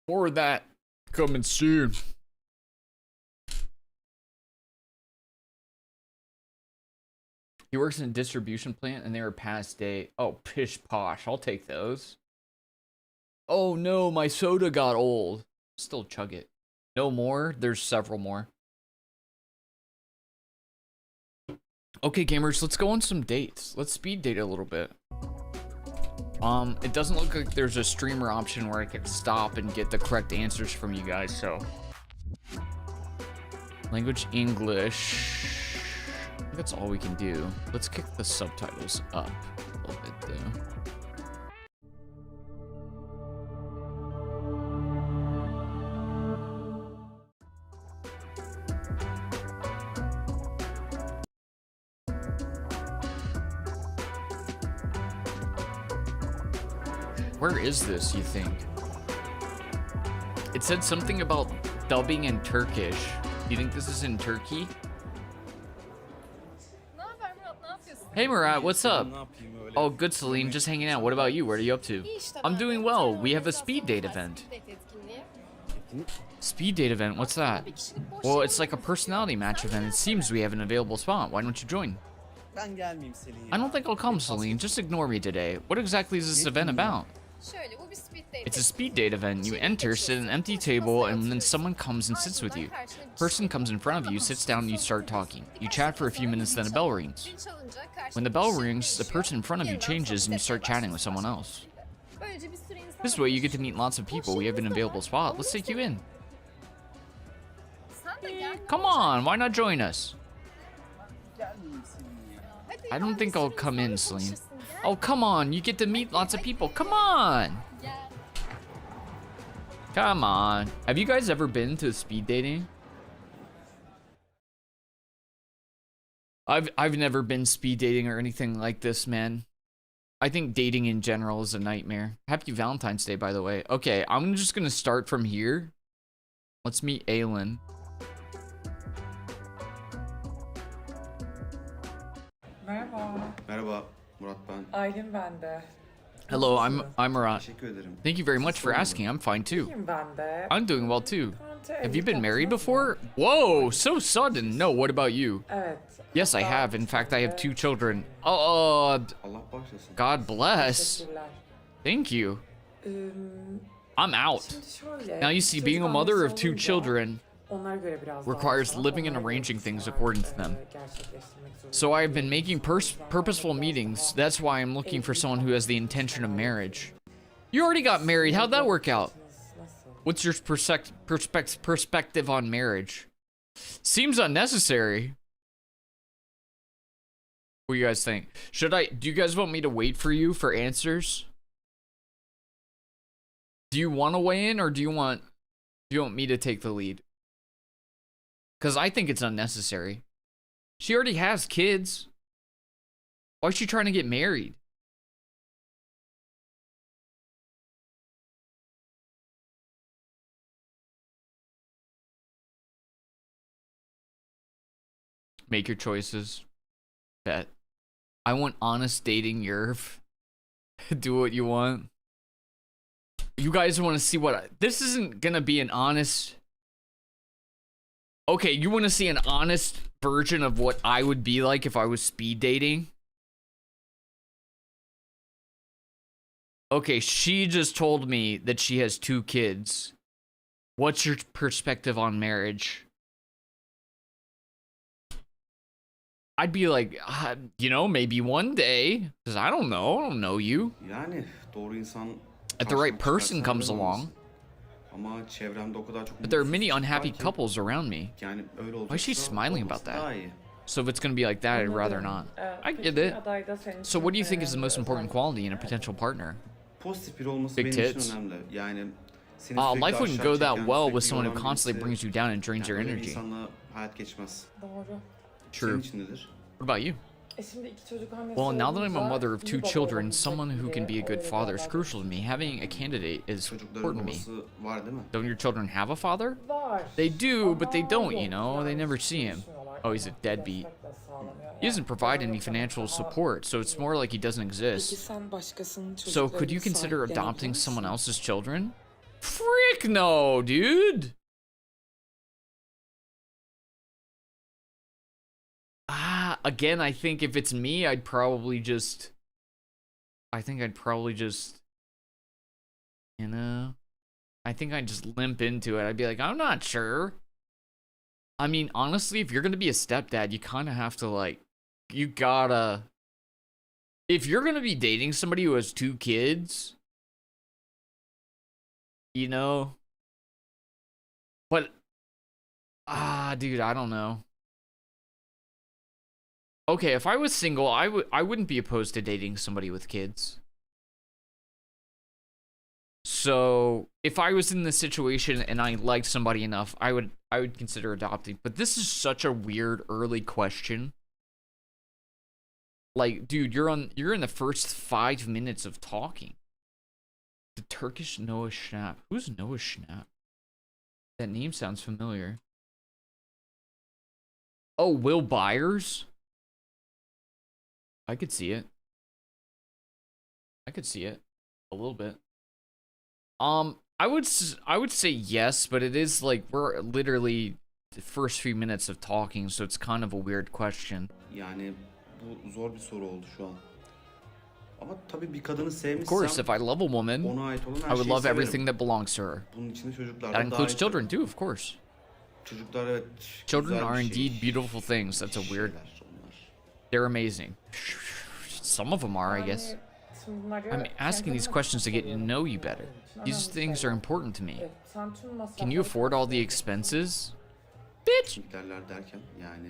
More of that coming soon. He works in a distribution plant and they were past date. Oh, pish posh. I'll take those. Oh no, my soda got old. Still chug it. No more? There's several more. Okay, gamers, let's go on some dates. Let's speed date a little bit. It doesn't look like there's a streamer option where I can stop and get the correct answers from you guys, so. Language English. I think that's all we can do. Let's kick the subtitles up a little bit though. Where is this, you think? It said something about dubbing in Turkish. Do you think this is in Turkey? Hey Murat, what's up? Oh, good Celine, just hanging out. What about you? What are you up to? I'm doing well. We have a speed date event. Speed date event? What's that? Well, it's like a personality match event. It seems we have an available spot. Why don't you join? I don't think I'll come, Celine. Just ignore me today. What exactly is this event about? It's a speed date event. You enter, sit at an empty table, and then someone comes and sits with you. Person comes in front of you, sits down, and you start talking. You chat for a few minutes, then a bell rings. When the bell rings, the person in front of you changes, and you start chatting with someone else. This way, you get to meet lots of people. We have an available spot. Let's take you in. Come on, why not join us? I don't think I'll come in, Celine. Oh, come on, you get to meet lots of people. Come on. Come on. Have you guys ever been to speed dating? I've never been speed dating or anything like this, man. I think dating in general is a nightmare. Happy Valentine's Day, by the way. Okay, I'm just gonna start from here. Let's meet Ailen. Merhaba. Merhaba, Murat ben. Ailen ben de. Hello, I'm Murat. Teşekkür ederim. Thank you very much for asking. I'm fine too. İyiyim ben de. I'm doing well too. Have you been married before? Whoa, so sudden. No, what about you? Evet. Yes, I have. In fact, I have 2 children. Oh, Allah bağışlasın. God bless. Teşekkürler. Thank you. I'm out. Şimdi şöyle. Now you see, being a mother of 2 children Onlara göre biraz daha requires sonra living and onlara arranging göre things karar, according to them. gerçekleştirmek zorundayım. So I've been making purposeful meetings. That's why I'm looking for someone who has the intention of marriage. You already got married. How'd that work out? Nasıl? What's your perspective on marriage? Seems unnecessary. What do you guys think? Do you guys want me to wait for you for answers? Do you want to weigh in, or do you want me to take the lead? Because I think it's unnecessary. She already has kids. Why is she trying to get married? Make your choices. Bet. I want honest dating, Yerv. Do what you want. You guys want to see what this isn't gonna be an honest. Okay, you want to see an honest version of what I would be like if I was speed dating? Okay, she just told me that she has 2 kids. What's your perspective on marriage? I'd be like, you know, maybe one day, because I don't know you. Yani doğru insan If the right karşıma person çıkarsa comes öyle along. olmaz. Ama çevremde o kadar çok But there are many mutsuzluk unhappy var ki, couples around me. Yani öyle Why is she olacaksa smiling about olması that? daha iyi. So if it's gonna be like that, I'd rather not. I get it. So what do you think is the most important quality in a potential partner? Pozitif biri olması Big benim tits. için önemli. Yani seni sürekli Life wouldn't aşağı go that çeken, well sürekli with someone who yoran constantly birisi, brings you down and drains your yani öyle bir energy. insanla hayat geçmez. Doğru. True. Senin için nedir? What about you? Şimdi iki çocuk annesi Well, now that I'm a olunca mother of iyi 2 baba children, olabilecek someone who can be a biri, good öyle father is babalar crucial to me. Having a candidate is Çocukların important to me. babası var değil mi? Don't your children have a father? var. They do, but they Ama don't, yok, you know? They yani never see him. çalışmıyorlar. Oh, he's a deadbeat. Destek de sağlamıyor. He doesn't provide any financial support, so it's more like he doesn't Peki exist. sen başkasının So could you çocuklarını consider adopting sahiplenebilir someone misin? else's children? Frick no, dude. Again, I think if it's me, I'd probably just, you know, I think I'd just limp into it. I'd be like, I'm not sure. I mean, honestly, if you're gonna be a stepdad, you kind of have to, like, you gotta, if you're gonna be dating somebody who has 2 kids, you know, but, dude, I don't know. Okay, if I was single, I wouldn't be opposed to dating somebody with kids. So, if I was in this situation and I liked somebody enough, I would consider adopting. But this is such a weird early question. Like, dude, you're in the first 5 minutes of talking. The Turkish Noah Schnapp. Who's Noah Schnapp? That name sounds familiar. Oh, Will Byers? I could see it. I could see it a little bit. I would say yes, but it is like we're literally the first few minutes of talking, so it's kind of a weird question. Yani bu zor bir soru oldu şu an. Ama tabii bir kadını sevmişsem, of course, if I love a woman, ona ait olan her I would şeyi love severim. everything that belongs to her. Bunun içinde çocuklar That da includes dahil. children too, of course. Çocuklar evet. Children güzel bir are şey. indeed beautiful things. That's a weird. Şeyler onlar. They're amazing. Some of them are, I guess. I'm asking these questions to get to know you better. These things are important to me. Can you afford all the expenses? Bitch! Giderler derken yani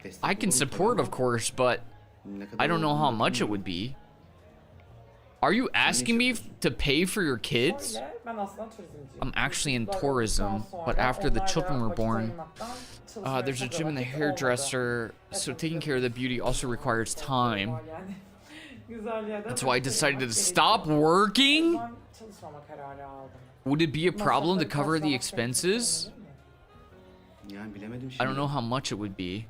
destek I can olurum support, tabii of course, but ne kadar I don't know how olduğunu much it would be. Are you asking me to pay for your kids? Ben aslında turizmciyim. I'm actually in Çocuklar tourism, olduktan sonra but after the onlarla children were vakit born, ayırmaktan çalışmaya there's a fazla gym and a vakit hairdresser, so taking care of the beauty also requires time. olmadı. Yani güzel yerden That's why I vakit decided to ayırmak stop gerekiyor. working? Ben çalışmama kararı aldım. Would it be a problem to Masrafları cover the karşılamak expenses? gerekirse olur mu? Yani bilemedim şimdi. I don't know how much it would be.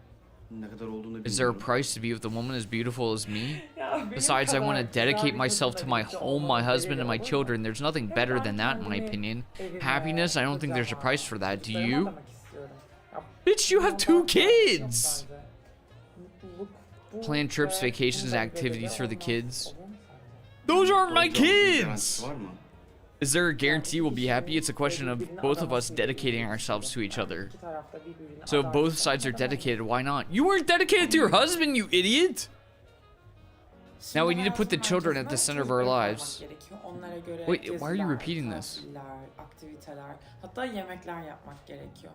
Ne kadar olduğunu Is there a bilmiyorum. price to be with a woman as beautiful as me? Ya benim Besides, I want kadar to güzel dedicate bir myself to kadına my birlikte home, my olmanın husband, and my bedeli olur mu? children. There's nothing Ya better ben than that, in my kendimi opinion. evime, Happiness, I don't think there's a kocama, price for that. Do çocuklarıma you? adamak istiyorum. Ya Bitch, you have bundan 2 daha fazlası yok kids! bence. Mutluluk bu Plan trips, ve vacations, bundan activities bedeli for the olmaz. kids. Olur mu sence? Those aren't my Olacağımızın bir kids! garantisi var mı? Is there a guarantee we'll be happy? It's a question of both of us dedicating ourselves to each other. İki tarafta birbirini So if adalet both sides are etmeden dedicated, why not? You weren't dedicated to your husband, you idiot! Şimdi Now we need to put the hayatın children at the merkezine center of our çocukları koymak lives. gerekiyor. Onlara göre Wait, why are you geziler, repeating this? tatiller, aktiviteler, hatta yemekler yapmak gerekiyor.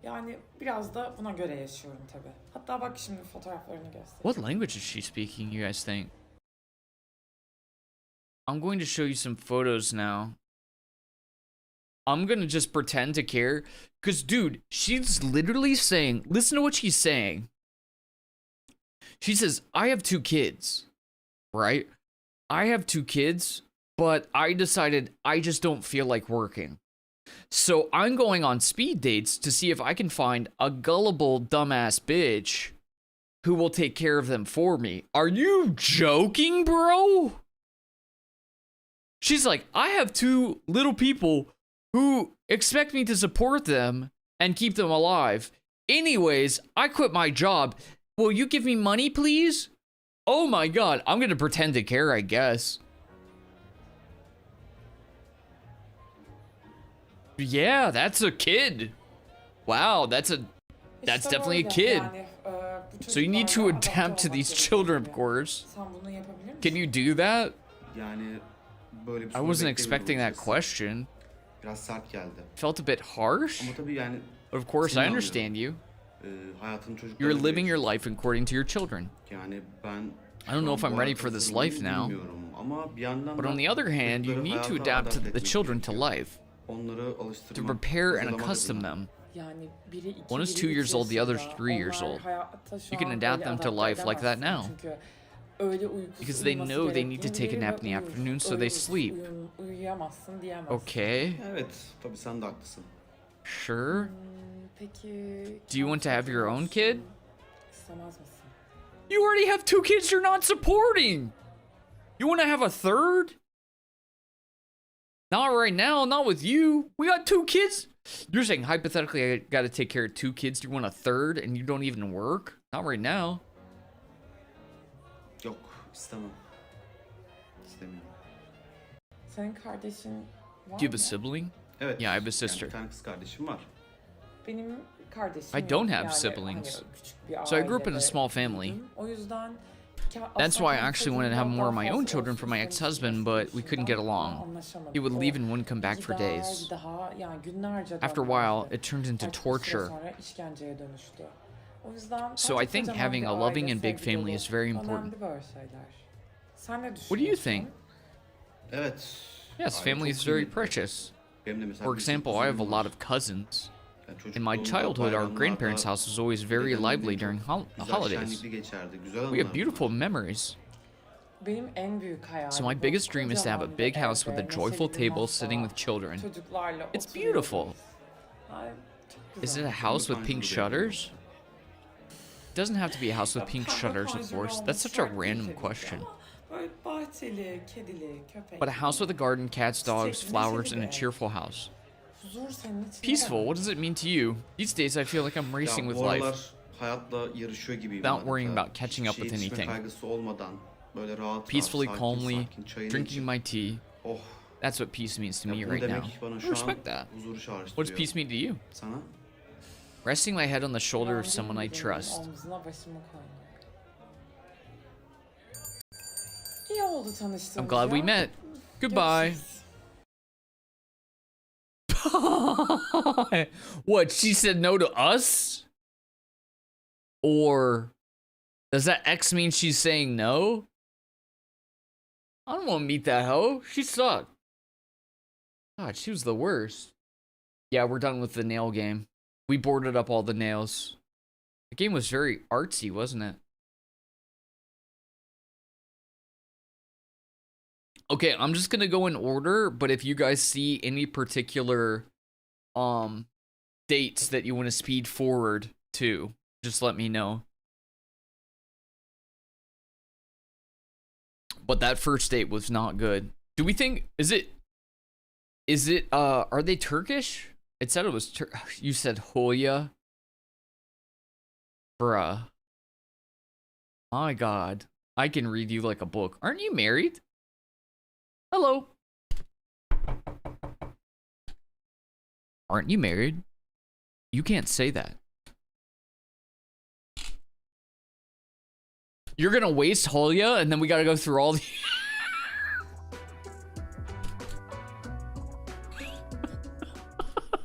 Yani biraz da buna göre yaşıyorum tabii. Hatta bak şimdi fotoğraflarını göstereyim. What language is she speaking, you guys think? I'm going to show you some photos now. I'm gonna just pretend to care. Because, dude, she's literally saying, listen to what she's saying. She says, I have 2 kids, right? I have 2 kids, but I decided I just don't feel like working. So I'm going on speed dates to see if I can find a gullible, dumbass bitch who will take care of them for me. Are you joking, bro? She's like, I have 2 little people who expect me to support them and keep them alive. Anyways, I quit my job. Will you give me money, please? Oh my god, I'm gonna pretend to care, I guess. Yeah, that's a kid. Wow, that's İşte definitely a böyle. kid. Yani, bu So you need to çocuklarla adapte adapt to olmak these gerekiyor children, tabii. of course. Sen bunu yapabilir misin? Can you do that? Yani böyle bir I soru wasn't beklemiyordum expecting that açıkçası. question. Biraz sert geldi. Felt a bit harsh. Ama tabii yani Of course, seni I anlıyorum. understand you. Hayatın çocuklarıyla You're living your yaşıyorsun. life according to your children. Yani ben I don't know if şu an I'm bu ready for hayata this hazır life mıyım now. bilmiyorum. Ama bir yandan But da on the other hand, you çocukları need to hayata adapt adapte the etmek children to gerekiyor. life, Onları to alıştırmak, prepare and hazırlamak accustom adına. them. Yani biri 2, One is biri 2 3 years old, the other's yaşında. 3 years Onlar old. hayatta şu You can an adapt böyle them to adapte life like that edemezsin. now. Çünkü öyle uykusu Because they uyuması know they need to gerektiğini take a bilir nap in ve the uyur. afternoon, so Öyle they uykusuz sleep. Uyuyamazsın diyemezsin. Okay, Evet, tabii sen de haklısın. sure. Peki... Do you want to have your own kid? İstemez misin? You already have 2 kids you're not supporting. You want to have a third? Not right now, not with you. We got 2 kids. You're saying hypothetically I gotta take care of 2 kids. You want a 3rd and you don't even work? Not right now. Yok, istemem. İstemiyorum. Senin kardeşin var Do you have a mı? sibling? Evet. Yeah, I have a Yani sister. bir tane kız kardeşim var. Benim kardeşim I don't yok. have Yani siblings. hani küçük bir So I grew up in a ailede small family. büyüdüm. O yüzden That's why I actually wanted to have more of my own children for my ex-husband, but we couldn't get along. He would leave and wouldn't come back for days. After a while, it turned into torture. So I think having a loving and big family is very important. What do you think? Evet. Yes, aile family çok is very kıymetli. precious. Benim de mesela For bir example, I have a kuzenim lot var. of cousins. Yani In my çocukluğumda childhood, our bayramlarda grandparents' house was always very dedemle lively çok during güzel, holidays. şenlikli geçerdi. Güzel We anılar have beautiful bunlar. memories. Benim en büyük hayalim So my bu. biggest dream is to have a Kocaman big bir house with a evde, joyful neşeli bir table masa, sitting with children. çocuklarla It's oturuyoruz. beautiful. Ay, çok Is güzel. it a house with pink Lütfen şurada shutters? It doesn't have to be a house with pink shutters, of course. That's such a random question. Böyle bahçeli, kedili, köpekli. But a house with a garden, cats, dogs, Çiçekli, flowers, neşeli and a bir ev. cheerful house. Huzur senin için ne Peaceful, demek? what does it mean to you? These days I feel like I'm racing Ya with bu life. aralar hayatla yarışıyor gibiyim. Without adeta. worrying about catching up Hiçbir with şeye yetişme anything. kaygısı olmadan böyle rahat Peacefully, rahat, calmly, sakin çayını drinking içip, my tea. oh, That's what peace means to ya me bunu right now. demek bana I şu an respect that. huzuru çağrıştırıyor. What does peace mean to you? Sana? Resting my head on the shoulder of Yandığım someone I birinin trust. omzuna başımı koymak. İyi oldu tanıştığımız I'm glad we ya. met. Goodbye. Görüşürüz. What, she said no to us? Or does that X mean she's saying no? I don't want to meet that hoe. She sucked. God, she was the worst. Yeah, we're done with the nail game. We boarded up all the nails. The game was very artsy, wasn't it? Okay, I'm just gonna go in order, but if you guys see any particular dates that you want to speed forward to, just let me know. But that first date was not good. Do we think is it are they Turkish? It said it was you said Hoya. Bruh. My god. I can read you like a book. Aren't you married? Hello. Aren't you married? You can't say that. You're gonna waste Holia and then we gotta go through all the...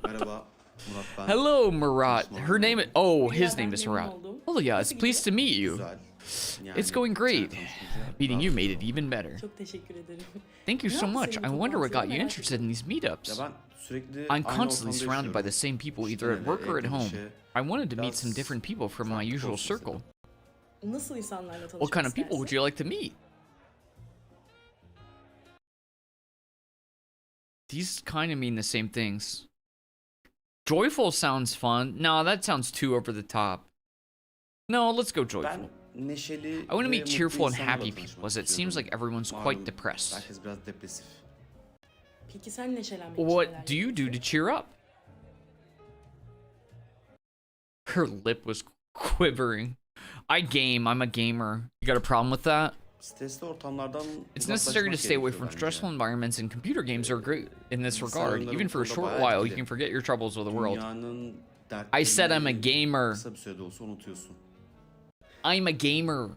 Merhaba Murat ben. Hello, Murat. Her name is... Oh, his name is Murat. Holia, it's pleased to meet you. Güzel. Yani It's going great. sen tanışınca Meeting daha you da made güzel it oldu. even better. Çok teşekkür ederim. Thank you so Ne much. yaptın I wonder what got you merak interested in these Ya meetups. ben sürekli I'm aynı constantly ortamda surrounded by the yaşıyorum. same people, İşte either at work or at evde, home. işe. I wanted to meet some different people from my usual circle. Nasıl insanlarla tanışmak What kind of people istersin? would you like to meet? These kind of mean the same things. Joyful sounds fun. No, that sounds too over the top. No, let's go joyful. Ben neşeli I want to ve meet mutlu cheerful and insanlarla happy tanışmak people, as it seems istiyordum. like everyone's Malum, quite depressed. herkes biraz depresif. Peki sen neşelenmek için neler What do you do to yapıyorsun? cheer up? Her lip was quivering. I game. I'm a gamer. You got a problem with that? Stresli ortamlardan It's necessary to uzaklaşmak stay away gerekiyor from bence. stressful environments, and computer games are great in this regard. İnsanların Even for a bu konuda short bayağı while, you etkili. can forget your troubles with the world. Dünyanın I said I'm a dertlerini gamer. Kısa bir sürede olsa unutuyorsun. I'm a gamer.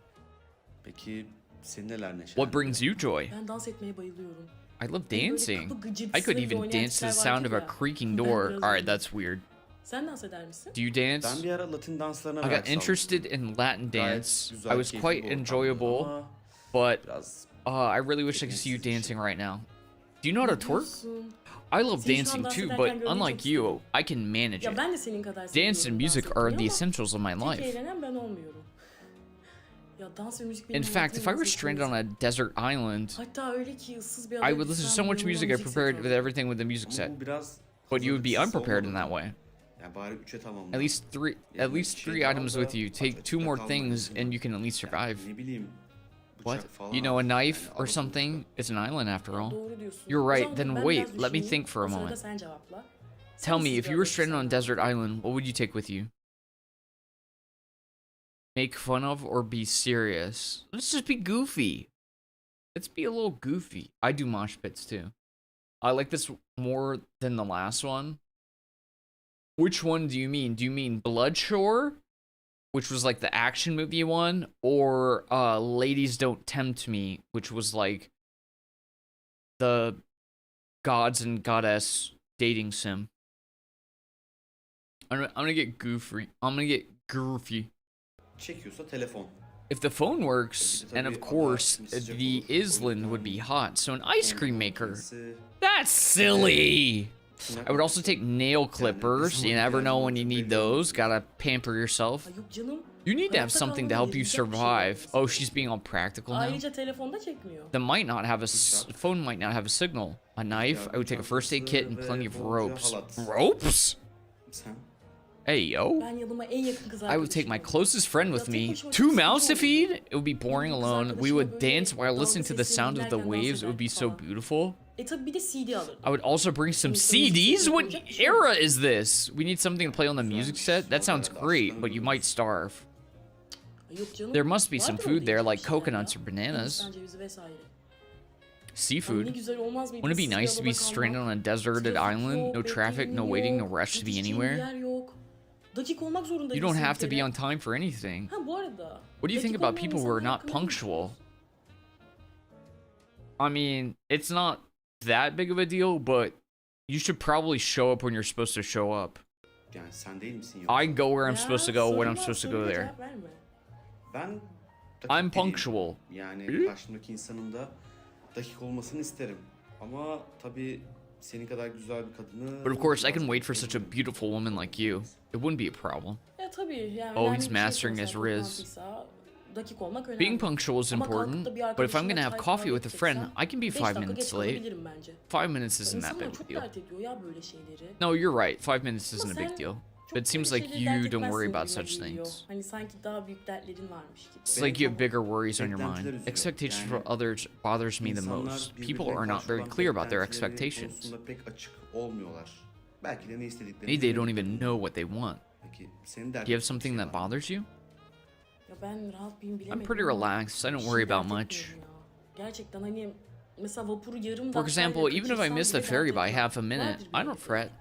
Peki seni neler neşelendiriyor? What brings you joy? Ben dans etmeye bayılıyorum. I love Böyle dancing. kapı I could gıcırtısı even oynayan dance to the tipler sound of vardır a ya. creaking Ben door. biraz Alright, öyleyim. that's weird. Sen dans eder misin? Do you dance? Ben bir ara Latin danslarına I merak got saldım. interested in Latin Gayet dance. güzel, I was keyifli quite bir ortamdı enjoyable, ama but biraz I really wish I could see you dancing right now. Do you know how to twerk? Diyorsun. I love Seni şu an dancing dans too, ederken but görmeyi çok unlike you, I can manage Ya it. ben de senin kadar Dance seviyorum and music dans are etmeyi the ama essentials of my tek life. eğlenen ben olmuyorum. Ya dans ve müzik benim In fact, if I were hayatımın stranded on a desert island, Hatta öyle ki ıssız bir I adaya would listen to so gitsem much music I yorulmam prepared with hissediyorum. everything with the music ama set. bu biraz But you would be hazırlıksız unprepared in olmadı that mı? way. Yani bari 3'e tamamla. At least three items with you. Take 2 more things and you can at least survive. Ne bileyim. What? falan You know, a al. knife Yani or anladın something? mı? It's an island after all. Doğru diyorsun. You're O right. zaman Then ben wait, biraz let me düşüneyim. think for a O sırada moment. sen cevapla. Tell me, Sessiz if bir you were adamsın stranded on a sen. desert island, what would you take with you? Make fun of or be serious? Let's just be goofy. Let's be a little goofy. I do mosh pits too. I like this more than the last one. Which one do you mean? Do you mean Bloodshore, which was like the action movie one, or Ladies Don't Tempt Me, which was like the gods and goddess dating sim? I'm gonna get goofy. I'm gonna get goofy. Çekiyorsa telefon. If the phone works, and of course, the island would be hot, so an ice cream maker. That's silly! I would also take nail clippers. You never know when you need those. Gotta pamper yourself. Ay yok canım. You need to have something to help you survive. Oh, she's being all practical now? Ayrıca telefonda çekmiyor. The might not have a phone might not have a signal. A knife. I would take a first aid kit and plenty of ropes. Ropes? Sen? Hey yo. Ben yanıma en yakın kız I would take my arkadaşımı closest friend with me. 2 mouths to feed? It would be boring alone. We would dance while listening to the sound of the waves. It would be so beautiful. tabii bir de CD alırdım. I would also bring some CDs? What era is this? We need something to play on the music set? That sounds great, but you might starve. Ay yok canım. There must be some Vardır food orada there, yiyecek like bir şeyler coconuts ya. or bananas. Hindistan cevizi vesaire. Ay ne Seafood. güzel olmaz mıydı? Wouldn't it be Issız bir nice to be adada kalmak? stranded on a deserted Trafik island? yok, No traffic, no beklediğin waiting, no yok, rush to be yetişeceğin anywhere? yer yok. Dakik olmak zorunda You don't değilsin have bir to be kere. on time for anything. Ha bu arada. What do you think dakik about olmayan people who are insanlar not hakkında ne punctual? düşünüyorsun? I mean, it's not that big of a deal, but you should probably show up when you're supposed to show up. Yani sen değil misin yoksa? I go where I'm Ya, supposed to go when I'm soruma- supposed to go soruma there. cevap verme. Ben dakik I'm değilim. punctual. Yani karşımdaki insanın da dakik olmasını isterim. Ama tabii senin kadar güzel bir kadını... But of course, I can wait for such a beautiful woman like you. It wouldn't be a problem. Ya tabii yani Oh, önemli he's bir şeyse mastering his mesela riz. toplantıysa dakik olmak önemli. Being punctual is Ama kalkıp important, da bir but if I'm gonna arkadaşımla have çay coffee kahve with a friend, içeceksem I can be 5 5 dakika minutes geç late. kalabilirim bence. 5 minutes isn't that İnsanlar big of a çok deal. dert ediyor ya böyle şeyleri. No, you're right. 5 minutes isn't a Ama big sen deal. çok But it seems böyle like şeyleri you dert don't worry etmezsin about gibime such geliyor. things. Hani sanki daha büyük dertlerin varmış gibi. It's like you have bigger worries on your Beklentiler mind. üzüyor. Expectations Yani for others bothers me the İnsanlar most. People birbirlerine are not karşı very olan clear about their beklentileri expectations. konusunda pek açık olmuyorlar. Belki de ne istediklerini... Maybe they don't even know what they want. Peki senin derdin Do you have bir something şey that var mı? bothers you? Ya ben rahat mıyım bilemedim I'm pretty ama relaxed. I don't bir worry şey about dert much. etmiyorum ya. Gerçekten hani mesela vapuru yarım For dakikayla example, even if I kaçırsam miss the bile ferry dert by etmem. half a minute, Vardır I bir don't yerde. fret.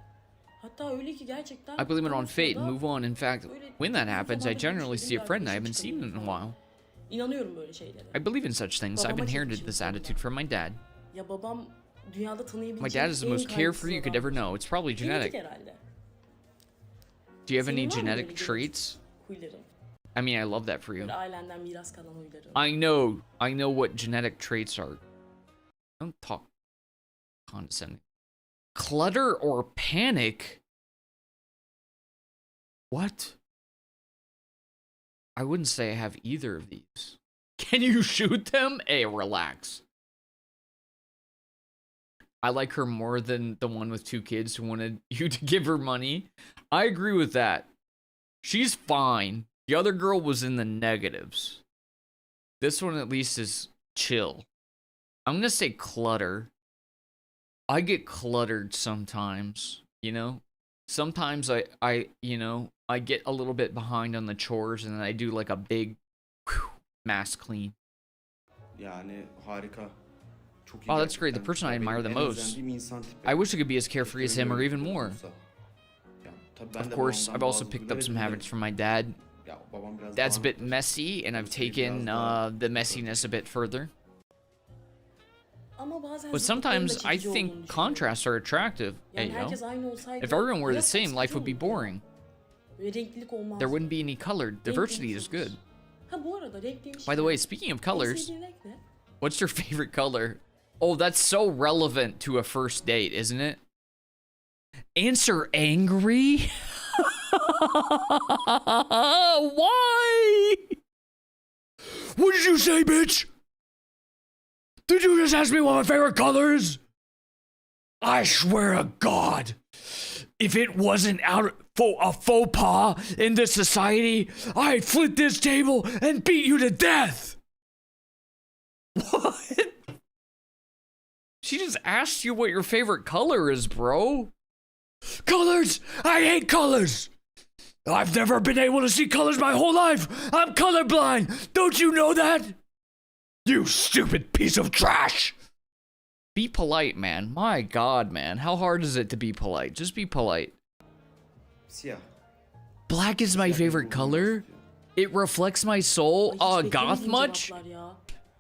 Hatta öyle ki gerçekten I blame it tam on o fate and sırada move on. In fact, böyle when that uzun happens, I zamandır generally see a görüşmediğim bir friend I arkadaşım haven't seen in a çıkamıyor falan. while. İnanıyorum böyle şeylere. I believe in such things. I've Babama inherited çekmişim this bu konuda. attitude from my dad. Ya babam dünyada tanıyabileceğim My dad is the en most carefree you could ever kaygısız know. It's probably adam. Genetik genetic. herhalde. Do you have any Senin var mı genetic böyle traits? Huyların. I mean, I love that for you. Böyle ailenden miras kalan huyların. I know what genetic traits are. Don't talk condescending. Clutter or panic? What? I wouldn't say I have either of these. Can you shoot them? Hey, relax. I like her more than the one with 2 kids who wanted you to give her money. I agree with that. She's fine. The other girl was in the negatives. This one at least is chill. I'm gonna say clutter. I get cluttered sometimes, you know? Sometimes I get a little bit behind on the chores and then I do like a big mass clean. Yani harika. Çok iyi Oh, that's great. The gerçekten. person I Ya benim admire the en most. özendiğim insan tipi. I wish I could be as carefree as him or even more. Ya, tabii ben Of de course, babamdan I've also bazı picked up some huyları habits edindim. from my dad. Ya, babam biraz That's a daha- bit messy, and I've taken the messiness a bit further. Ama bazen But zıtlıkların da sometimes I çekici olduğunu think düşünüyorum. contrasts are attractive. Hey, Yani yo. herkes aynı olsaydı If everyone were the biraz same, life sıkıcı would be olurdu ya. boring. Böyle renklilik olmaz. There wouldn't be any color. Diversity is good. Ha bu arada renk demişken. By the way, speaking of en colors, sevdiğin renk ne? what's your favorite color? Oh, that's so relevant to a first date, isn't it? Answer angry? Why? What did you say, bitch? Did you just ask me what my favorite color is? I swear to God, if it wasn't a faux pas in this society, I'd flip this table and beat you to death. What? She just asked you what your favorite color is, bro. Colors! I hate colors! I've never been able to see colors my whole life! I'm colorblind! Don't you know that? You stupid piece of trash! Be polite, man. My God, man. How hard is it to be polite? Just be polite. Siyah. Black is my favorite color? It reflects my soul? Ay, hiç Goth beklemediğim much? cevaplar ya.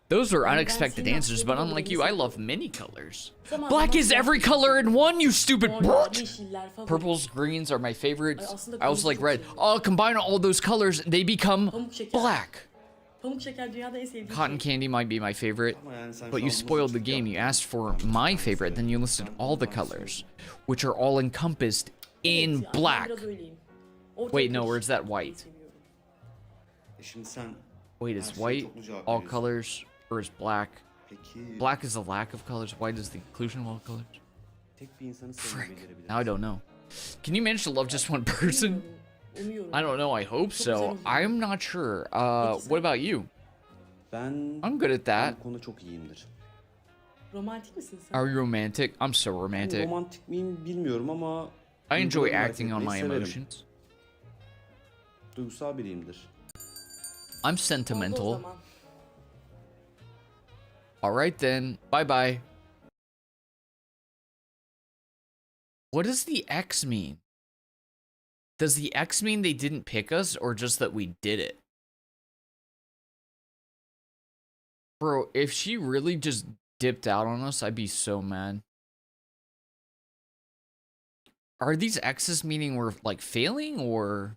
Those are Ben unexpected senin answers, but yaptığın unlike doğru you, I mesela. love many colors. Zaman Black zaman is siyah every seçiyorum. color in one, you stupid Morlar, what? yeşiller, favori. Purples, greens are my favorites. Ay, aslında I also kırmızı like çok red. seviyorum. Oh, combine all those colors, they become Pamuk şeker. black. Pamuk şeker dünyada en sevdiğim Cotton şey. candy might be my favorite, Ama yani sen but şu you an spoiled the mızıkçılık game. You yaptın. asked for my favorite, then you listed all the colors, which are all encompassed in Evet ya, ben black. biraz öyleyim. Ortaya Wait, no, karışık where's that yapmayı white? seviyorum. Şimdi sen Wait, her is şeye white çoklu cevap all veriyorsun. colors, or is black? Peki Black is the lack of colors, white is the inclusion of all colors? tek bir insanı sevmeyi becerebilir Now I don't know. Can you manage to love just one person? Umuyorum, umuyorum. I don't know, I hope so. I'm not sure. What about you? Ben I'm good at that. bu konuda çok iyiyimdir. Romantik misin sen? Are you romantic? I'm so Yani romantic. romantik miyim bilmiyorum ama I enjoy duygularımı acting on my hareket etmeyi severim. emotions. Duygusal biriyimdir. I'm Oldu o sentimental. zaman. Alright then, bye bye. What does the X mean? Does the X mean they didn't pick us or just that we did it? Bro, if she really just dipped out on us, I'd be so mad. Are these X's meaning we're like failing or?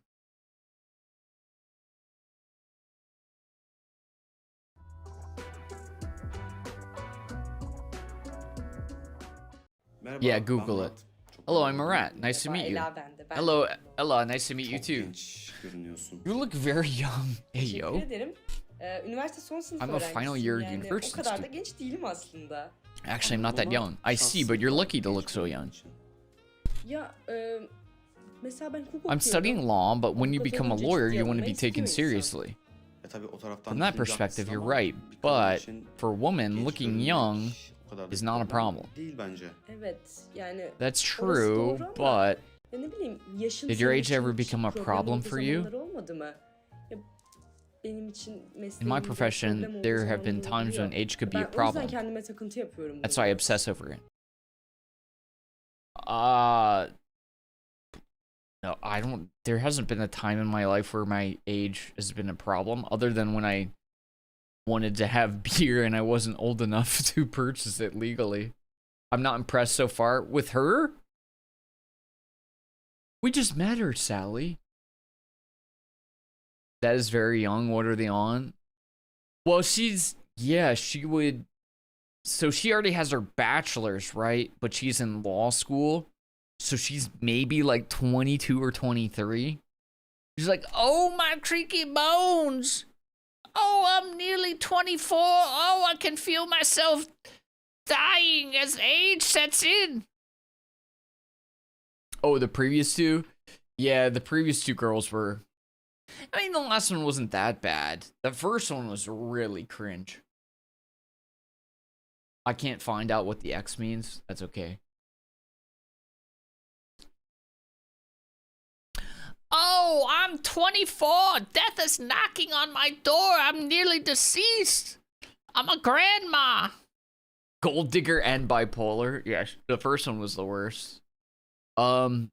Merhaba, Yeah, ben Google Murat. it. Çok Hello, memnun I'm oldum. Murat. Nice to meet you. Ela ben de. Ben Hello, de. Ella. Nice to meet you Çok too. genç görünüyorsun. You look very young. Hey Teşekkür yo. ederim. Üniversite son sınıf I'm a final öğrencisiyim year yani. university O kadar da student. genç değilim aslında. Actually, I'm not that Ama young. I see, but you're lucky to look so young. Ya mesela ben hukuk I'm okuyorum. studying law, but when you Avukat become a olunca lawyer, ciddiye you want to be alınmayı taken istiyor insan. seriously. Tabii o taraftan From that düşünce perspective, haklısın you're ama right. bir kadın But için for a woman, genç looking görünmek young o kadar da is bir not a problem. Değil bence. Evet yani That's Orası true, doğru ama but ya ne bileyim yaşın Did your senin age için ever hiç become a problem problem olduğu for you? zamanlar olmadı mı? Ya, benim için in my mesleğimde profession, problem olduğu there have zamanlar been times when olabiliyor. age could be Ben a o yüzden problem. kendime takıntı yapıyorum. That's bunu. why I obsess over it. No, I don't. There hasn't been a time in my life where my age has been a problem, other than when I wanted to have beer and I wasn't old enough to purchase it legally. I'm not impressed so far with her. We just met her, Sally. That is very young. What are they on? Well, yeah, she would. So she already has her bachelor's, right? But she's in law school. So she's maybe like 22 or 23. She's like, oh, my creaky bones. Oh, I'm nearly 24. Oh, I can feel myself dying as age sets in. Oh, the previous two? Yeah, the previous two girls were. I mean, the last one wasn't that bad. The first one was really cringe. I can't find out what the X means. That's okay. Oh, I'm 24. Death is knocking on my door. I'm nearly deceased. I'm a grandma. Gold digger and bipolar. Yeah, the first one was the worst. No,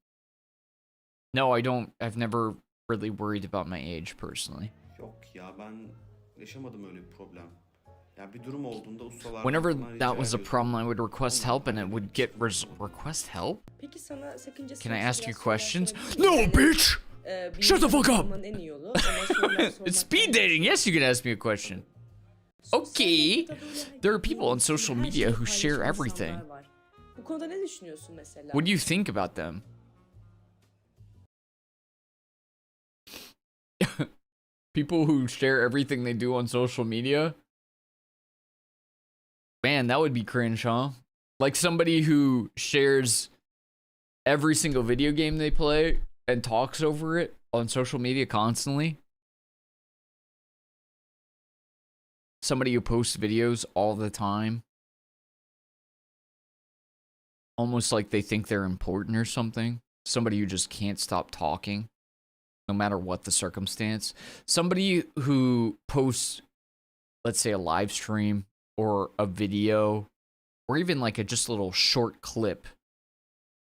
I don't. I've never really worried about my age personally. Yok ya ben yaşamadım öyle bir problem. Ya bir durum olduğunda ustalardan Whenever falan rica that was a ediyordum. problem, I would request help and it would get request help? Peki sana sakıncası Can I yoksa ask you biraz sorular questions? sorabilir No, miyim? Yani, bitch! bir Shut the insan fuck up! olmanın en iyi yolu ama sorular sormak It's speed dating. Yes, you can ask me a question. Okay. There are people on social media who share everything. Bu konuda ne düşünüyorsun mesela? What do you think about them? People who share everything they do on social media? Man, that would be cringe, huh? Like somebody who shares every single video game they play and talks over it on social media constantly. somebody who posts videos all the time. Almost like they think they're important or something. Somebody who just can't stop talking, no matter what the circumstance. Somebody who posts, let's say, a live stream or a video, or even like a just little short clip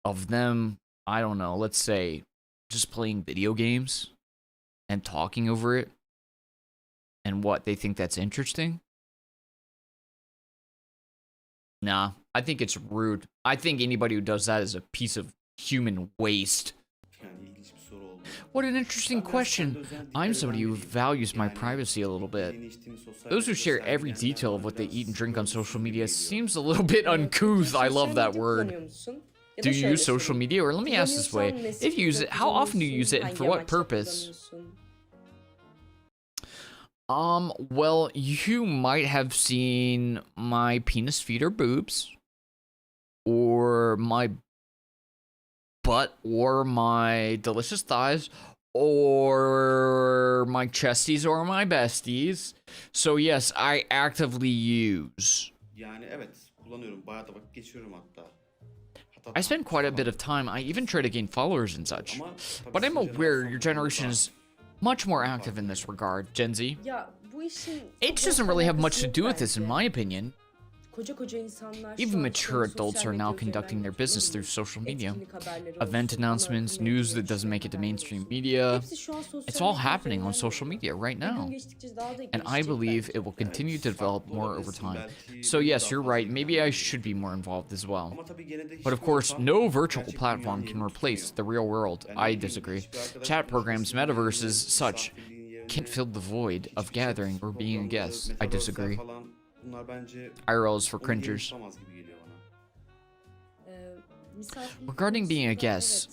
of them, I don't know, let's say, just playing video games and talking over it. And what, they think that's interesting? Nah, I think it's rude. I think anybody who does that is a piece of human waste. What an interesting question. I'm somebody who values my privacy a little bit. Those who share every detail of what they eat and drink on social media seems a little bit uncouth. I love that word. Do you use social media? Or let me ask this way. If you use it, how often do you use it and for what purpose? Well, you might have seen my penis, feet, or boobs. Or my butt, or my delicious thighs, or my chesties, or my besties. So yes, I actively use. I spend quite a bit of time. I even try to gain followers and such. But I'm aware your generation is much more active in this regard, Gen Z. Age doesn't really have much to do with this, in my opinion. Even mature adults are now conducting their business through social media. Event announcements, news that doesn't make it to mainstream media. It's all happening on social media right now. And I believe it will continue to develop more over time. So yes, you're right, maybe I should be more involved as well. But of course, no virtual platform can replace the real world. I disagree. Chat programs, metaverses, such, can't fill the void of gathering or being a guest. I disagree. IRLs for cringers. Regarding being a guest,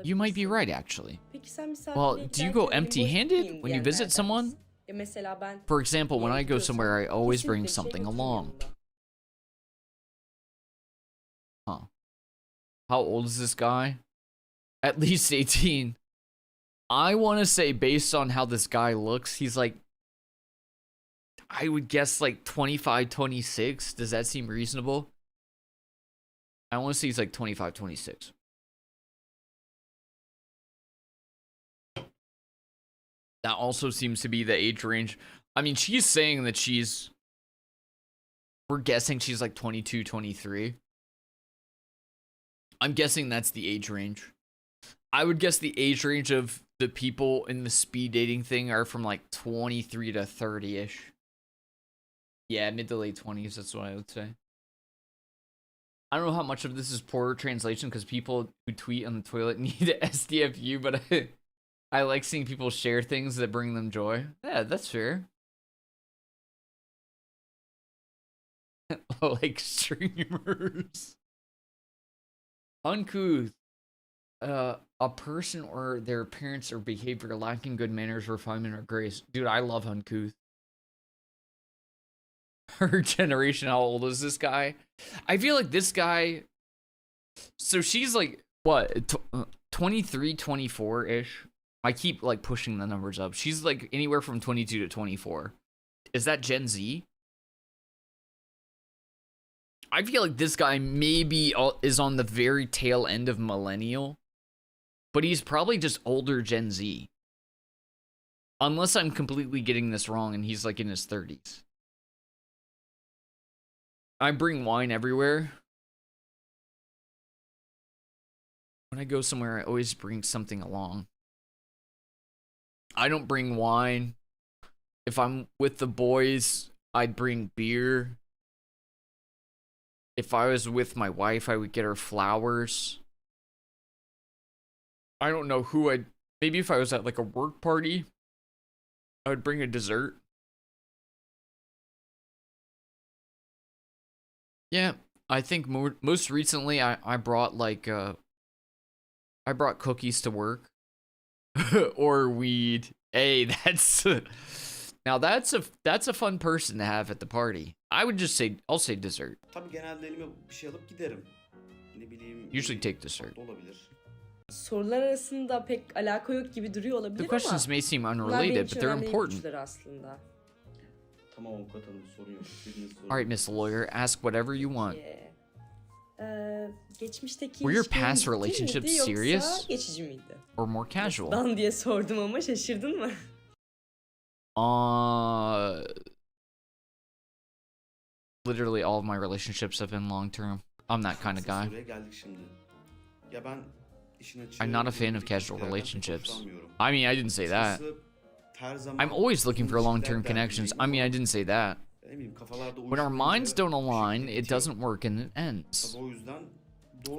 you might be right, actually. Well, do you go empty-handed when you visit someone? For example, when I go somewhere, I always bring something along. Huh. How old is this guy? At least 18. I want to say, based on how this guy looks, he's like, I would guess like 25, 26. Does that seem reasonable? I want to say he's like 25, 26. That also seems to be the age range. I mean, she's saying that we're guessing she's like 22, 23. I'm guessing that's the age range. I would guess the age range of the people in the speed dating thing are from like 23 to 30-ish. Yeah, mid to late 20s, that's what I would say. I don't know how much of this is poor translation because people who tweet on the toilet need SDFU, but I like seeing people share things that bring them joy. Yeah, that's fair. Like streamers. Uncouth. A person or their appearance or behavior lacking good manners, refinement, or grace. Dude, I love uncouth. Her generation, how old is this guy? I feel like this guy, so she's like, what, 23, 24-ish? I keep like pushing the numbers up. She's like anywhere from 22 to 24. Is that Gen Z? I feel like this guy maybe is on the very tail end of millennial, but he's probably just older Gen Z. Unless I'm completely getting this wrong and he's like in his 30s. I bring wine everywhere. When I go somewhere, I always bring something along. I don't bring wine. If I'm with the boys, I'd bring beer. If I was with my wife, I would get her flowers. I don't know who I'd... Maybe if I was at like a work party, I would bring a dessert. Yeah, I think most recently I brought like I brought cookies to work or weed. Hey, that's now that's a fun person to have at the party. I would just say I'll say dessert. Usually take dessert. Sorular arasında pek alaka yok gibi duruyor olabilir The questions ama may seem bunlar benim unrelated, için but they're önemli important. ipuçları aslında. Tamam avukat hanım, sorun yok. İstediğiniz sorun. All right, Miss Lawyer, ask whatever you want. Geçmişteki Were your ilişkilerin past ciddi relationships miydi yoksa serious? geçici miydi? Or more casual? Dan diye sordum ama şaşırdın mı? Literally all of my relationships have been long term. I'm that kind of guy. Soruya geldik şimdi. Ya ben işin açığı I'm not a fan of casual relationships. I mean, I didn't say that. I'm always looking for long-term connections. I mean, I didn't say that. When our minds don't align, it doesn't work and it ends.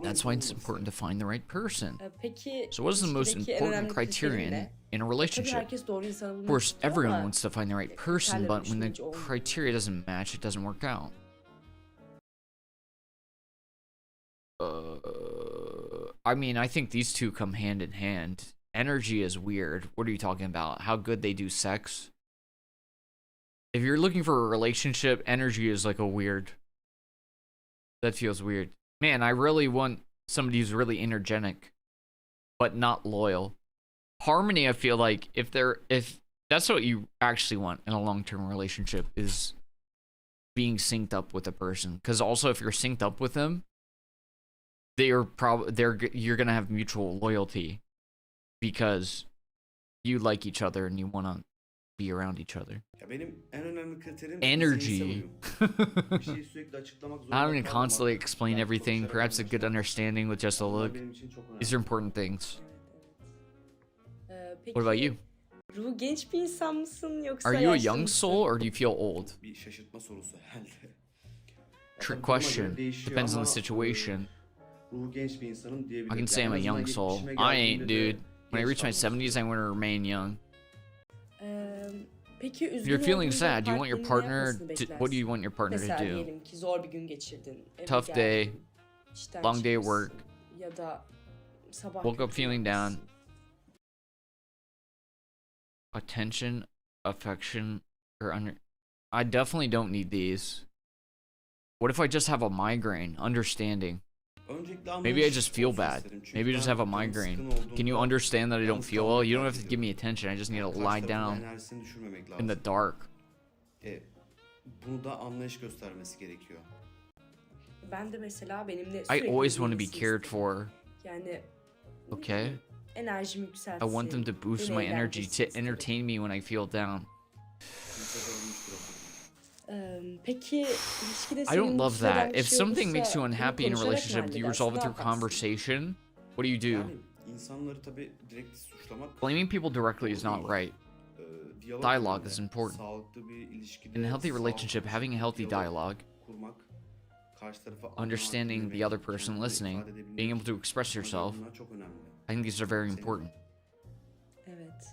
That's why it's important to find the right person. Peki So what is the most ilişkideki en important önemli kriterin criterion ne? in a Tabii relationship? herkes doğru insanı Of bulmak course, istiyor everyone ama wants to find the right person, kriterler but when the düşününce olmuyor. criteria doesn't match, it doesn't work out. I mean, I think these two come hand in hand. Energy is weird. What are you talking about? How good they do sex? If you're looking for a relationship, energy is like a weird. That feels weird. Man, I really want somebody who's really energetic, but not loyal. Harmony, I feel like if that's what you actually want in a long-term relationship, is being synced up with a person. Because also, if you're synced up with them, you're gonna have mutual loyalty because you like each other and you want to be around each other. Energy. Having to constantly explain everything, perhaps a good understanding with just a look. These are important things. What about you? Ruhu genç bir insan mısın yoksa Are you a yaşlı young mısın? soul or do you feel old? Bir şaşırtma sorusu herhalde. Trick question. Depends on the situation. Ruhu genç bir insanın diyebilirim. I can say I'm a young soul. I ain't, dude. When I reach my 70s, I want to remain young. Peki If üzgün you're feeling olduğunda sad, do you want your partnerinin ne partner yapmasını to, beklersin? what do you want your partner to Mesela do? diyelim ki zor bir gün geçirdin. Eve Tough geldin, day, işten long day at çıkmışsın work, ya da sabah woke up kötü feeling down. uyanmışsın. Attention, affection, or I definitely don't need these. What if I just have a migraine? Understanding. Maybe I just feel bad. Maybe I just have a migraine. Can you understand that I don't feel well? You don't have to give me attention. I just need to lie down in the dark. Bunu da anlayış göstermesi gerekiyor. Ben de mesela benimle I sürekli always want to be ilgilenmesini cared isterim. for. Yani Okay? enerjimi I yükseltsin. want them to boost beni my energy, eğlendirsin to isterim. entertain me when I feel down. Peki ilişkide I seni don't love mutsuz eden that. bir If şey something olursa makes you bunu unhappy in a konuşarak mı relationship, do you halledersin? resolve it Ne through yaparsın? conversation? What do you do? Yani insanları tabii direkt suçlamak Blaming people directly is not right. Dialogue is important. Sağlıklı bir ilişkide In a healthy relationship, having a healthy dialogue, kurmak, karşı tarafı understanding anlamak, the other dinlemek, person kendini listening, ifade edebilmek, being able to express yourself, bunlar çok önemli. I think these are very important. Evet.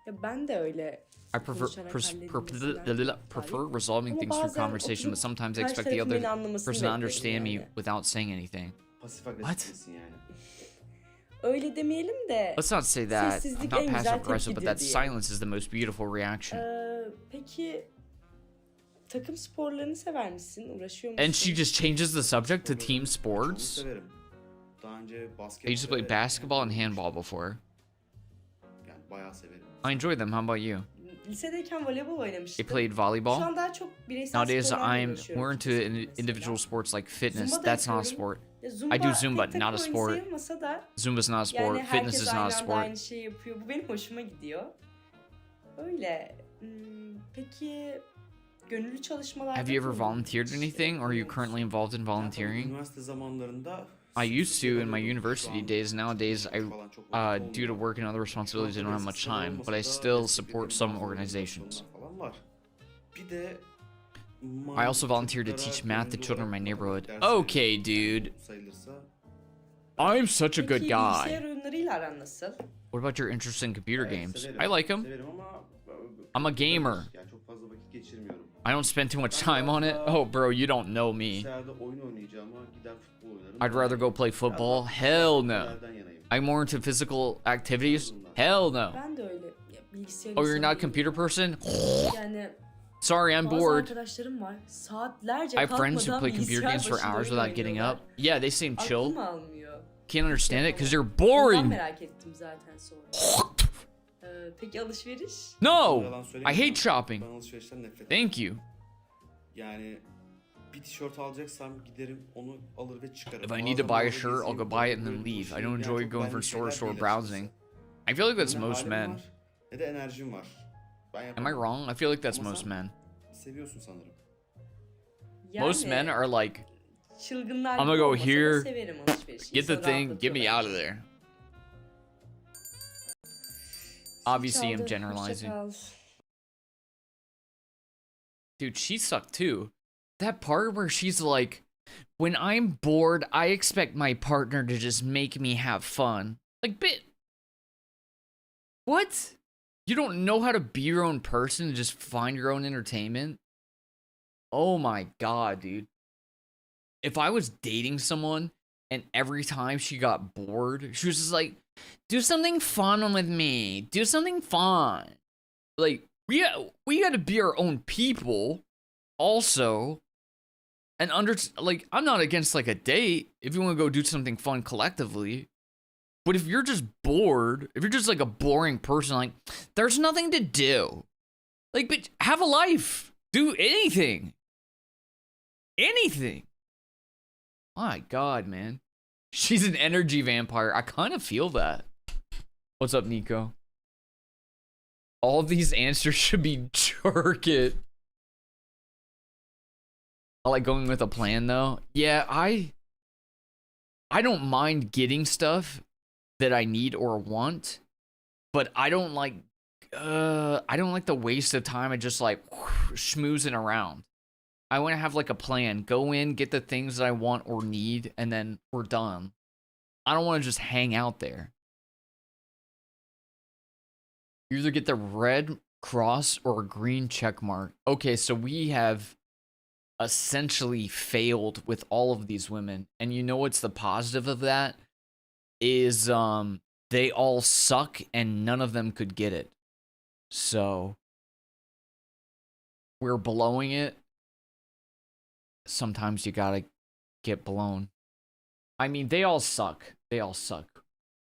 Ya ben de öyle I prefer resolving Ama things through bazen conversation, but oturup sometimes I karşı expect the tarafın other beni anlamasını person to beklerim understand me yani. without saying anything. Pasif agresifsin yani. Öyle demeyelim de Let's not say that. I'm sessizlik not en güzel passive aggressive, but tepkidir that diye. silence is the most beautiful reaction. Peki takım sporlarını sever misin? Uğraşıyor musun? And she just changes the subject to team Çok sports. severim. Daha önce basket I used to play basketball and handball before. Yani bayağı severim. I enjoy them. How about you? Lisedeyken voleybol oynamıştım. You played Şu volleyball? an daha çok bireysel Nowadays, sporlarla I'm uğraşıyorum more into fitness mesela. individual sports like fitness. Zumba da That's not a yapıyorum. sport. Ya Zumba I do Zumba, tek not a oyun sport. sayılmasa da Zumba's not a sport. yani Fitness herkes is aynı not a anda sport. aynı şeyi yapıyor. Bu benim hoşuma gidiyor. Öyle. Peki gönüllü çalışmalarda Have you ever bulundun mu volunteered hiç? anything, or are you Yapıyor musun? currently involved in Yani tabii volunteering? üniversite zamanlarında I used to in my university Şu an days. Nowadays, I, falan çok vakit due to olmuyor. work and other responsibilities, I don't have much Şu an time, olmasa but I da still destek support edilen some bazı organizations. organizasyonlar falan var. Bir de I also volunteered to teach math to children in my neighborhood. Okay, dude. Sayılırsa. I'm such a good Peki guy. bilgisayar oyunlarıyla aran nasıl? What about your interest in computer games? Severim. I like them. Severim ama I'm a gamer. yani çok fazla vakit geçirmiyorum. I don't spend too much time on it. Oh, bro, you don't know me. Bilgisayarda oyun oynayacağıma gider futbol oynarım. I'd rather go play football. Hell no. Futboldan yanayım. I'm more into physical activities. Hell no. Ben de öyle. Ya, bilgisayar Oh, you're insanı not a computer person? değilim. Yani Sorry, I'm bazı bored. arkadaşlarım var. Saatlerce I have friends who kalkmadan play computer bilgisayar games for başında hours oyun without getting oynuyorlar. up. Yeah, they seem chill. Aklım almıyor. Can't understand it because they're Ondan boring. merak ettim zaten sonra. Peki alışveriş? No! Yalan I söylemeyeceğim. hate shopping. Ben alışverişten nefret ederim. Thank you. Yani bir tişört alacaksam giderim onu alır ve çıkarım. If I need to buy a shirt, I'll go buy it and then leave. I don't enjoy going from store to store browsing. I feel like that's most men. Ne de enerjim var. Ben Am I yapamam. wrong? I feel like that's Ama most sen men. Seviyorsun sanırım. Most men are like, çılgınlar I'm gonna gibi go olmasa da here, severim alışverişi. get the İnsanı thing, get me rahatlatıyor out of bence. there. Obviously, I'm Çaldı, generalizing. hoşça kal. Dude, she sucked too. That part where she's like, when I'm bored, I expect my partner to just make me have fun. Like, what? You don't know how to be your own person and just find your own entertainment? Oh my god, dude. If I was dating someone and every time she got bored, she was just like, do something fun with me. Do something fun. Like, we gotta be our own people also. And like, I'm not against like a date if you want to go do something fun collectively. But if you're just bored, if you're just like a boring person, like, there's nothing to do. Like, but have a life. Do anything. Anything. My god, man. She's an energy vampire. I kind of feel that. What's up, Nico? All of these answers should be jerk it. I like going with a plan though. Yeah, I don't mind getting stuff that I need or want, but I don't like the waste of time of just like schmoozing around. I want to have like a plan. Go in, get the things that I want or need, and then we're done. I don't want to just hang out there. You either get the red cross or a green check mark. Okay, so we have essentially failed with all of these women. And you know what's the positive of that? Is they all suck and none of them could get it. So we're blowing it. Sometimes you gotta get blown. I mean, they all suck. They all suck.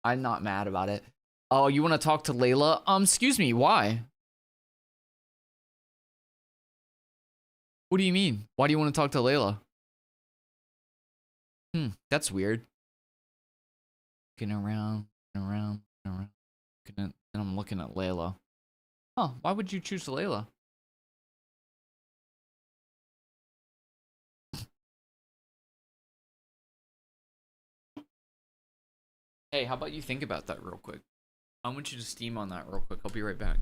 I'm not mad about it. Oh, you want to talk to Leyla? Excuse me, why? What do you mean? Why do you want to talk to Leyla? That's weird. Looking around, and I'm looking at Leyla. Huh, why would you choose Leyla? Hey, how about you think about that real quick? I want you to steam on that real quick. I'll be right back.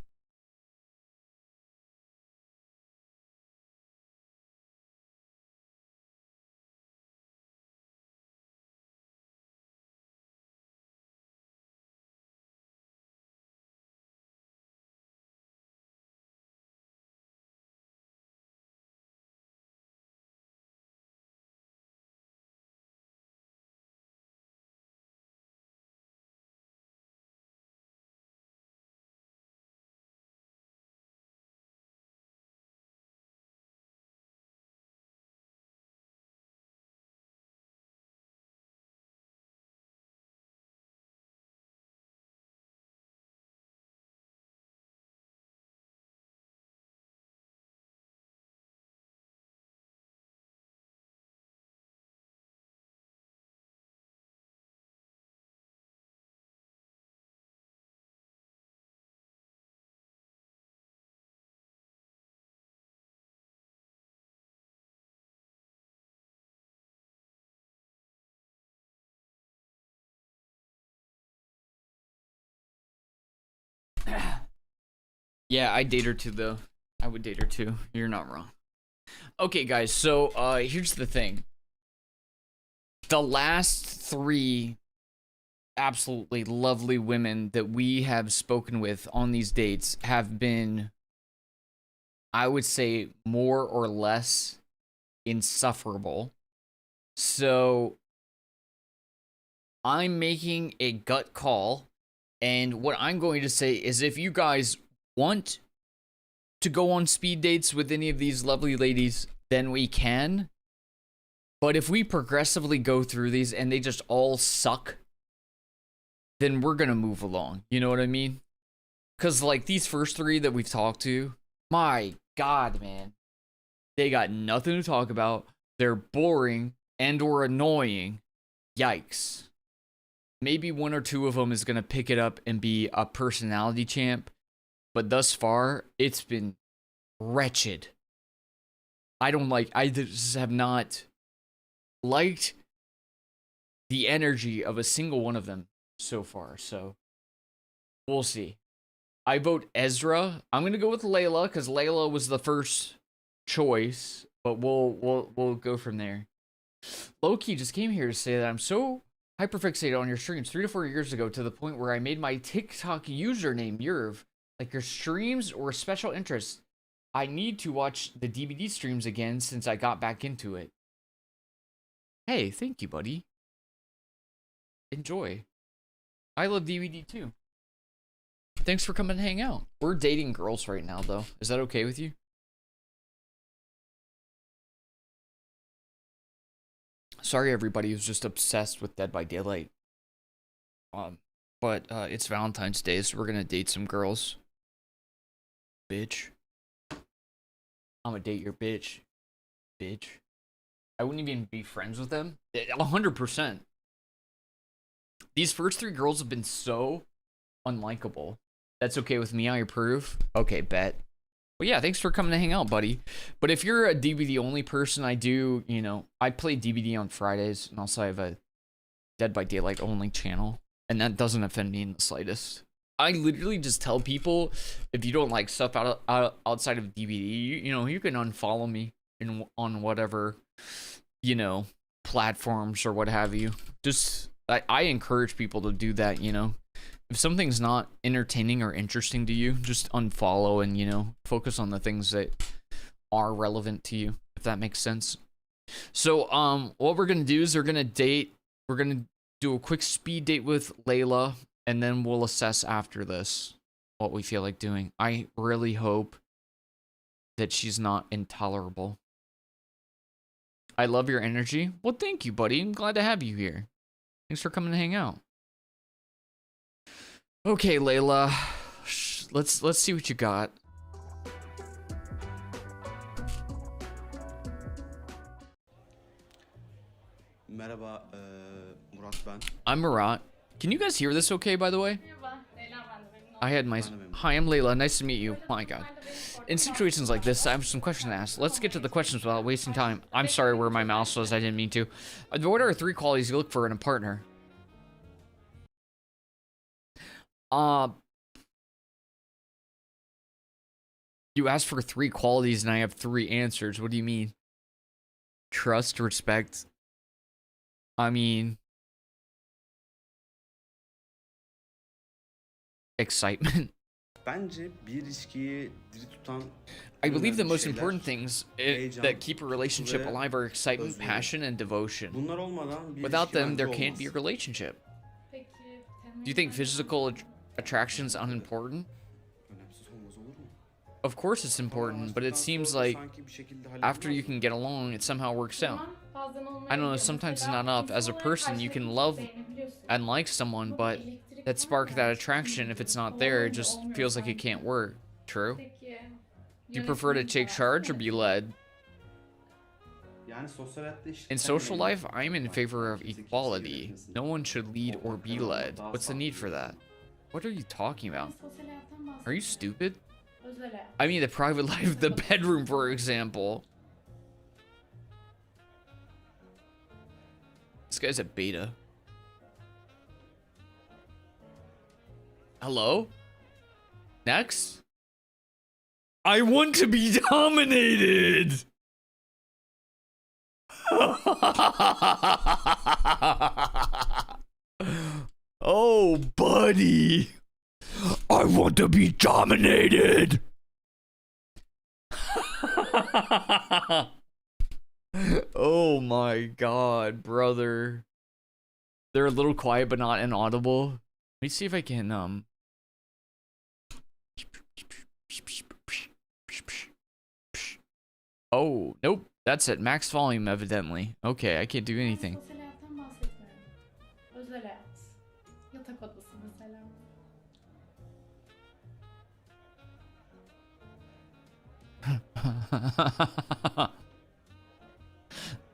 Yeah, I date her too, though. I would date her too. You're not wrong. Okay, guys, so here's the thing. The last 3 absolutely lovely women that we have spoken with on these dates have been, I would say, more or less insufferable. So I'm making a gut call, and what I'm going to say is if you guys want to go on speed dates with any of these lovely ladies, then we can. But if we progressively go through these and they just all suck, then we're gonna move along. You know what I mean? Because, like, these first three that we've talked to, my God, man. They got nothing to talk about. They're boring and or annoying. Yikes. Maybe one or two of them is going to pick it up and be a personality champ. But thus far, it's been wretched. I just have not liked the energy of a single one of them so far. So, we'll see. I vote Ezra. I'm going to go with Leyla because Leyla was the first choice. But we'll go from there. Loki just came here to say that I'm so hyperfixated on your streams 3 to 4 years ago to the point where I made my TikTok username Yerv. Like your streams or special interests. I need to watch the DVD streams again since I got back into it. Hey, thank you, buddy. Enjoy. I love DVD too. Thanks for coming to hang out. We're dating girls right now, though. Is that okay with you? Sorry, everybody who's just obsessed with Dead by Daylight. But it's Valentine's Day, so we're gonna date some girls. Bitch. I'm gonna date your bitch. Bitch. I wouldn't even be friends with them. 100%. These first three girls have been so unlikable. That's okay with me, I approve. Okay, bet. But yeah, thanks for coming to hang out, buddy. But if you're a DVD only person, I do, you know, I play DVD on Fridays, and also I have a Dead by Daylight only channel, and that doesn't offend me in the slightest. I literally just tell people, if you don't like stuff outside of DVD, you know, you can unfollow me on whatever, you know, platforms or what have you. Just, I encourage people to do that, you know. If something's not entertaining or interesting to you, just unfollow and, you know, focus on the things that are relevant to you, if that makes sense. So, what we're gonna do is we're gonna do a quick speed date with Leyla, and then we'll assess after this what we feel like doing. I really hope that she's not intolerable. I love your energy. Well, thank you, buddy. I'm glad to have you here. Thanks for coming to hang out. Okay, Leyla, let's see what you got. Merhaba, Murat ben. I'm Murat. Can you guys hear this okay, by the way? I had my... Hi, I'm Leyla. Nice to meet you. My God. In situations like this, I have some questions to ask. Let's get to the questions without wasting time. I'm sorry where my mouse was. I didn't mean to. What are 3 qualities you look for in a partner? You asked for 3 qualities and I have 3 answers. What do you mean? Trust, respect. I mean... excitement. Bence bir ilişkiyi diri tutan I believe the most important things that keep a relationship alive are excitement, passion, and devotion. Bunlar olmadan bir Without ilişki them, bence there can't olmaz. be a relationship. Do you think physical attraction is unimportant? Önemsiz olmaz olur mu? Of course it's important, but it seems like Sanki bir şekilde after you hallediyoruz. can get along, it somehow works out. I don't know, sometimes it's not enough. As a person, you can love and like someone, but that spark, that attraction, if it's not there, it just feels like it can't work. True? Do you prefer to take charge or be led? Yani sosyal hayatta işte In social life, I'm in favor of equality. No one should lead or be led. What's the need for that? What are you talking about? Are you stupid? I mean the private life, the bedroom, for example. This guy's a beta. Hello? Next? I want to be dominated! Oh, buddy. I want to be dominated. Oh my God, brother. They're a little quiet but not inaudible. Let me see if I can Oh, nope. That's at max volume, evidently. Okay, I can't do anything. Sosyal hayattan bahsetmiyorum. Özel hayat. Yatak odası mesela.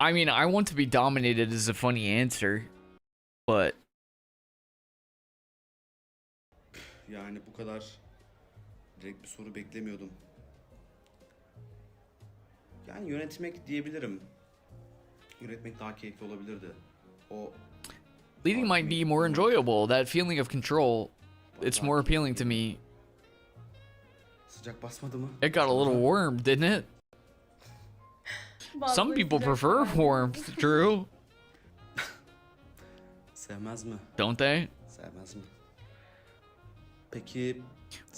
I mean, I want to be dominated is a funny answer, but Yani bu kadar direkt bir soru beklemiyordum. Yani yönetmek diyebilirim. Yönetmek daha keyifli olabilirdi. O leading might be more enjoyable. That feeling of control, it's more appealing to me. sıcak basmadı mı? It got a little warm, didn't it? Some people prefer warmth, Drew. Sevmez mi? Don't they? Sevmez mi? Peki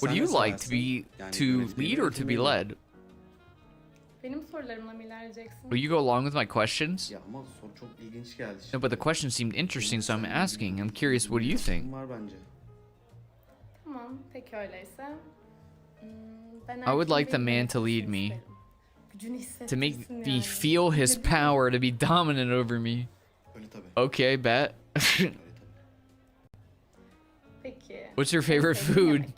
Would sen you ne like to seversin? be Yani to yönetmeyi lead mi, or to be yönetmeyi mi? led? Benim sorularımla mı ilerleyeceksin? Will you go along with my questions? Ya ama soru çok ilginç geldi. No, but the question seemed interesting, so I'm asking. I'm curious, what do you think? Var bence. Tamam, peki öyleyse. Ben I would like the erkeğin man to lead yönetmesini me, isterim. Gücünü to make hissettirsin me yani. feel his Ne bileyim. power, to be dominant over me. Öyle tabii. Okay, bet. Öyle tabii. Peki. What's your en favorite sevdiğin food? yemek?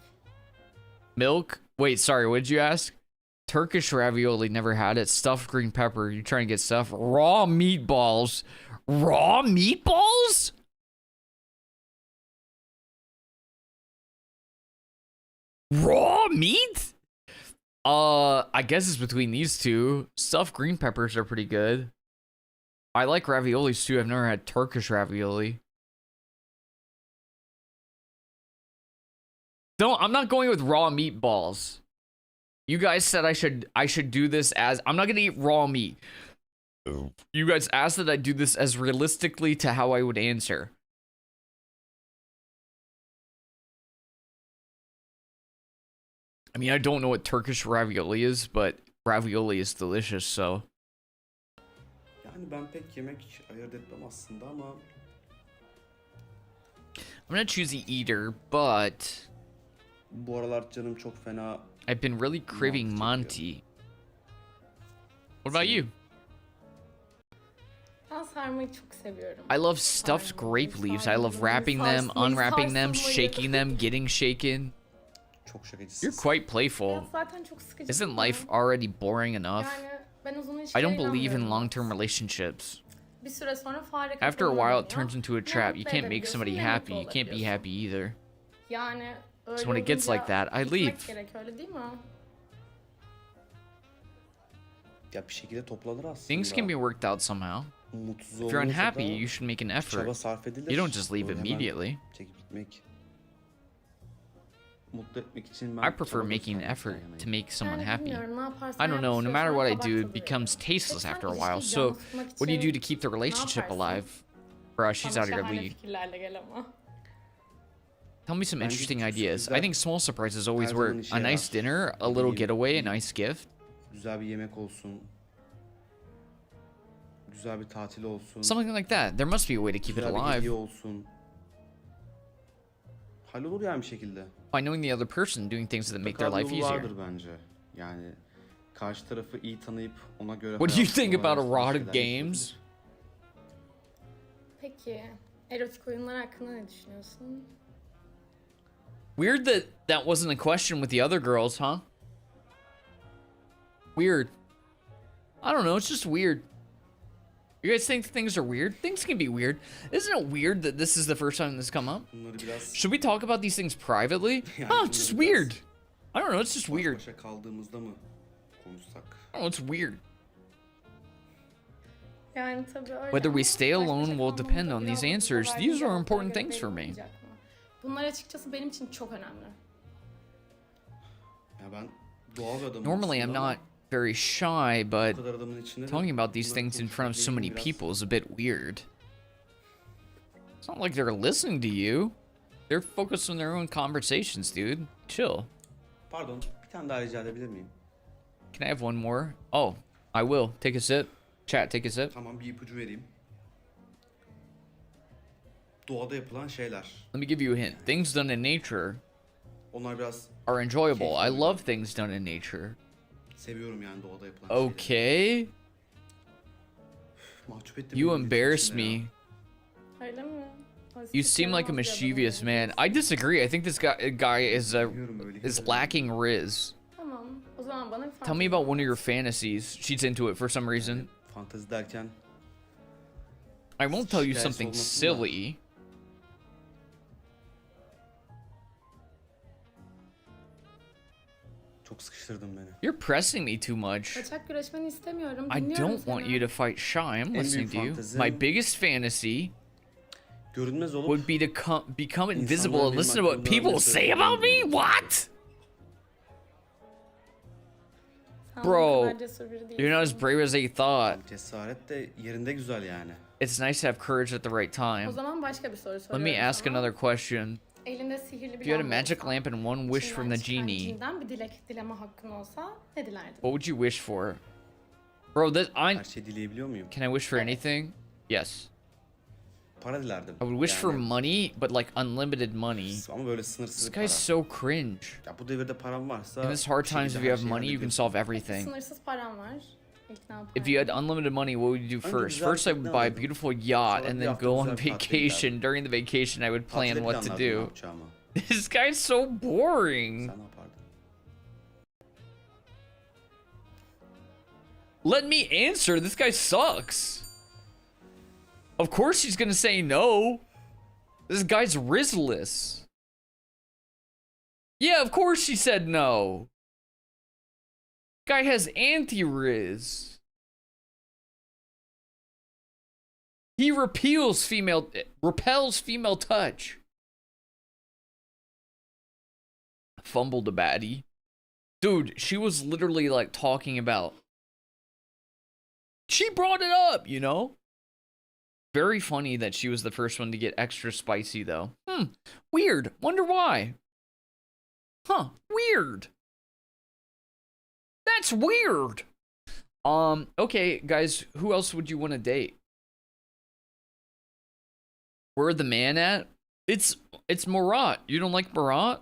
Milk? Wait, sorry, what did you ask? Turkish ravioli, never had it. Stuffed green pepper, you trying to get stuff? Raw meatballs. Raw meatballs? Raw meat? I guess it's between these two. Stuffed green peppers are pretty good. I like raviolis too. I've never had Turkish ravioli. I'm not going with raw meatballs. You guys said I should do this as I'm not gonna eat raw meat. You guys asked that I do this as realistically to how I would answer. I mean, I don't know what Turkish ravioli is, but ravioli is delicious, so. Yani ben pek yemek ayırt etmem aslında ama I'm not choosy eater, but bu aralar canım çok fena. I've been really craving Monty. What about you? Ben sarmayı çok seviyorum. I love stuffed grape leaves. I love wrapping them, unwrapping them, shaking them, getting shaken. Çok şakacısın. You're quite playful. Hayat zaten çok sıkıcı. Isn't değil life mi? already boring enough? Yani ben uzun I ilişkilere don't believe in inanmıyorum. long-term relationships. Bir süre sonra fare After a kafalı while, oluyor. it turns into a Ne trap. You mutlu can't make edebiliyorsun, somebody ne happy. mutlu You can't be olabiliyorsun. happy either. Yani öyle So when it gets olunca like that, I gitmek leave. gerek, öyle değil mi? Ya bir şekilde toplanır aslında. Things can be worked out somehow. Mutsuz If you're olunca unhappy, da you should make an effort. çaba sarf edilir. You don't just leave Böyle hemen immediately. çekip gitmek. Mutlu etmek için ben I prefer çaba making an göstermekten effort yanayım. to make someone Yani happy. bilmiyorum, ne yaparsan I don't yap, know, bir no süre matter sonra what I kabak do, tadı it becomes veriyor. tasteless Peki after a sen while. ilişkiyi So, canlı tutmak what do you do için to keep the relationship yaparsın? alive? Bruh, she's Bana out of your şahane league. fikirlerle gel ama. Tell me some Bence interesting küçük ideas. I sürprizler think small surprises always her zaman work. işe A nice yarar. dinner, a Ne little bileyim, getaway, a nice gift. güzel bir yemek olsun. Güzel bir tatil olsun. Something like that. There must be a way to keep it güzel bir alive. hediye olsun. Hallolur yani bir şekilde. By knowing the other person, doing things that make their Mutlaka bir life yolu easier. vardır bence. Yani karşı tarafı iyi tanıyıp ona göre What do you hayat think about kolaylaştıran erotic şeyler games? yapılabilir. Peki, erotik oyunlar hakkında ne düşünüyorsun? Weird that that wasn't a question with the other girls, huh? Weird. I don't know, it's just weird. You guys think things are weird? Things can be weird. Isn't it weird that this is the first time this come up? Bunları biraz Should we talk about these things privately? Yani Oh, it's just bunları biraz weird. I don't know, it's just baş weird. başa kaldığımızda mı konuşsak? Oh, it's weird. Yani tabii öyle Whether we ama stay baş alone başa will kalmamızda depend on biraz these bu answers. verdiğin These are cevaplara important göre things for me. belirlenecek mi? Bunlar açıkçası benim için çok önemli. Ya ben doğal bir adamım Normally, I'm aslında ama not very shy, but bu kadar adamın içinde de talking about these bunları things in front of so many konuşmak people is a bit weird. It's not like they're listening to you. They're focused on their own conversations, dude. Chill. Pardon, bir tane daha rica edebilir miyim? Can I have one more? Oh, I will. Take a sip. Chat, take a sip. Tamam, bir ipucu vereyim. Doğada yapılan şeyler. Let me give you a hint. Things done in nature Onlar biraz are enjoyable. I love things done in nature. seviyorum yani doğada yapılan şeyleri. Okay. Mahcup ettim You beni embarrass içinde ya. me. Öyle mi? You seem like a mischievous man. I disagree. I think this guy is Biliyorum böyle is hisler. lacking riz. Tamam, o zaman bana bir Tell me about one of your fantasies. She's into it for some reason. Fantezi derken I won't tell you Hikayesi something olmasın da. silly. çok sıkıştırdın beni. You're pressing me too much. Kaçak güreşmeni istemiyorum. I Dinliyorum don't want seni. you to fight shy. I'm büyük listening to you. fantezim- My biggest fantasy Görünmez olup would be to become invisible İnsanların and benim listen to what hakkımda people ne say about me? söylediğini What? Sen Bro, o kadar cesur biri değilsin. You're not as brave as they thought. cesaret de yerinde güzel yani. It's nice to have courage at the right O time. zaman başka bir soru Let soruyorum me ask sana. another question. Elinde sihirli bir If you had a lamba magic olsa, lamp and one wish from the içinden çıkan genie, cinden bir dilek dileme hakkın olsa ne dilerdin? what would you wish for? Bro, Her şeyi dileyebiliyor muyum? can I wish for anything? Yes. Para dilerdim. I would wish for Yani. money, but like unlimited money. Ama böyle sınırsız This bir para. guy's so cringe. Ya bu devirde param varsa In this hard bir şekilde times, if her you have şeyi money, you can hallederim. solve everything. Sınırsız param var. İlk ne yapardın? If you had unlimited money, what would you do Önce first? güzel First, I bir would ne buy a alırdım? beautiful yacht Sonra and bir then hafta go on güzel bir tatile vacation. giderdim. During the vacation, I would plan Tatile what to planlardım ne do. yapacağımı. This guy's so boring. Sen ne yapardın? Let me answer. This guy sucks. Of course he's gonna say no. This guy's rizzless. Yeah, of course she said no. Guy has anti-riz. He repels female touch. Fumbled a baddie. Dude, she was literally like talking about. She brought it up, you know? Very funny that she was the first one to get extra spicy, though. Weird. Wonder why. Huh. Weird. That's weird. Okay, guys, who else would you want to date? Where the man at? It's Murat. You don't like Murat?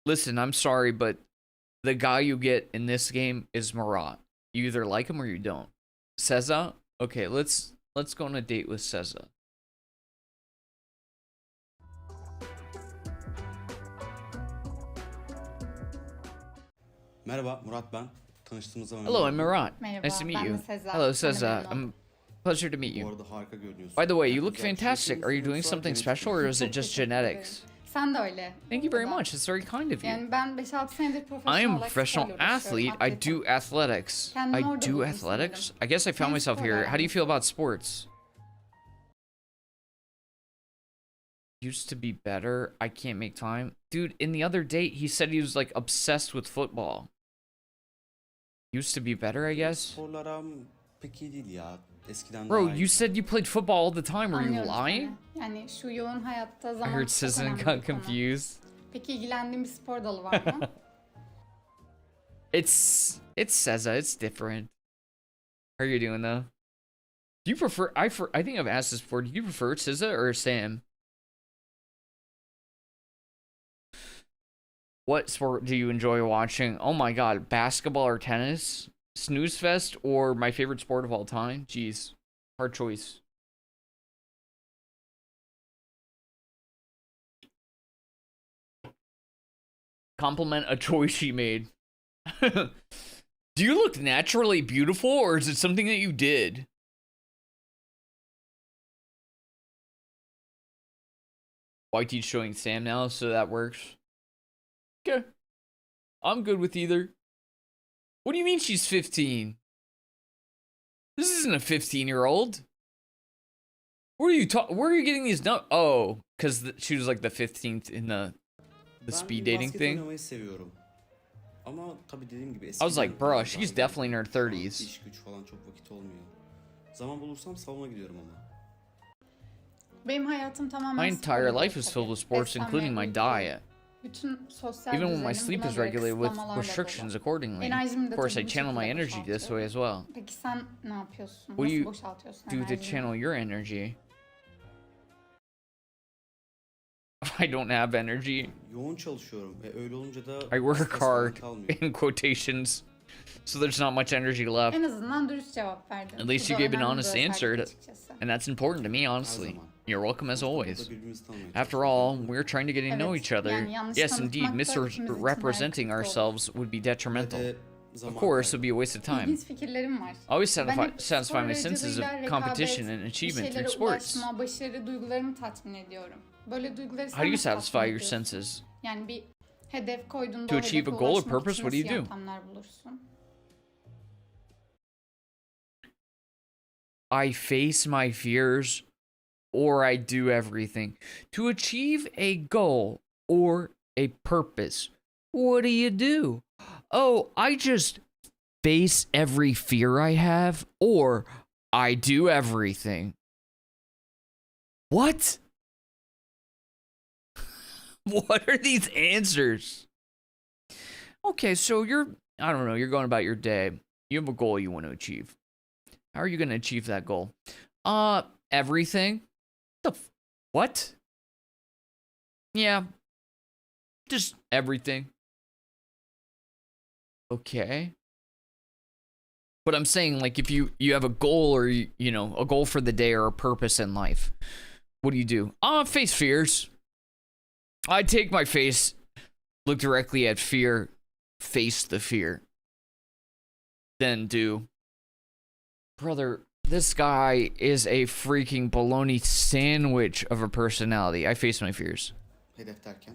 Listen, I'm sorry, but the guy you get in this game is Murat. You either like him or you don't. Seza? Okay, let's go on a date with Seza. Merhaba Murat ben. Tanıştığımız zaman Hello, I'm Murat. Merhaba, Nice to meet ben you. de Seza. Hello, Ben de Seza. memnun Pleasure to meet Bu you. arada harika görünüyorsun. By the way, you Eğer look güzel bir şey fantastic. Are you doing yapıyorsan something genetik special or is it Çok just teşekkür ederim. genetics? Sen de öyle. Thank you very Burada. much. It's very kind of you. Yani ben 5-6 senedir I profesyonel am a olarak professional sporla uğraşıyorum, athlete. I atletim. do athletics. Kendimi I orada do buldum athletics. sanırım. I guess I found Senin myself sporla here. How do you feel aran about sports? Used to be better. I can't make time. Dude, in the other date, he said he was like obsessed with football. Used to be better, I guess. Sporlarım pek iyi değil ya. Eskiden Bro, daha iyi. you said you played football all the time. Were you Anlıyorum lying? seni. Yani şu yoğun hayatta I zaman heard çok Seza önemli bir got konu. confused. Peki ilgilendiğin bir spor dalı var mı? It's Seza. It's different. How are you doing though? Do you prefer? I think I've asked this before. Do you prefer Seza or Sam? What sport do you enjoy watching? Oh my god, basketball or tennis? Snooze fest or my favorite sport of all time? Jeez, hard choice. Compliment a choice she made. Do you look naturally beautiful or is it something that you did? YT's showing Sam now, so that works. Okay. I'm good with either. What do you mean she's 15? This isn't a 15-year-old. Where are you getting these Oh, because she was like the 15th in the Ben speed dating basket thing. oynamayı seviyorum. Ama tabii dediğim gibi I was like, eskiden bro, daha she's iyi. definitely in her Şu an 30s. İş güç falan çok vakit olmuyor. Zaman bulursam salona gidiyorum ama. Benim hayatım tamamen My entire sporla life is dolu filled with tabii. sports, Beslenme, including my uyku, diet. bütün sosyal Even when my düzenim sleep buna is göre regulated with kısıtlamalarla restrictions dolu. accordingly. Enerjimi de Of course, I tabii bu channel my şekilde energy this way boşaltıyorum. as well. Peki sen ne yapıyorsun? What do Nasıl you boşaltıyorsun do to enerjini? channel your energy? I don't have energy. Yoğun çalışıyorum ve öyle olunca da I work stres falan hard kalmıyor. in quotations, so there's not much energy left, En azından dürüst cevap verdin. At least Bu you da gave an önemli bir honest özellik answer açıkçası. and that's important to me, Her honestly. zaman. You're welcome as always. Burada birbirimizi tanımaya After çalışıyoruz, all, değil mi? we're trying to get to know Evet, each other. yani yanlış Yes, indeed, tanıtmak da ikimiz için misrepresenting ayrı kötü olur. ourselves would be detrimental. Ve de Of zaman course, it kaybı. would be a waste of time. İlginç fikirlerim var. I always Ben hep satisfy my spor senses of aracılığıyla competition rekabet, and bir achievement şeylere through sports. ulaşma, başarı duygularımı tatmin ediyorum. Böyle duyguları How do you sen nasıl satisfy tatmin your ediyorsun? senses? Yani bir hedef koyduğunda To o achieve hedefe a goal or ulaşmak purpose, için what do you nasıl do? yöntemler bulursun? I face my fears or I do everything. To achieve a goal or a purpose, what do you do? Oh, I just face every fear I have or I do everything. What? What are these answers? Okay, so I don't know, you're going about your day. You have a goal you want to achieve. How are you going to achieve that goal? Everything. What? Yeah. Just everything. Okay. But I'm saying, like, if you have a goal or, you know, a goal for the day or a purpose in life, what do? Face fears. I take my face, look directly at fear, face the fear. Then do. Brother, this guy is a freaking bologna sandwich of a personality. I face my fears. Hedef derken.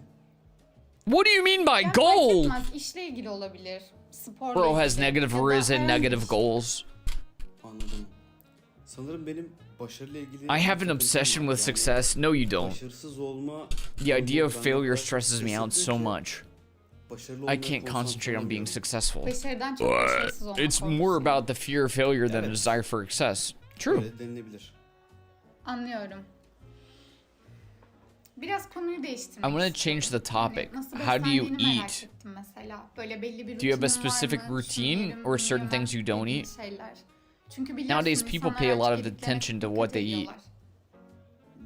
What do you mean by Ya goal? fark etmez, işle ilgili olabilir. Sporla Bro has ilgili. negative Ya da riz and herhangi bir negative şey. goals. Anladım. Sanırım benim başarıyla ilgili... I have an obsession with success. No, you don't. Başarısız olma... The idea of benden failure biraz stresses me out kesinlikle so ki much. başarılı I olmaya can't konsantre concentrate on being olamıyorum. successful. Başarıdan çok başarısız olmak It's korkusu. more about the fear of failure than a Evet. desire for success. True. Öyle denilebilir. Anlıyorum. Biraz konuyu değiştirmek I want to istiyorum. change the topic. Yani nasıl How do you beslendiğini merak eat? ettim mesela. Böyle belli bir Do you have a rutinin var specific mı? Şunu routine yerim, or bunu certain yemem things you don't dediğin eat? şeyler. Çünkü biliyorsun Nowadays, people insanlar pay a lot of aç yediklerine attention to dikkat what they eat. ediyorlar.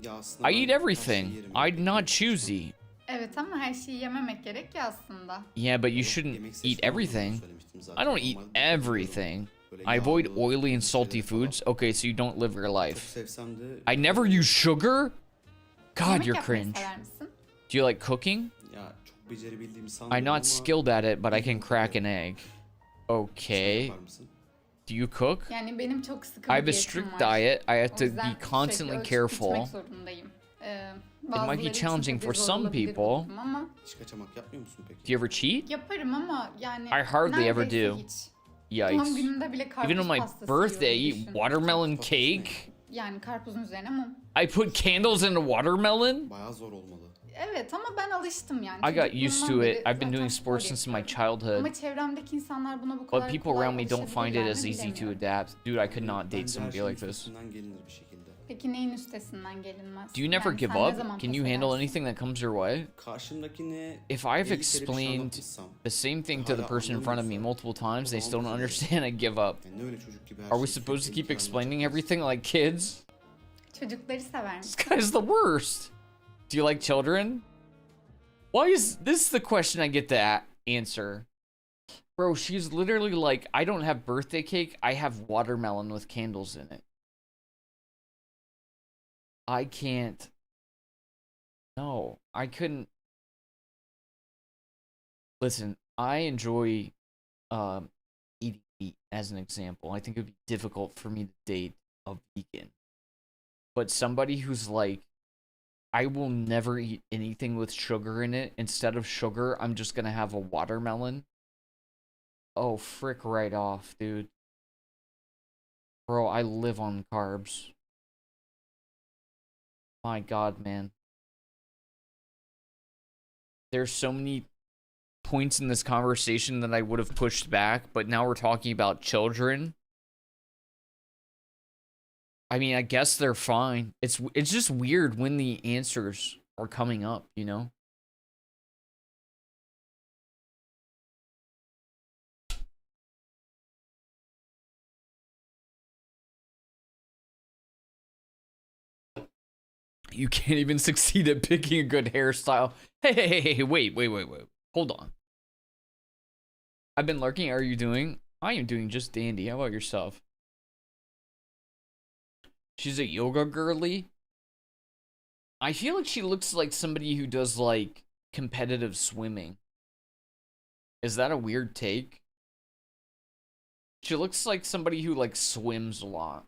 Ya aslında I ben eat her şeyi everything. yerim. I'm not choosy. Evet ama her şeyi yememek gerek ya aslında. Yeah, but you Yemek shouldn't seçmem eat olduğunu everything. söylemiştim zaten. I don't eat Normalde tüketiyorum. everything. Böyle I avoid yağlı, oily and bir salty şeyler falan. foods. Okay, so you don't live your Çok life. sevsem de... I never use sugar? God, Yemek you're yapmayı cringe. sever misin? Do you like cooking? Ya çok becerebildiğimi sanmıyorum I'm ama... not skilled at it, but I can bilmiyorum crack tabii. an egg. Sen Okay. yapar mısın? Do you cook? Yani benim çok sıkı I bir have a diyetim strict var. diet. I have O to yüzden be constantly sürekli ölçüp careful. biçmek zorundayım. It might Bazıları be için challenging tabii for zor some olabilir bu people. durum ama Hiç kaçamak yapmıyor musun peki? Do you ever cheat? yaparım ama yani I hardly ever neredeyse do. hiç. Doğum Yikes. günümde bile karpuz Even on my pastası birthday, yiyorum, eat düşün. watermelon Pastası ne? cake? Yani karpuzun üzerine mum. I put candles in a watermelon? Bayağı zor olmalı. Evet ama ben alıştım yani. I got used to Çocukluğumdan it. beri I've been zaten doing spor sports since my yapıyorum. childhood. Ama çevremdeki insanlar buna bu But kadar people kolay around me don't find it alışabilirler as mi easy to bilemiyorum. adapt. Dude, I could not date Bence her somebody şeyin like this. üstesinden gelinir bir şekilde. Peki neyin üstesinden gelinmez? Do you never Yani give sen ne up? zaman Can pes you handle edersin? anything that comes your way? Karşımdakine If I've 50 kere bir şey explained anlatmışsam, the same thing to the hala person in front of me anlamıyorsa, multiple times, they o still zaman don't üzülürüm. understand, I give up. Yani ne öyle çocuk gibi her Are we şeyi supposed to sürekli keep inkar explaining anlatacaksın? everything like kids? Çocukları sever This misin? guy's the worst. Do you like children? Why is this the question I get to answer? Bro, she's literally like, I don't have birthday cake, I have watermelon with candles in it. I can't. No, I couldn't. Listen, I enjoy eating meat as an example. I think it would be difficult for me to date a vegan. But somebody who's like, I will never eat anything with sugar in it. Instead of sugar, I'm just gonna have a watermelon. Oh, frick right off, dude. Bro, I live on carbs. My God, man. There's so many points in this conversation that I would have pushed back, but now we're talking about children. I mean, I guess they're fine. It's just weird when the answers are coming up, you know? You can't even succeed at picking a good hairstyle. Hey, wait. Hold on. I've been lurking. How are you doing? I am doing just dandy. How about yourself? She's a yoga girly. I feel like she looks like somebody who does like competitive swimming. Is that a weird take? She looks like somebody who like swims a lot.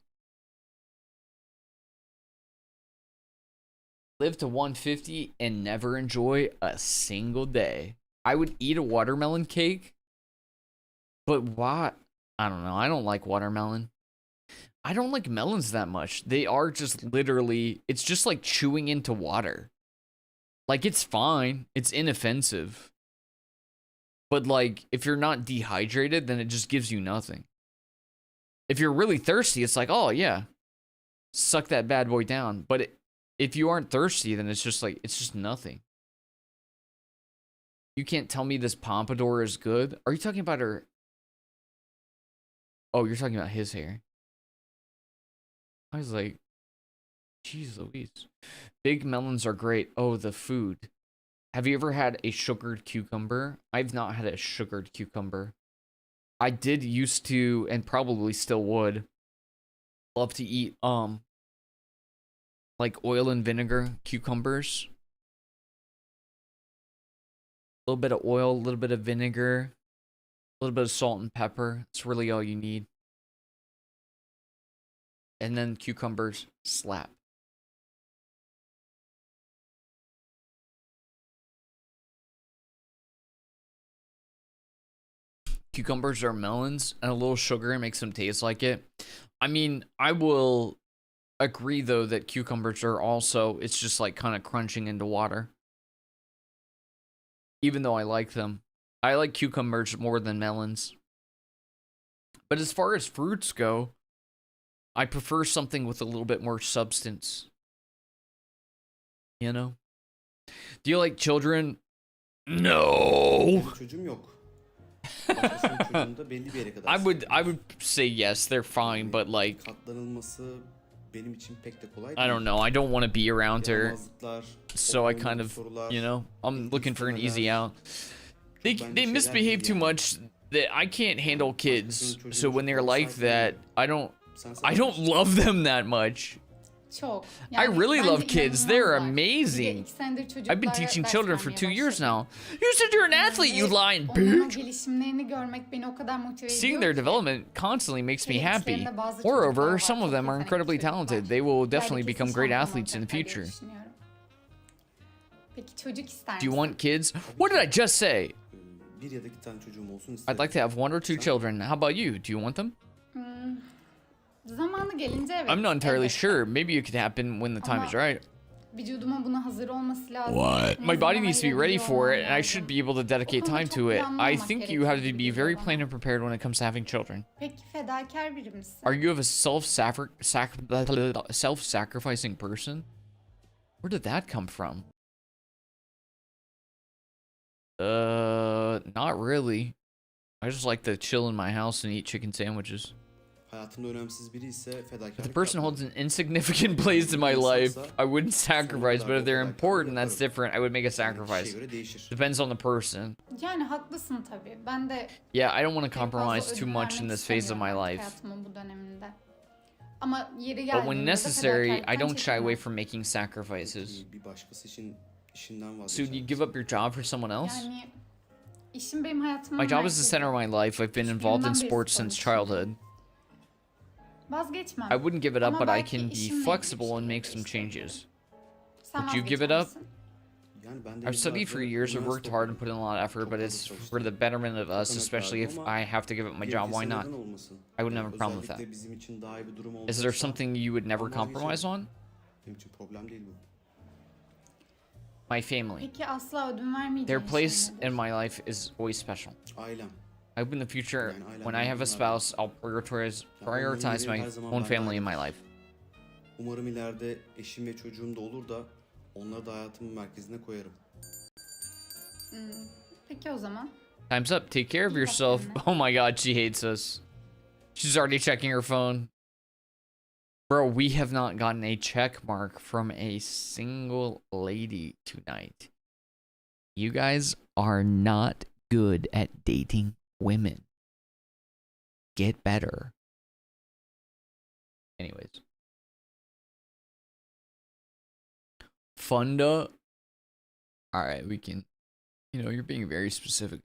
Live to 150 and never enjoy a single day. I would eat a watermelon cake, but why? I don't know. I don't like watermelon. I don't like melons that much. They are just literally, it's just like chewing into water. Like, it's fine. It's inoffensive. But like, if you're not dehydrated, then it just gives you nothing. If you're really thirsty, it's like, oh yeah, suck that bad boy down. But if you aren't thirsty, then it's just like, it's just nothing. You can't tell me this pompadour is good. Are you talking about her? Oh, you're talking about his hair. I was like, jeez Louise. Big melons are great. Oh, the food. Have you ever had a sugared cucumber? I've not had a sugared cucumber. I did used to, and probably still would, love to eat, like oil and vinegar cucumbers. A little bit of oil, a little bit of vinegar, a little bit of salt and pepper. It's really all you need. And then cucumbers slap. Cucumbers are melons, and a little sugar makes them taste like it. I mean, I will agree, though, that cucumbers are also, it's just like kind of crunching into water. Even though I like them. I like cucumbers more than melons. But as far as fruits go, I prefer something with a little bit more substance. You know? Do you like children? No. Çocuğum yok. Başkasının çocuğunda belli bir yere kadar. I would say yes, they're fine, but like Katlanılması benim için pek de kolay I değil. don't know. I don't want to be around her. Yaramazlıklar, So I kind of, sorular, you know, I'm looking for an easy out. They şeyler misbehave değil too yani. much that I can't handle kids. So when they're like that, I don't Sen sever misin? love them that much. Çok. I really bence love kids. They're inanılmazlar. Bir de amazing. 2 senedir I've been çocuklara teaching ders children for vermeye 2 years başladım. now. You said you're an athlete, you Ve lying onların o bitch. gelişimlerini görmek beni o kadar motive ediyor Seeing their ki. development constantly makes me Hele happy. içlerinde bazı Moreover, çocuklar var, some of çok them are yetenekli incredibly çocuklar. talented. They will definitely İleride become kesin great şampiyon athletes in the olacaklar diye future. düşünüyorum. Peki çocuk ister Do you misin? want kids? What did I just say? Bir ya da iki tane çocuğum olsun isterim. I'd like to have 1 or 2 children. How about you? Do you want them? Zamanı gelince evet. I'm not entirely elbette. sure. Maybe it could happen when the time is right. Vücudumun buna hazır olması lazım. What? Buna My body zaman needs to be ready ayırabiliyor for it, olmam and I lazım. should be able to dedicate O konuda time çok to it. planlı I olmak think you have to gerekiyor be gibi very geliyor planned bana. and prepared when it comes to having children. Peki fedakar biri misin? Are you of a self-sacrificing person? Where did that come from? Not really. I just like to chill in my house and eat chicken sandwiches. Hayatımda önemsiz biri ise fedakarlık If the person yapmam. holds an insignificant place in my life, I wouldn't sacrifice, but if they're important, that's different. I would make a Yani kişiye sacrifice. göre değişir. Depends on the person. Yani haklısın tabii. Ben de Yeah, I don't want to pek fazla compromise ödün too much in vermek this phase of istemiyorum my artık life. hayatımın bu döneminde. Ama yeri But geldiğinde when de necessary, I fedakarlıktan don't shy away çekinmem. from making sacrifices. Bir başkası için işinden So vazgeçer. do you give up your job for someone else? Yani işim benim hayatımın My job is the merkezi. center of my life. I've been involved in sports since childhood. Vazgeçmem. I wouldn't give it up, Ama but I belki can be işimle ilgili flexible bir and şey make some değiştirebilirim. changes. Sen Would you give it vazgeçer up? misin? Yani ben de I've studied for years, I've worked hard and put in a lot of effort, but it's for the betterment of us, especially if I have to give up my job, why not? I wouldn't have a problem with that. Özellikle bizim için daha iyi bir durum Is there olacaksa something you would never compromise on? benim için problem değil bu. My family. Peki asla ödün vermeyeceğin Their place şey nedir? in my life is always special. Ailem. I hope in the future, when I have a spouse, I'll prioritize my own family in my life. Umarım ileride eşim ve çocuğum da olur da onları da hayatımın merkezine koyarım. Peki o zaman. Time's up. Take care of İyi bak yourself. kendine. Oh my god, she hates us. She's already checking her phone. Bro, we have not gotten a check mark from a single lady tonight. You guys are not good at dating women. Get better. Anyways. Funda. All right, we can. You know, you're being very specific.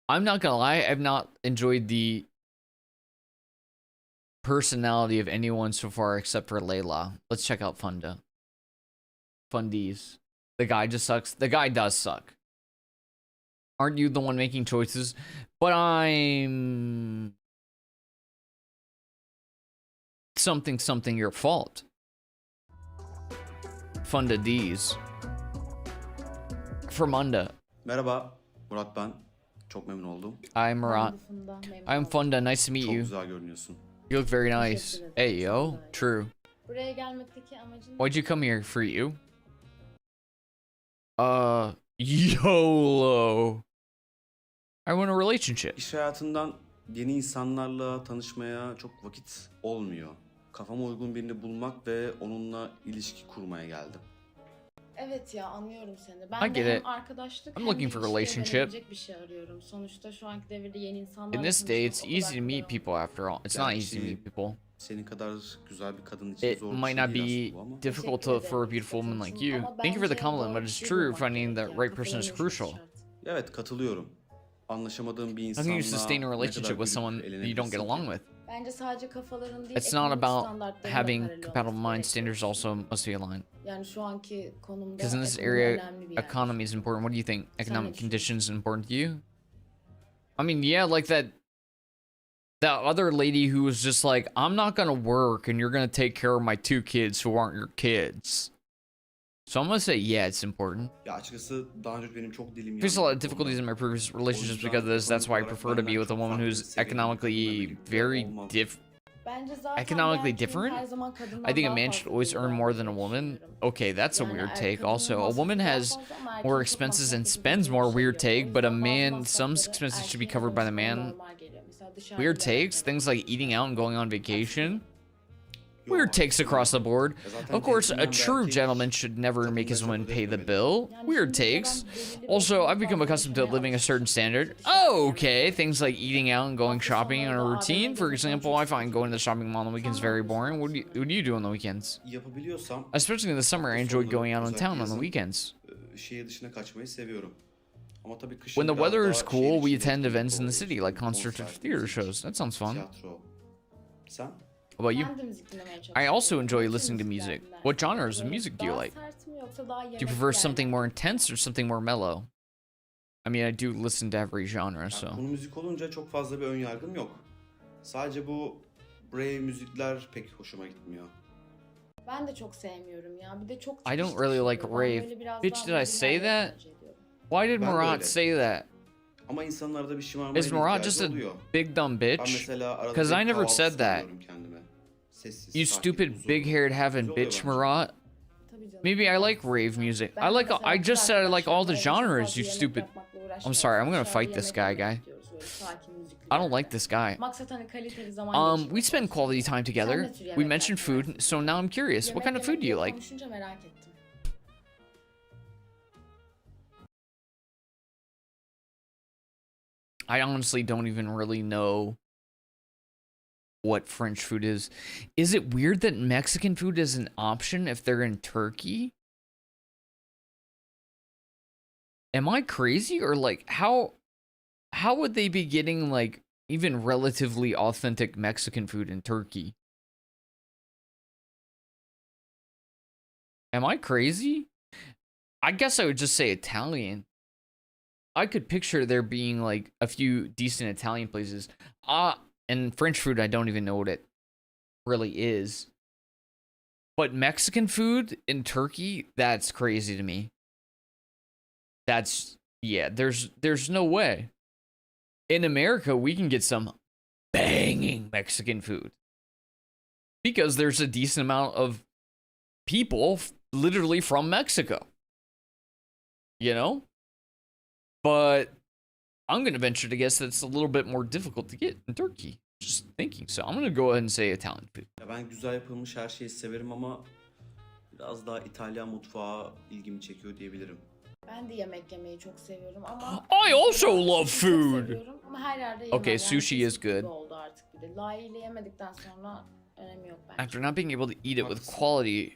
I'm not gonna lie. I've not enjoyed the personality of anyone so far except for Leyla. Let's check out Funda. Fundies. The guy just sucks. The guy does suck. Aren't you the one making choices? But I'm something your fault. Funda D's. Funda. Merhaba, Murat ben. Çok memnun oldum. I'm Murat. Funda, memnun I'm oldum. Funda. Nice to meet Çok you. güzel görünüyorsun. You look very nice. Hey, yo. True. Buraya gelmekteki amacın Why'd you come here? For you? YOLO. I want a relationship. İş hayatından yeni insanlarla tanışmaya çok vakit olmuyor. Kafama uygun birini bulmak ve onunla ilişki kurmaya geldim. Evet ya, anlıyorum seni. I Ben get de hem it. arkadaşlık I'm hem looking de for ilişkiye relationship. dönebilecek bir şey arıyorum. Sonuçta şu anki devirde yeni insanlarla In this day, it's tanışmak o easy to kadar meet kolay people after all. It's not easy to meet people. Senin kadar güzel bir kadın için It zor bir might şey not değil be aslında bu ama. difficult Teşekkür for a ederim beautiful woman like iltifatın you. için. Ama Thank you for the bence compliment, doğru but it's kişiyi true. bulmak Finding the gerek ya. right person is Kafaların uyuşması crucial. şart. Evet, katılıyorum. Anlaşamadığım bir How insanla can you sustain a ne relationship kadar with someone gülüp that you don't get eğlenebilirsin along ki? with? Bence sadece kafaların değil, It's not ekonomik about standartlarıyla having paralel compatible olması mind standards gerekiyor. also must be aligned. Yani şu anki konumda Because in this ekonomi area, önemli bir yer. economy is important. What do you think? ne Economic düşünüyorsun? conditions important to you? I mean, yeah, like that other lady who was just like, I'm not gonna work and you're gonna take care of my 2 kids who aren't your kids. So I'm gonna say, yeah, it's important. Ya açıkçası daha önce benim çok dilim Faced a yandı lot of bu difficulties in konuda. my previous relationships because of this. That's why I prefer to be with a woman who's economically very Bence zaten economically bir erkeğin different. her zaman kadından I think a daha man fazla should always earn geliri more than a olduğunu woman. düşünüyorum. Okay, that's a Yani weird kadının take. Also, a masrafı woman daha has fazla ama erkeğin more çok expenses and masrafı spends gibi more. bir şey Weird yok. O take, but a yüzden bazı man, some masrafları expenses should be erkeğin covered by the ödemesi bana man. normal geliyor. Mesela dışarıda Weird bir takes, yerde- things like eating out and going on vacation. Yo, Weird takes across the board. Ya zaten Of course, a centilmen bir true erkek gentleman should never make his kadınları woman çok pay the ödemeli. bill. Yani Weird şimdiye takes. kadar belirli bir Also, okulda I've become fazla accustomed to yaşamaya living a certain alışmışım standard. açıkçası. Oh, Yani okay. Things like eating out and going hafta shopping on a sonları da routine. AVM'de For gezmeyi example, çok I find seviyorum. going to the shopping mall on the weekends Sen very ne boring. yapıyorsun What do you do on the weekends? Yapabiliyorsam Especially in the summer, I enjoy going out on town on the weekends. şehir dışına kaçmayı seviyorum. Ama tabii kışın When the biraz weather daha is şehir cool, we içinde attend etkinlik events in the oluyor. city, İşte like concert or konser, theater müzik, shows. That sounds fun. tiyatro. Sen? How about you? Ben de müzik dinlemeyi çok I also seviyorum. enjoy Bütün listening to müzikler music. dinlerim. What genres of Böyle music do you daha like? sert mi yoksa daha Do you prefer yemekler something mi? more intense or something more mellow? I mean, I do listen to every genre, Yani so. konu müzik olunca çok fazla bir ön yargım yok. Sadece bu brave müzikler pek hoşuma gitmiyor. Ben de çok sevmiyorum ya. Bir de çok I don't tıkış really tıkış like oluyor. Ben rave. böyle biraz Bitch, daha did I say modern yerleri that? tercih ediyorum. Why did Ben de Murat öyle. say that? Ama insanlarda bir şımarmaya Is Murat ihtiyacı just a oluyor. big dumb Ben bitch? mesela arada 'Cause bir I never kahvaltı said that. ısmarlıyorum kendime. Sessiz, You sakin, stupid huzurlu. big-haired having Güzel oluyor bitch, bence. Murat. Tabii canım. Maybe I like rave music. Ben I de like. mesela I just said I like all the kız arkadaşlarımla genres. fazla You yemek stupid. yapmakla I'm uğraşmıyoruz. sorry. I'm gonna Dışarıda fight this yemek guy, yemek guy. gidiyoruz böyle sakin müzikli I don't yerlere. like this guy. Maksat hani kaliteli zaman We geçirmek spend olsun. quality time Sen together. ne tür We yemekler mentioned food, seversin? so now I'm curious. What kind of food do you like? Konuşunca merak ettim. I honestly don't even really know what French food is. Is it weird that Mexican food is an option if they're in Turkey? Am I crazy, or like how would they be getting like even relatively authentic Mexican food in Turkey? Am I crazy? I guess I would just say Italian. I could picture there being like a few decent Italian places. And French food, I don't even know what it really is. But Mexican food in Turkey, that's crazy to me. That's, yeah, there's no way. In America, we can get some banging Mexican food. Because there's a decent amount of people literally from Mexico. You know? But I'm going to venture to guess that it's a little bit more difficult to get in Turkey. Just thinking so. I'm going to go ahead and say Italian food. Ya ben güzel yapılmış her şeyi severim ama biraz daha İtalyan mutfağı ilgimi çekiyor diyebilirim. Ben de yemek yemeyi çok seviyorum ama... I also love Çok food. seviyorum ama her yerde yemem. Okay, Yani sushi is kesinlikle good. oldu artık bir de. Layığıyla yemedikten sonra önemi yok bence. After not being able to eat it with Haklısın. quality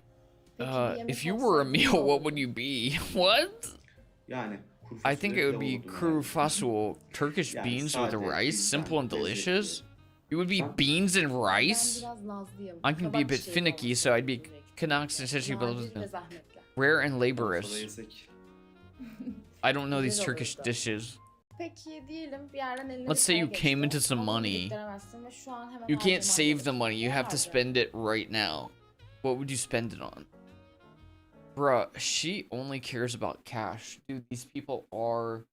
If you were a meal, what would you be? What? Yani kuru I think it fasulye would be pilav olurdum kuru herhalde. fasul, Turkish Yani beans with sade, rice, simple and bizden, delicious. lezzetli. It would be Sen? beans and Ben rice. biraz nazlıyım. I can be a Kabak bit çiçeği finicky, olması so I'd be gerekiyor. Kanaksın Nadir ve zahmetli. rare and Olsa da laborious. yesek. I don't know these Güzel Turkish olurdu. dishes. Peki diyelim bir yerden elini Let's say you geçti came into some ama bunu money. biriktiremezsin ve şu an hemen You can't harcaman save the gerekiyor. money. You Ne have to harcarsın? spend it right now. What would you spend it on? Bruh, she only cares about cash. Dude, these people are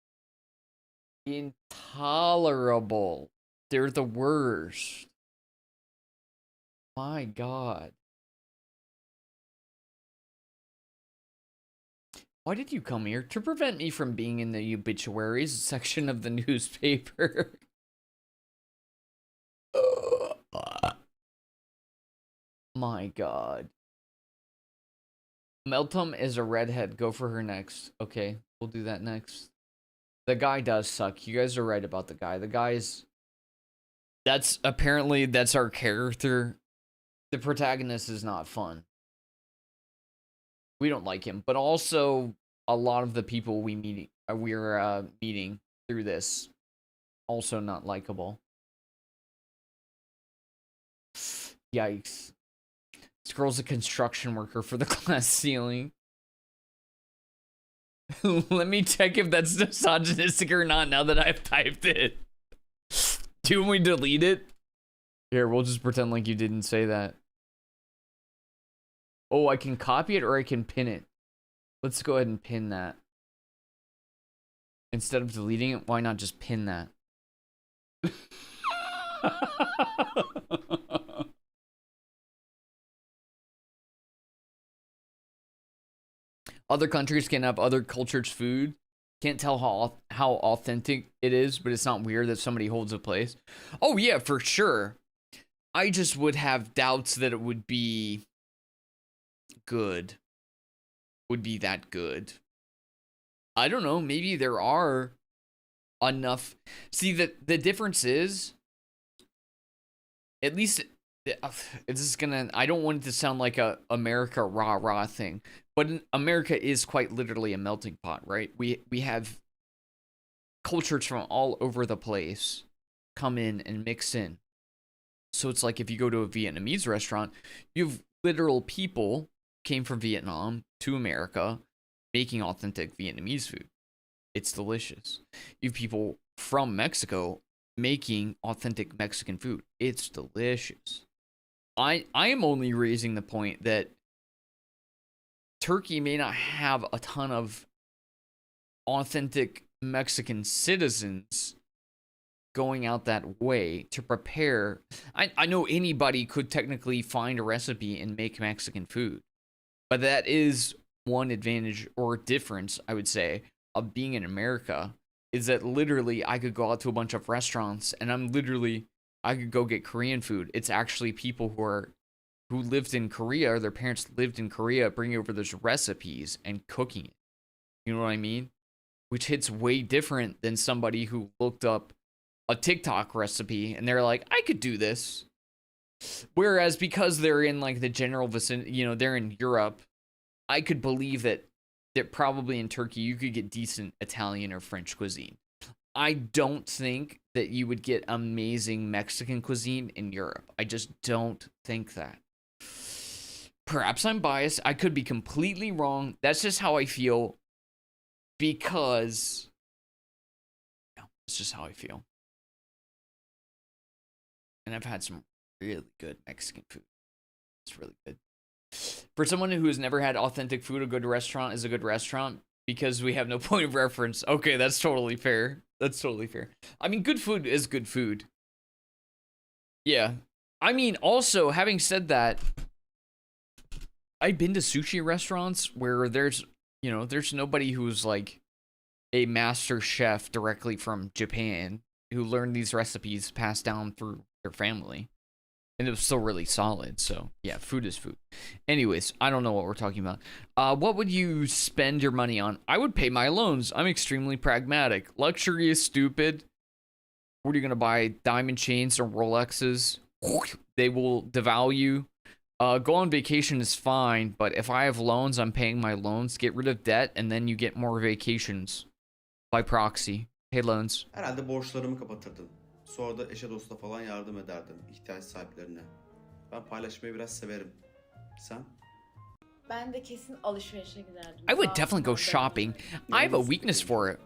intolerable. They're the worst. My God. Why did you come here? To prevent me from being in the obituaries section of the newspaper. My God. Meltem is a redhead. Go for her next. Okay, we'll do that next. The guy does suck. You guys are right about the guy. The guy's... That's our character. The protagonist is not fun. We don't like him, but also a lot of the people we're meeting through this also not likable. Yikes. This girl's a construction worker for the glass ceiling. Let me check if that's misogynistic or not now that I've typed it. Do we delete it? Here, we'll just pretend like you didn't say that. Oh, I can copy it or I can pin it. Let's go ahead and pin that. Instead of deleting it, why not just pin that? Other countries can have other cultures' food. Can't tell how authentic it is, but it's not weird that somebody holds a place. Oh yeah, for sure. I just would have doubts that it would be good. Would be that good. I don't know. Maybe there are enough. See, the difference is, at least it's just gonna. I don't want it to sound like a America rah rah thing, but America is quite literally a melting pot, right? We have cultures from all over the place come in and mix in. So it's like if you go to a Vietnamese restaurant, you have literal people came from Vietnam to America making authentic Vietnamese food. It's delicious. You have people from Mexico making authentic Mexican food. It's delicious. I am only raising the point that Turkey may not have a ton of authentic Mexican citizens going out that way to prepare. I know anybody could technically find a recipe and make Mexican food, but that is one advantage or difference, I would say, of being in America, is that literally I could go out to a bunch of restaurants and I could go get Korean food. It's actually people who lived in Korea, or their parents lived in Korea, bringing over those recipes and cooking it. You know what I mean? Which hits way different than somebody who looked up a TikTok recipe and they're like, I could do this. Whereas because they're in like the general vicinity, you know, they're in Europe, I could believe that probably in Turkey you could get decent Italian or French cuisine. I don't think that you would get amazing Mexican cuisine in Europe. I just don't think that. Perhaps I'm biased. I could be completely wrong. That's just how I feel. Because it's just how I feel. And I've had some really good Mexican food. It's really good. For someone who has never had authentic food, a good restaurant is a good restaurant because we have no point of reference. Okay, that's totally fair. That's totally fair. I mean, good food is good food. Yeah. I mean, also, having said that, I've been to sushi restaurants where there's nobody who's like a master chef directly from Japan who learned these recipes passed down through their family. And it was still really solid. So, yeah, food is food. Anyways, I don't know what we're talking about. What would you spend your money on? I would pay my loans. I'm extremely pragmatic. Luxury is stupid. What are you going to buy? Diamond chains or Rolexes? They will devalue. Go on vacation is fine, but if I have loans, I'm paying my loans. Get rid of debt, and then you get more vacations. By proxy. Pay loans. Herhalde borçlarımı kapatırdım. Sonra da eşe dosta falan yardım ederdim ihtiyaç sahiplerine. Ben paylaşmayı biraz severim. Sen? Ben de kesin alışverişe giderdim. I would Daha definitely go moda shopping. göre. I have a weakness for it.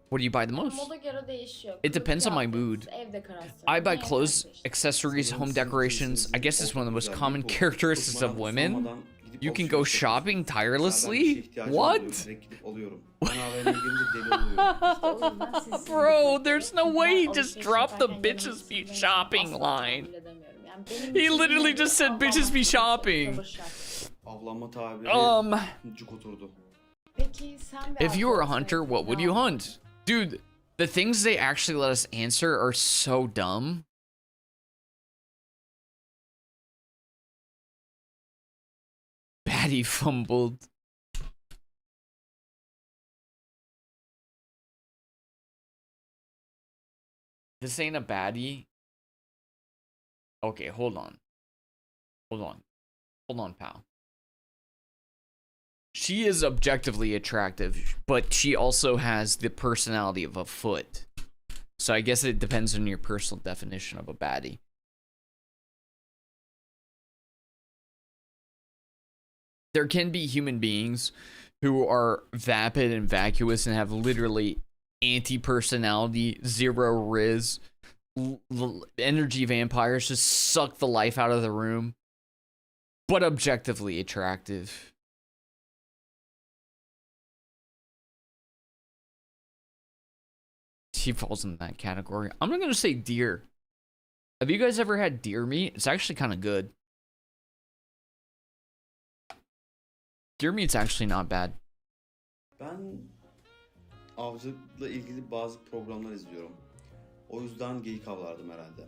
What do you buy the most? Moda göre değişiyor. It depends on my Kıyafet, mood. ev dekorasyonu, I buy ne clothes, yeterse işte. accessories, home decorations. I guess it's one of the most common characteristics of women. You can go shopping tirelessly? What? Bro, there's no way he just dropped the bitches be shopping line. He literally just said bitches be shopping. Avlanma tabiri cuk oturdu. Peki sen bir If you were a erkek hunter, olsaydın what would ne you yapardın? hunt? Dude, the things they actually let us answer are so dumb. Batty fumbled. This ain't a baddie. Okay, hold on. Hold on. Hold on, pal. She is objectively attractive, but she also has the personality of a foot. So I guess it depends on your personal definition of a baddie. There can be human beings who are vapid and vacuous and have literally anti-personality, zero riz, energy vampires, just suck the life out of the room, but objectively attractive. She falls in that category. I'm not gonna say deer. Have you guys ever had deer meat? It's actually kind of good. Deer meat's actually not bad. Ben avcılıkla ilgili bazı programlar izliyorum. O yüzden geyik avlardım herhalde.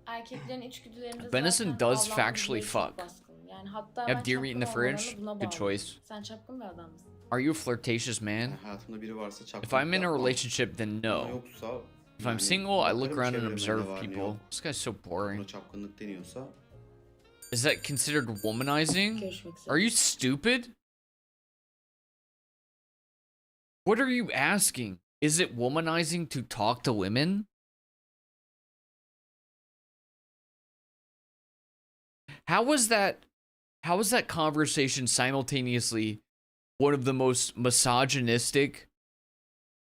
Erkeklerin içgüdülerinde Venison zaten does avlanma factually güdüleri çok fuck. baskın. Yani hatta You ben have deer meat in the çapkın olmalarına fridge? buna Good bağlıyorum. choice. Sen çapkın bir adam mısın? Are you a flirtatious man? Hayatımda biri varsa çapkınlık If I'm in a yapmam. relationship, then Ama no. yoksa If I'm yani single, I look bakarım around and çevreme ne observe var ne people. yok. This guy's so Buna boring. çapkınlık deniyorsa Is that considered womanizing? Görüşmek üzere. Are you stupid? What are you asking? Is it womanizing to talk to women? How was that conversation simultaneously one of the most misogynistic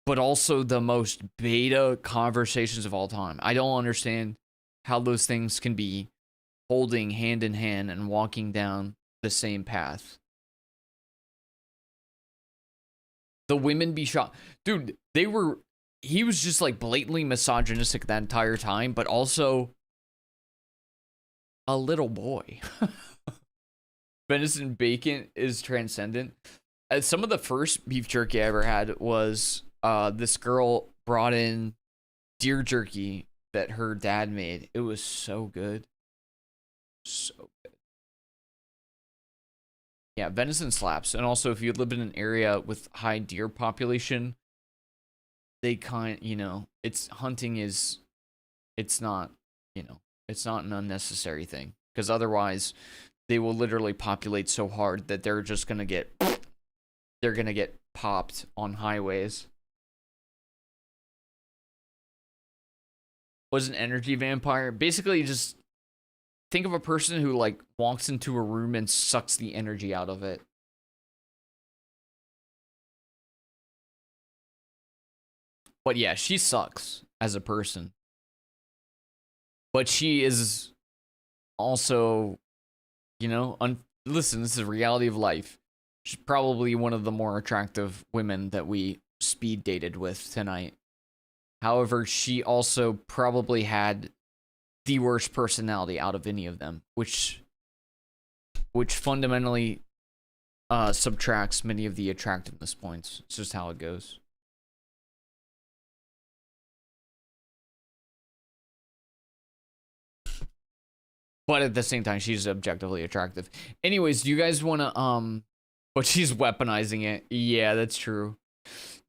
but also the most beta conversations of all time? I don't understand how those things can be holding hand in hand and walking down the same path. The women be shot. Dude, he was just like blatantly misogynistic that entire time, but also a little boy. Venison bacon is transcendent. Some of the first beef jerky I ever had was this girl brought in deer jerky that her dad made. It was so good. So good. Yeah, venison slaps. And also, if you live in an area with high deer population, they it's hunting is, it's not an unnecessary thing. Because otherwise, they will literally populate so hard that they're gonna get popped on highways. Was an energy vampire. Basically, just think of a person who like walks into a room and sucks the energy out of it. But yeah, she sucks as a person. But she is also, listen, this is the reality of life. She's probably one of the more attractive women that we speed dated with tonight. However, she also probably had the worst personality out of any of them, which fundamentally subtracts many of the attractiveness points. It's just how it goes. But at the same time, she's objectively attractive. Anyways, do you guys want to, but she's weaponizing it. Yeah, that's true.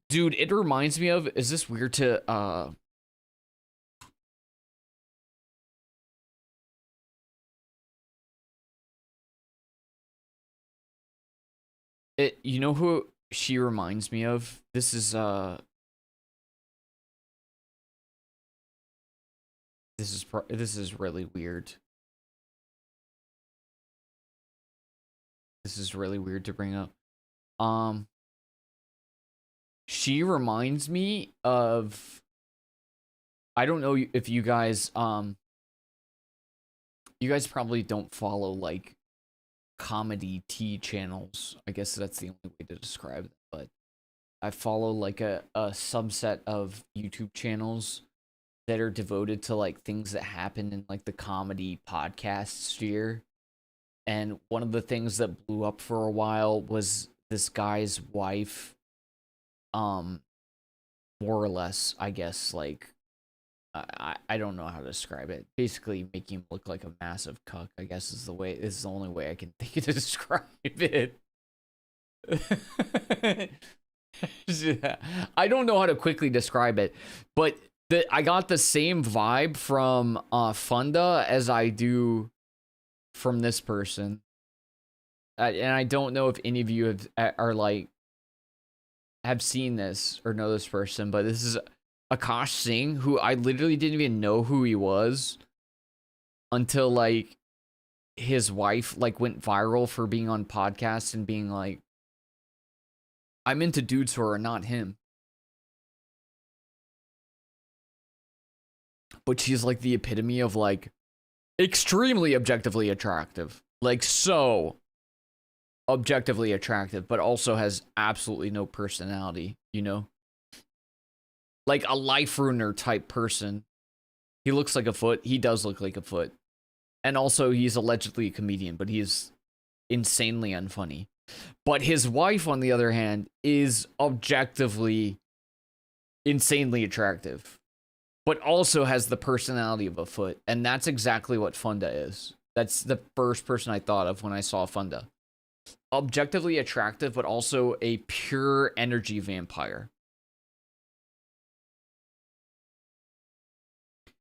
Dude, it reminds me of, is this weird to, You know who she reminds me of? This is this is really weird. This is really weird to bring up. She reminds me of, I don't know if you guys you guys probably don't follow like comedy T channels. I guess that's the only way to describe it, but I follow like a subset of YouTube channels that are devoted to like things that happen in like the comedy podcast sphere. And one of the things that blew up for a while was this guy's wife, more or less, I guess, like, I don't know how to describe it. Basically making him look like a massive cuck, I guess is the only way I can think to describe it. I don't know how to quickly describe it, but I got the same vibe from Funda as I do from this person, and I don't know if any of you have seen this or know this person, but this is Akash Singh, who I literally didn't even know who he was until like his wife like went viral for being on podcasts and being like, I'm into dudes who are not him. But she's like the epitome of like extremely objectively attractive. Like so objectively attractive, but also has absolutely no personality, you know? Like a life ruiner type person. He looks like a foot. He does look like a foot. And also he's allegedly a comedian, but he's insanely unfunny. But his wife, on the other hand, is objectively insanely attractive, but also has the personality of a foot. And that's exactly what Funda is. That's the first person I thought of when I saw Funda. Objectively attractive, but also a pure energy vampire.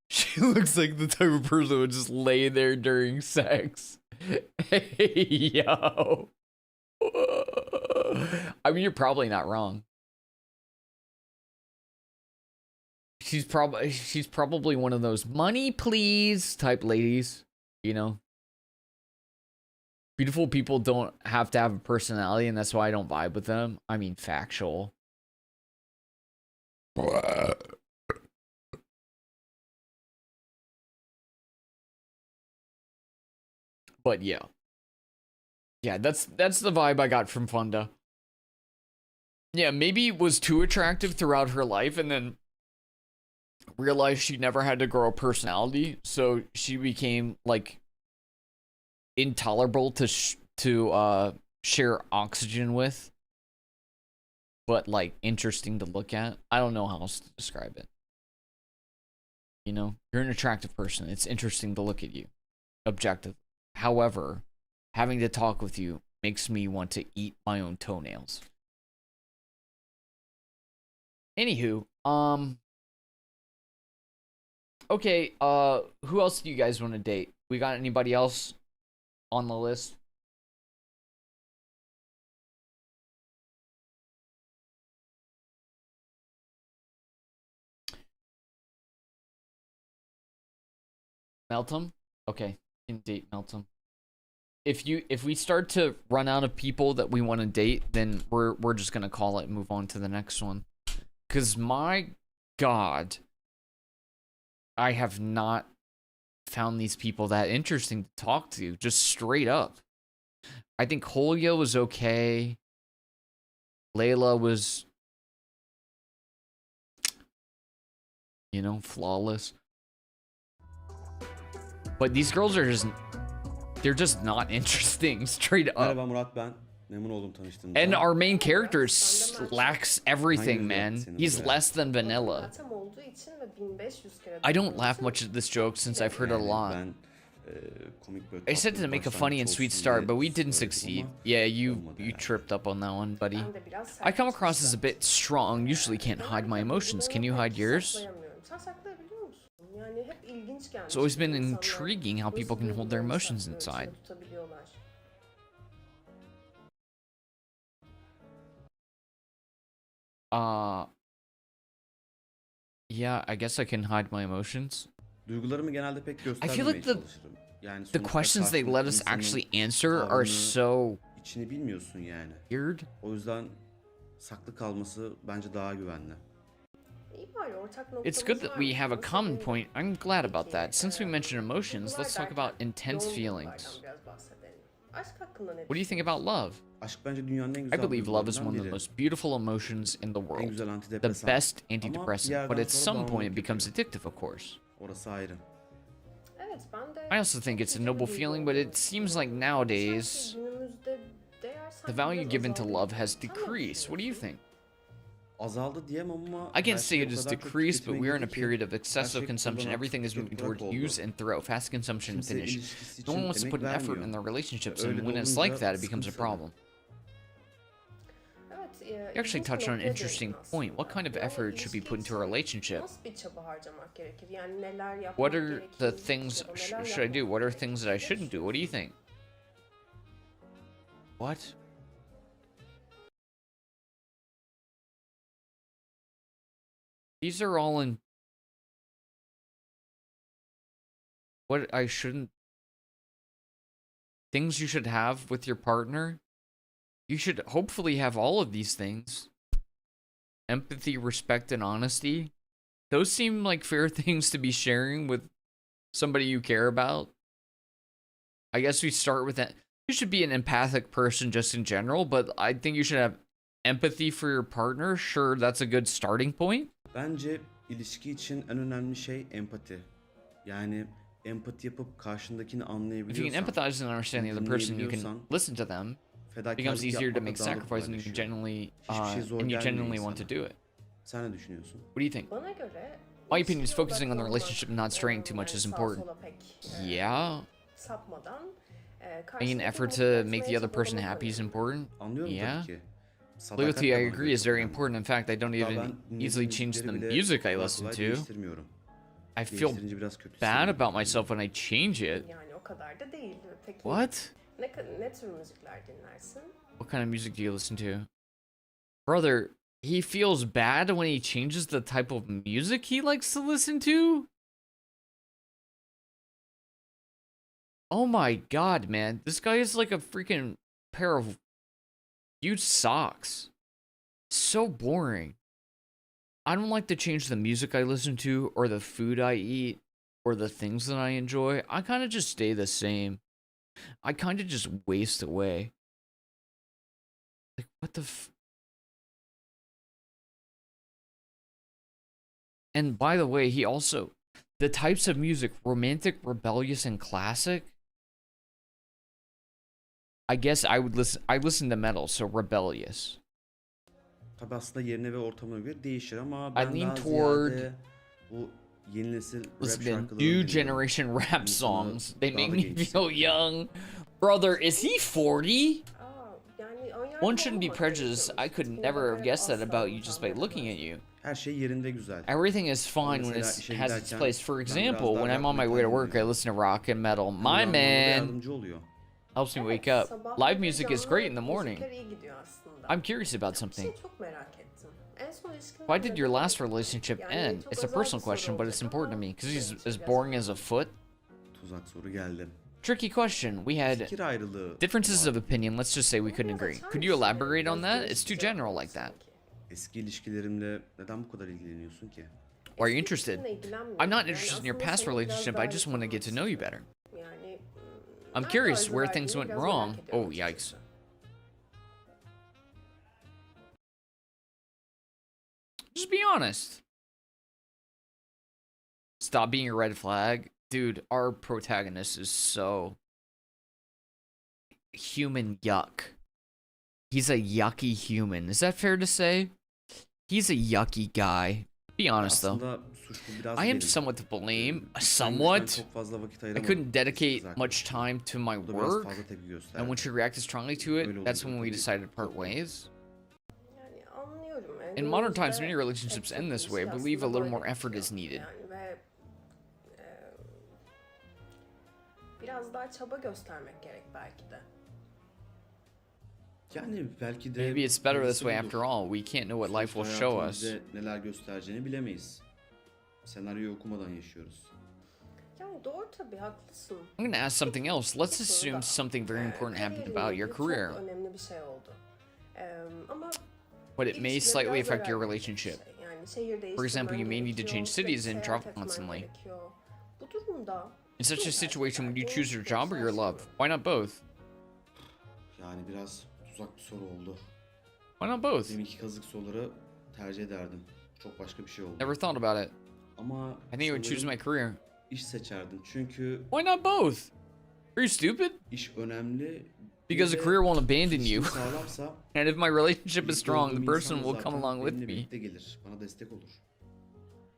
She looks like the type of person who would just lay there during sex. Hey, yo. I mean, you're probably not wrong. She's probably one of those money please type ladies, you know. Beautiful people don't have to have a personality, and that's why I don't vibe with them. I mean, factual. But yeah. Yeah, that's the vibe I got from Funda. Yeah, maybe was too attractive throughout her life and then realized she never had to grow a personality, so she became like intolerable to share oxygen with, but like interesting to look at. I don't know how else to describe it. You know, you're an attractive person. It's interesting to look at you, objective. However, having to talk with you makes me want to eat my own toenails. Anywho, okay, who else do you guys want to date? We got anybody else on the list? Meltem? Okay, you can date Meltem. If we start to run out of people that we want to date, then we're just gonna call it and move on to the next one. Cause my God, I have not found these people that interesting to talk to, just straight up. I think Holyo was okay. Leyla was, you know, flawless. But these girls are just, they're just not interesting, straight up. Merhaba Murat, ben. Memnun oldum tanıştığımıza. And our main character lacks everything, man. He's less than vanilla. I don't laugh much at this joke since I've heard it a lot. I said to make a funny and sweet start, but we didn't succeed. Yeah, you tripped up on that one, buddy. I come across as a bit strong, usually can't hide my emotions. Can you hide yours? It's always been intriguing how people can hold their emotions inside. Uh, yeah, I guess I can hide my emotions. Duygularımı genelde pek I feel göstermemeye like çalışırım. Yani the sonuçta questions they let karşındaki us insanın actually answer are tavrını, so içini bilmiyorsun yani. weird. O yüzden saklı kalması bence daha güvenli. İyi bari ortak It's noktamız good that we varmış. have a Buna common sevindim. point. I'm glad about Peki, that. Since we mentioned emotions, let's duygular talk about derken intense yoğun feelings. duygulardan biraz bahsedelim. Aşk hakkında ne What do you think düşünüyorsun? about love? Aşk bence dünyanın en I güzel believe love is one duygularından of the biri. most beautiful emotions in the En world. güzel The antidepresan. best Ama bir antidepressant, but yerden at sonra some point it bağımlılık becomes yapıyor. addictive, of course. Orası ayrı. Evet, ben de I also think çok it's a yüce bir noble duygu feeling, but olduğunu it seems like düşünüyorum. nowadays Sanki günümüzde değer the sanki value biraz given to azaldı love gibi. has Sen ne decreased. What do you düşünüyorsun? think? Azaldı diyemem ama I can't belki say de it o has kadar çok decreased, but tüketime we are in a girdi ki period of her excessive şey consumption. kullanan, Everything is moving tüketmek toward oldu. use and throw, fast consumption and Kimse finish. ilişkisi No one için wants to emek put an effort vermiyor. in their relationships, Öyle and when de it's like olunca that, it becomes a sıkıntı tabii. problem. Evet, You actually ilginç bir touched on an noktaya interesting değindin point. What aslında. kind of Yani effort should be ilişki put into a için relationship? nasıl bir çaba harcamak gerekir? Yani neler yapmak What are gerekir? the things Ya da neler should I do? yapmamak What are gerekir? things that I Ne shouldn't do? What do you düşünüyorsun? think? What? These are all in what I shouldn't things you should have with your partner. You should hopefully have all of these things. Empathy, respect, and honesty. Those seem like fair things to be sharing with somebody you care about. I guess we start with that. You should be an empathic person just in general, but I think you should have empathy for your partner. Sure, that's a good starting point. Bence ilişki için en önemli şey empati. Yani empati yapıp karşındakini If you can anlayabiliyorsan, empathize and understand the other person, you can dinleyebiliyorsan, listen to them. It becomes fedakarlık easier to yapmak make da daha da sacrifices, and you can kolaylaşıyor. genuinely Hiçbir şey zor and you gelmiyor genuinely want to insana. do it. Sen ne düşünüyorsun? What do you think? Bana göre My opinion is ilişkiye focusing on the odaklanmak, relationship and not straying too much yani is sağa important. sola pek, Yeah, sapmadan, making an karşındakini effort mutlu to make etmeye the other person çabalamak happy is önemli. important. Anlıyorum Yeah. tabii ki. Sadakat Loyalty, de I bana agree, göre is çok very önemli. important. In fact, I don't Hatta even ben dinlediğim easily change the müzikleri bile music I kolay listen kolay to. değiştirmiyorum. I feel Değiştirince biraz kötü bad hissediyorum. about myself when I change it. Yani o kadar da değil. Peki What? ne tür müzikler dinlersin? What kind of music do you listen to? Brother, he feels bad when he changes the type of music he likes to listen to? Oh my god, man. This guy is like a freaking pair of huge socks. So boring. I don't like to change the music I listen to, or the food I eat, or the things that I enjoy. I kind of just stay the same. I kind of just waste away. Like, what the And by the way, he also, the types of music, romantic, rebellious, and classic. I guess I listen to metal, so rebellious. Tabii aslında yerine ve ortamına göre değişir ama I ben lean daha toward ziyade bu yeni nesil rap Listen to şarkılarını new dinliyorum. generation rap İnsanı songs. They daha make da me genç feel hissettiriyor. young. Brother, is he 40? Yani One shouldn't be prejudiced. I could never have guessed that about you just by looking at you. Her şey yerinde güzel. Everything is fine when Mesela it işe has its giderken place. For ben example, biraz daha when I'm rock on my way to metal work, I dinliyorum. listen to rock and metal. Hem My de anlamada man yardımcı oluyor. helps me wake up. Live music is great in the morning. I'm curious about something. Çok merak ettim. En son Why did your last relationship end? It's a personal question, but it's important to me because he's as boring as a foot. Tuzak soru geldi. Tricky question. We had Fikir ayrılığı differences var. of opinion. Let's just say we couldn't agree. Could you elaborate on that? It's too general like that. Eski ilişkilerimle neden bu kadar ilgileniyorsun ki? Why are you interested? I'm not interested in your past relationship. I just want to get to know you better. I'm curious where things went wrong. Oh, yikes. Just be honest. Stop being a red flag. Dude, our protagonist is so human yuck. He's a yucky human. Is that fair to say? He's a yucky guy. Be honest though. Aslında suçlu biraz I am benim. somewhat to blame. Ben Somewhat. çok fazla vakit I ayıramadım. couldn't dedicate Zaten. much time to my Bu da biraz work. fazla tepki gösterdi. And when she reacted strongly to Öyle it, that's olunca when we tabii decided to part ways. Yani anlıyorum. In modern times, many relationships end this way. I believe a little more effort is needed. Yani ve biraz daha çaba göstermek gerek belki de. Yani belki de Maybe it's better this böylesi way budur. after all. We can't know what life will Sonuçta show hayatın us. bize neler göstereceğini bilemeyiz. Senaryoyu okumadan yaşıyoruz. Yani doğru tabii haklısın. I'm gonna ask something else. Let's assume something very important happened about your career, Çok önemli bir şey oldu. Ama but it may ilişkide slightly biraz affect your zarar relationship. verecek bir şey. Yani şehir For example, you may değiştirmen need to change gerekiyor, cities and seyahat travel etmen constantly. gerekiyor. Bu durumda In such a bu situation, would you tercihler choose your job or your love? değişmez. Why not both? Yani biraz tuzak bir soru oldu. Why not both? Deminki kazık soruları tercih ederdim. Çok başka bir şey oldu. Never thought about it. Ama I think I would choose my sanırım career. iş seçerdim. Çünkü Why not both? Are you stupid? iş önemli. Because Bir the de career won't abandon you. ilişkim sağlamsa And if my relationship is birlikte strong, the olduğum person insan will come zaten along with benimle me. birlikte gelir. Bana destek olur.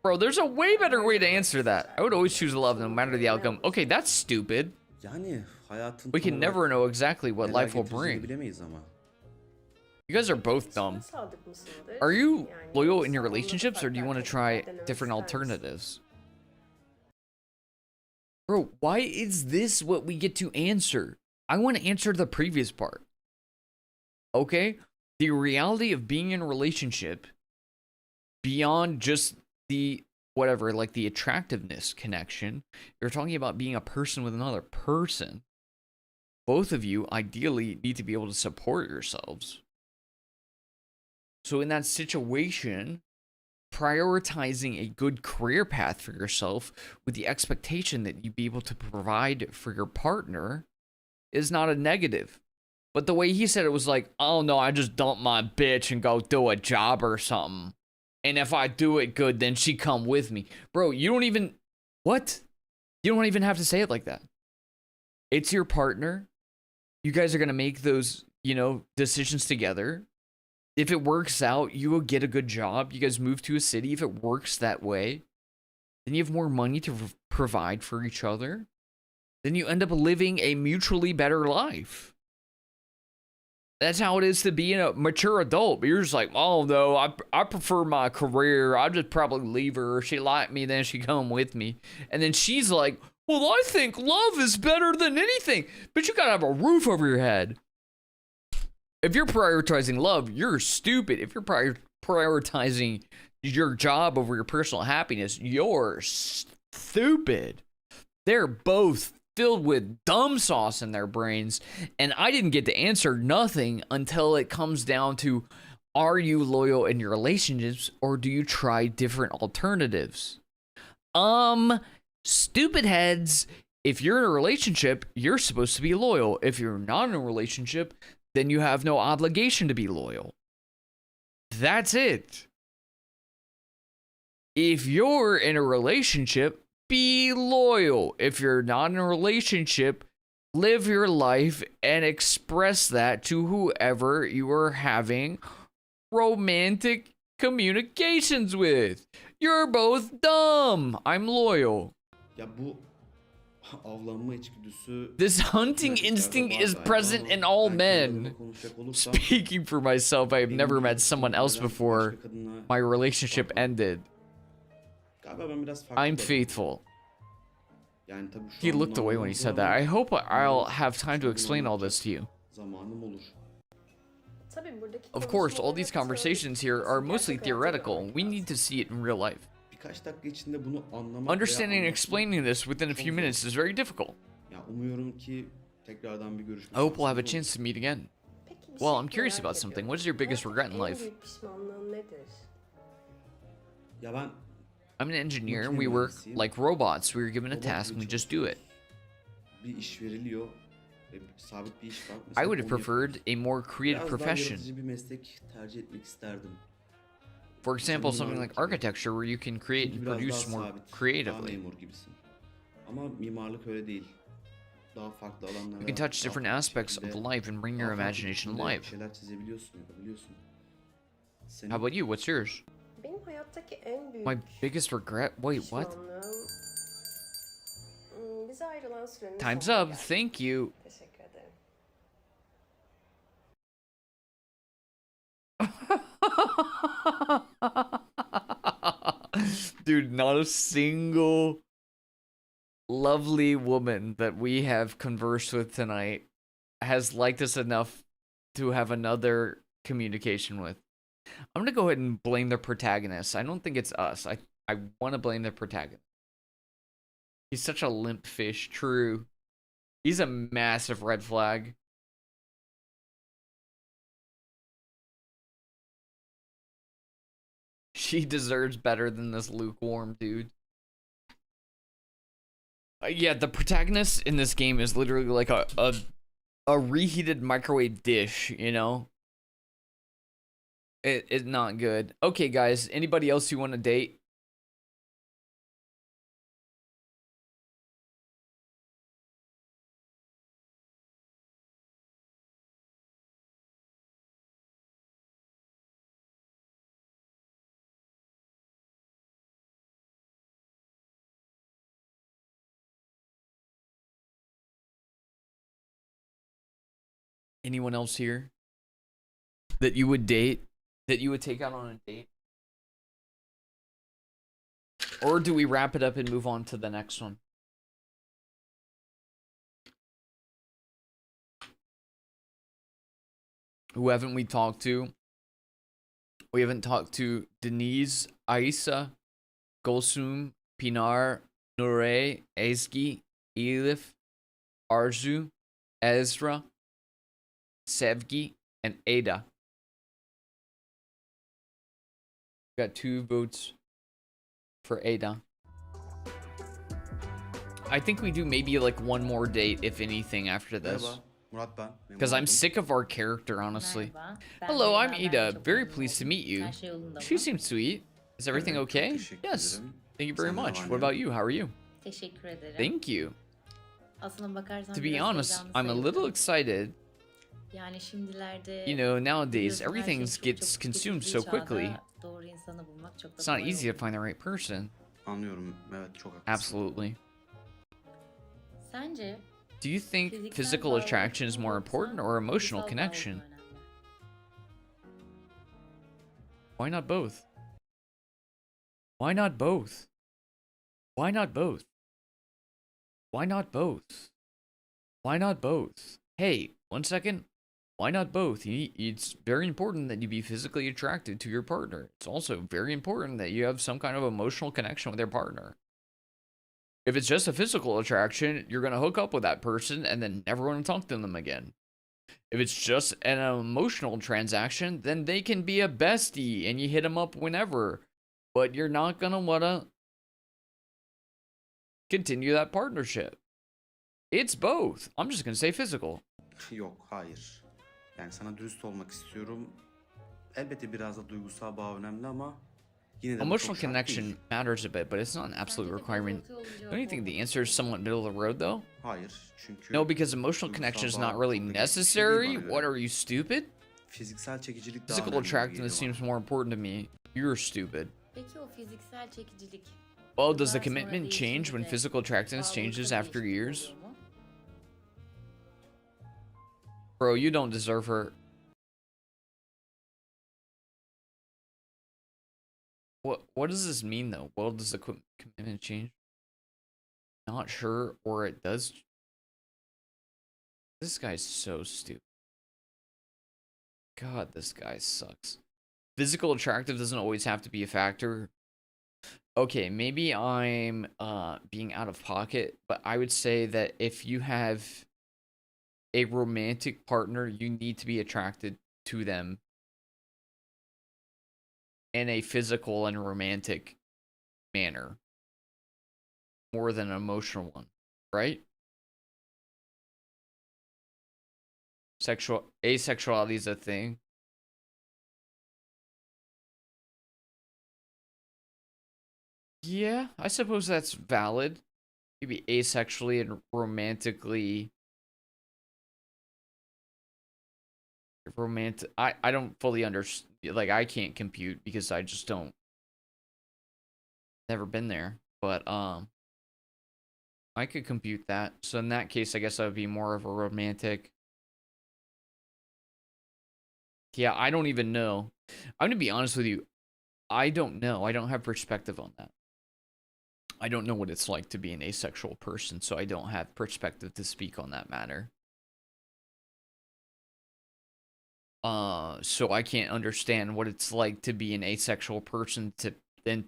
Bro, there's a way better way to answer that. I would always choose love no matter the outcome. Okay, that's stupid. Yani hayatın We tam can olarak never know exactly what neler life will getireceğini bring. bilemeyiz ama. You guys are both İlişkine dumb. sadık mısındır? Are you Yani loyal in your yoksa relationships, or do you want to try denemek different ister misin? alternatives? Bro, why is this what we get to answer? I want to answer the previous part. Okay? The reality of being in a relationship beyond just the whatever, like the attractiveness connection. You're talking about being a person with another person. Both of you ideally need to be able to support yourselves. So in that situation, prioritizing a good career path for yourself with the expectation that you be able to provide for your partner is not a negative. But the way he said it was like, oh no, I just dump my bitch and go do a job or something. And if I do it good, then she come with me. Bro, you don't even, what? You don't even have to say it like that. It's your partner. You guys are going to make those, decisions together. If it works out, you will get a good job. You guys move to a city. If it works that way, then you have more money to provide for each other. Then you end up living a mutually better life. That's how it is to be a mature adult. But you're just like, oh no, I prefer my career. I'll just probably leave her. If she liked me, then she come with me. And then she's like, well, I think love is better than anything. But you gotta have a roof over your head. If you're prioritizing love, you're stupid. If you're prioritizing your job over your personal happiness, you're stupid. They're both filled with dumb sauce in their brains. And I didn't get to answer nothing until it comes down to, are you loyal in your relationships or do you try different alternatives? Stupid heads. If you're in a relationship, you're supposed to be loyal. If you're not in a relationship, then you have no obligation to be loyal. That's it. If you're in a relationship, be loyal. If you're not in a relationship, live your life and express that to whoever you are having romantic communications with. You're both dumb. I'm loyal. Ya bu avlanma içgüdüsü This hunting instinct is present in all men. Speaking for myself, I have never met someone else before my relationship ended. I'm faithful. He looked away when he said that. I hope I'll have time to explain all this to you. Of course, all these conversations here are mostly theoretical. We need to see it in real life. Understanding and explaining this within a few minutes is very difficult. I hope we'll have a chance to meet again. Well, I'm curious about something. What is your biggest regret in life? I'm an engineer and we work like robots. We were given a task and we just do it. I would have preferred a more creative profession. For example, something like architecture where you can create and produce more creatively. You can touch different aspects of life and bring your imagination to life. How about you? What's yours? My biggest regret? Wait, what? Time's up. Thank you. Dude, not a single lovely woman that we have conversed with tonight has liked us enough to have another communication with. I'm gonna go ahead and blame the protagonist. I don't think it's us. I want to blame the protagonist. He's such a limp fish. True. He's a massive red flag. She deserves better than this lukewarm dude. Yeah, the protagonist in this game is literally like a reheated microwave dish, you know? It's not good. Okay, guys, anybody else you want to date? Anyone else here that you would date? That you would take out on a date? Or do we wrap it up and move on to the next one? Who haven't we talked to? We haven't talked to Denise, Aisa, Goulum, Pinar, Nure, Ezgi, Elif, Arzu, Ezra, Sevgi, and Ada. Got 2 votes for Ada. I think we do maybe like one more date, if anything, after this. Merhaba, Murat ben. Because I'm sick of our character, honestly. Merhaba. Ben Hello, I'm Leyla'dan Ada. çok Very memnun pleased to oldum. meet you. Her şey yolunda She mı? seems sweet. Is everything Evet, çok okay? teşekkür Yes. ederim. Thank you very Senden much. var What ne? about you? How are you? Teşekkür ederim. Thank you. Aslına bakarsan To be biraz honest, heyecanlı I'm a little sayılırım. excited. Yani şimdilerde You know, nowadays biliyorsun her everything şeyin çok gets çabuk consumed tüketildiği so quickly. çağda doğru insanı bulmak çok da It's not kolay easy to olmuyor. find the right person. Anlıyorum. Evet, çok haklısın. Absolutely. Sence Do you think fiziksel physical bağlılık attraction is mı more yoksa important or emotional duygusal bağlılık connection? mı önemli? Why not both? Why not both? Why not both? Why not both? Why not both? Hey, 1 second. Why not both? It's very important that you be physically attracted to your partner. It's also very important that you have some kind of emotional connection with your partner. If it's just a physical attraction, you're going to hook up with that person and then never want to talk to them again. If it's just an emotional transaction, then they can be a bestie and you hit them up whenever. But you're not going to want to continue that partnership. It's both. I'm just going to say physical. Yok, hayır. Yani sana dürüst olmak istiyorum. Elbette biraz da duygusal bağ önemli ama yine de bu Emotional çok şart connection değil. matters a bit, but it's not an absolute Sence de requirement. parıltı olunca Don't you think the olmalı. answer is somewhat middle of the road, though? Hayır, çünkü No, because emotional duygusal connection is bağ not really çok da gerekli bir şey değil necessary. bana göre. What, are you stupid? Fiziksel çekicilik daha Physical önemli gibi attractiveness geliyor seems more important to me. You're stupid. Peki o fiziksel çekicilik Well, does the yıllar sonra commitment change when değişince physical attractiveness bağlılıkta changes bir after değişiklik years? oluyor mu? Bro, you don't deserve her. What does this mean, though? Well, does the commitment change? Not sure, or it does. This guy's so stupid. God, this guy sucks. Physical attractive doesn't always have to be a factor. Okay, maybe I'm being out of pocket, but I would say that if you have a romantic partner, you need to be attracted to them in a physical and romantic manner more than an emotional one, right? Asexuality is a thing. Yeah, I suppose that's valid. Maybe asexually and romantically. I don't fully understand. Like, I can't compute because I just don't. Never been there. But, I could compute that. So in that case, I guess I would be more of a romantic. Yeah, I don't even know. I'm going to be honest with you. I don't know. I don't have perspective on that. I don't know what it's like to be an asexual person, so I don't have perspective to speak on that matter. So I can't understand what it's like to be an asexual person to then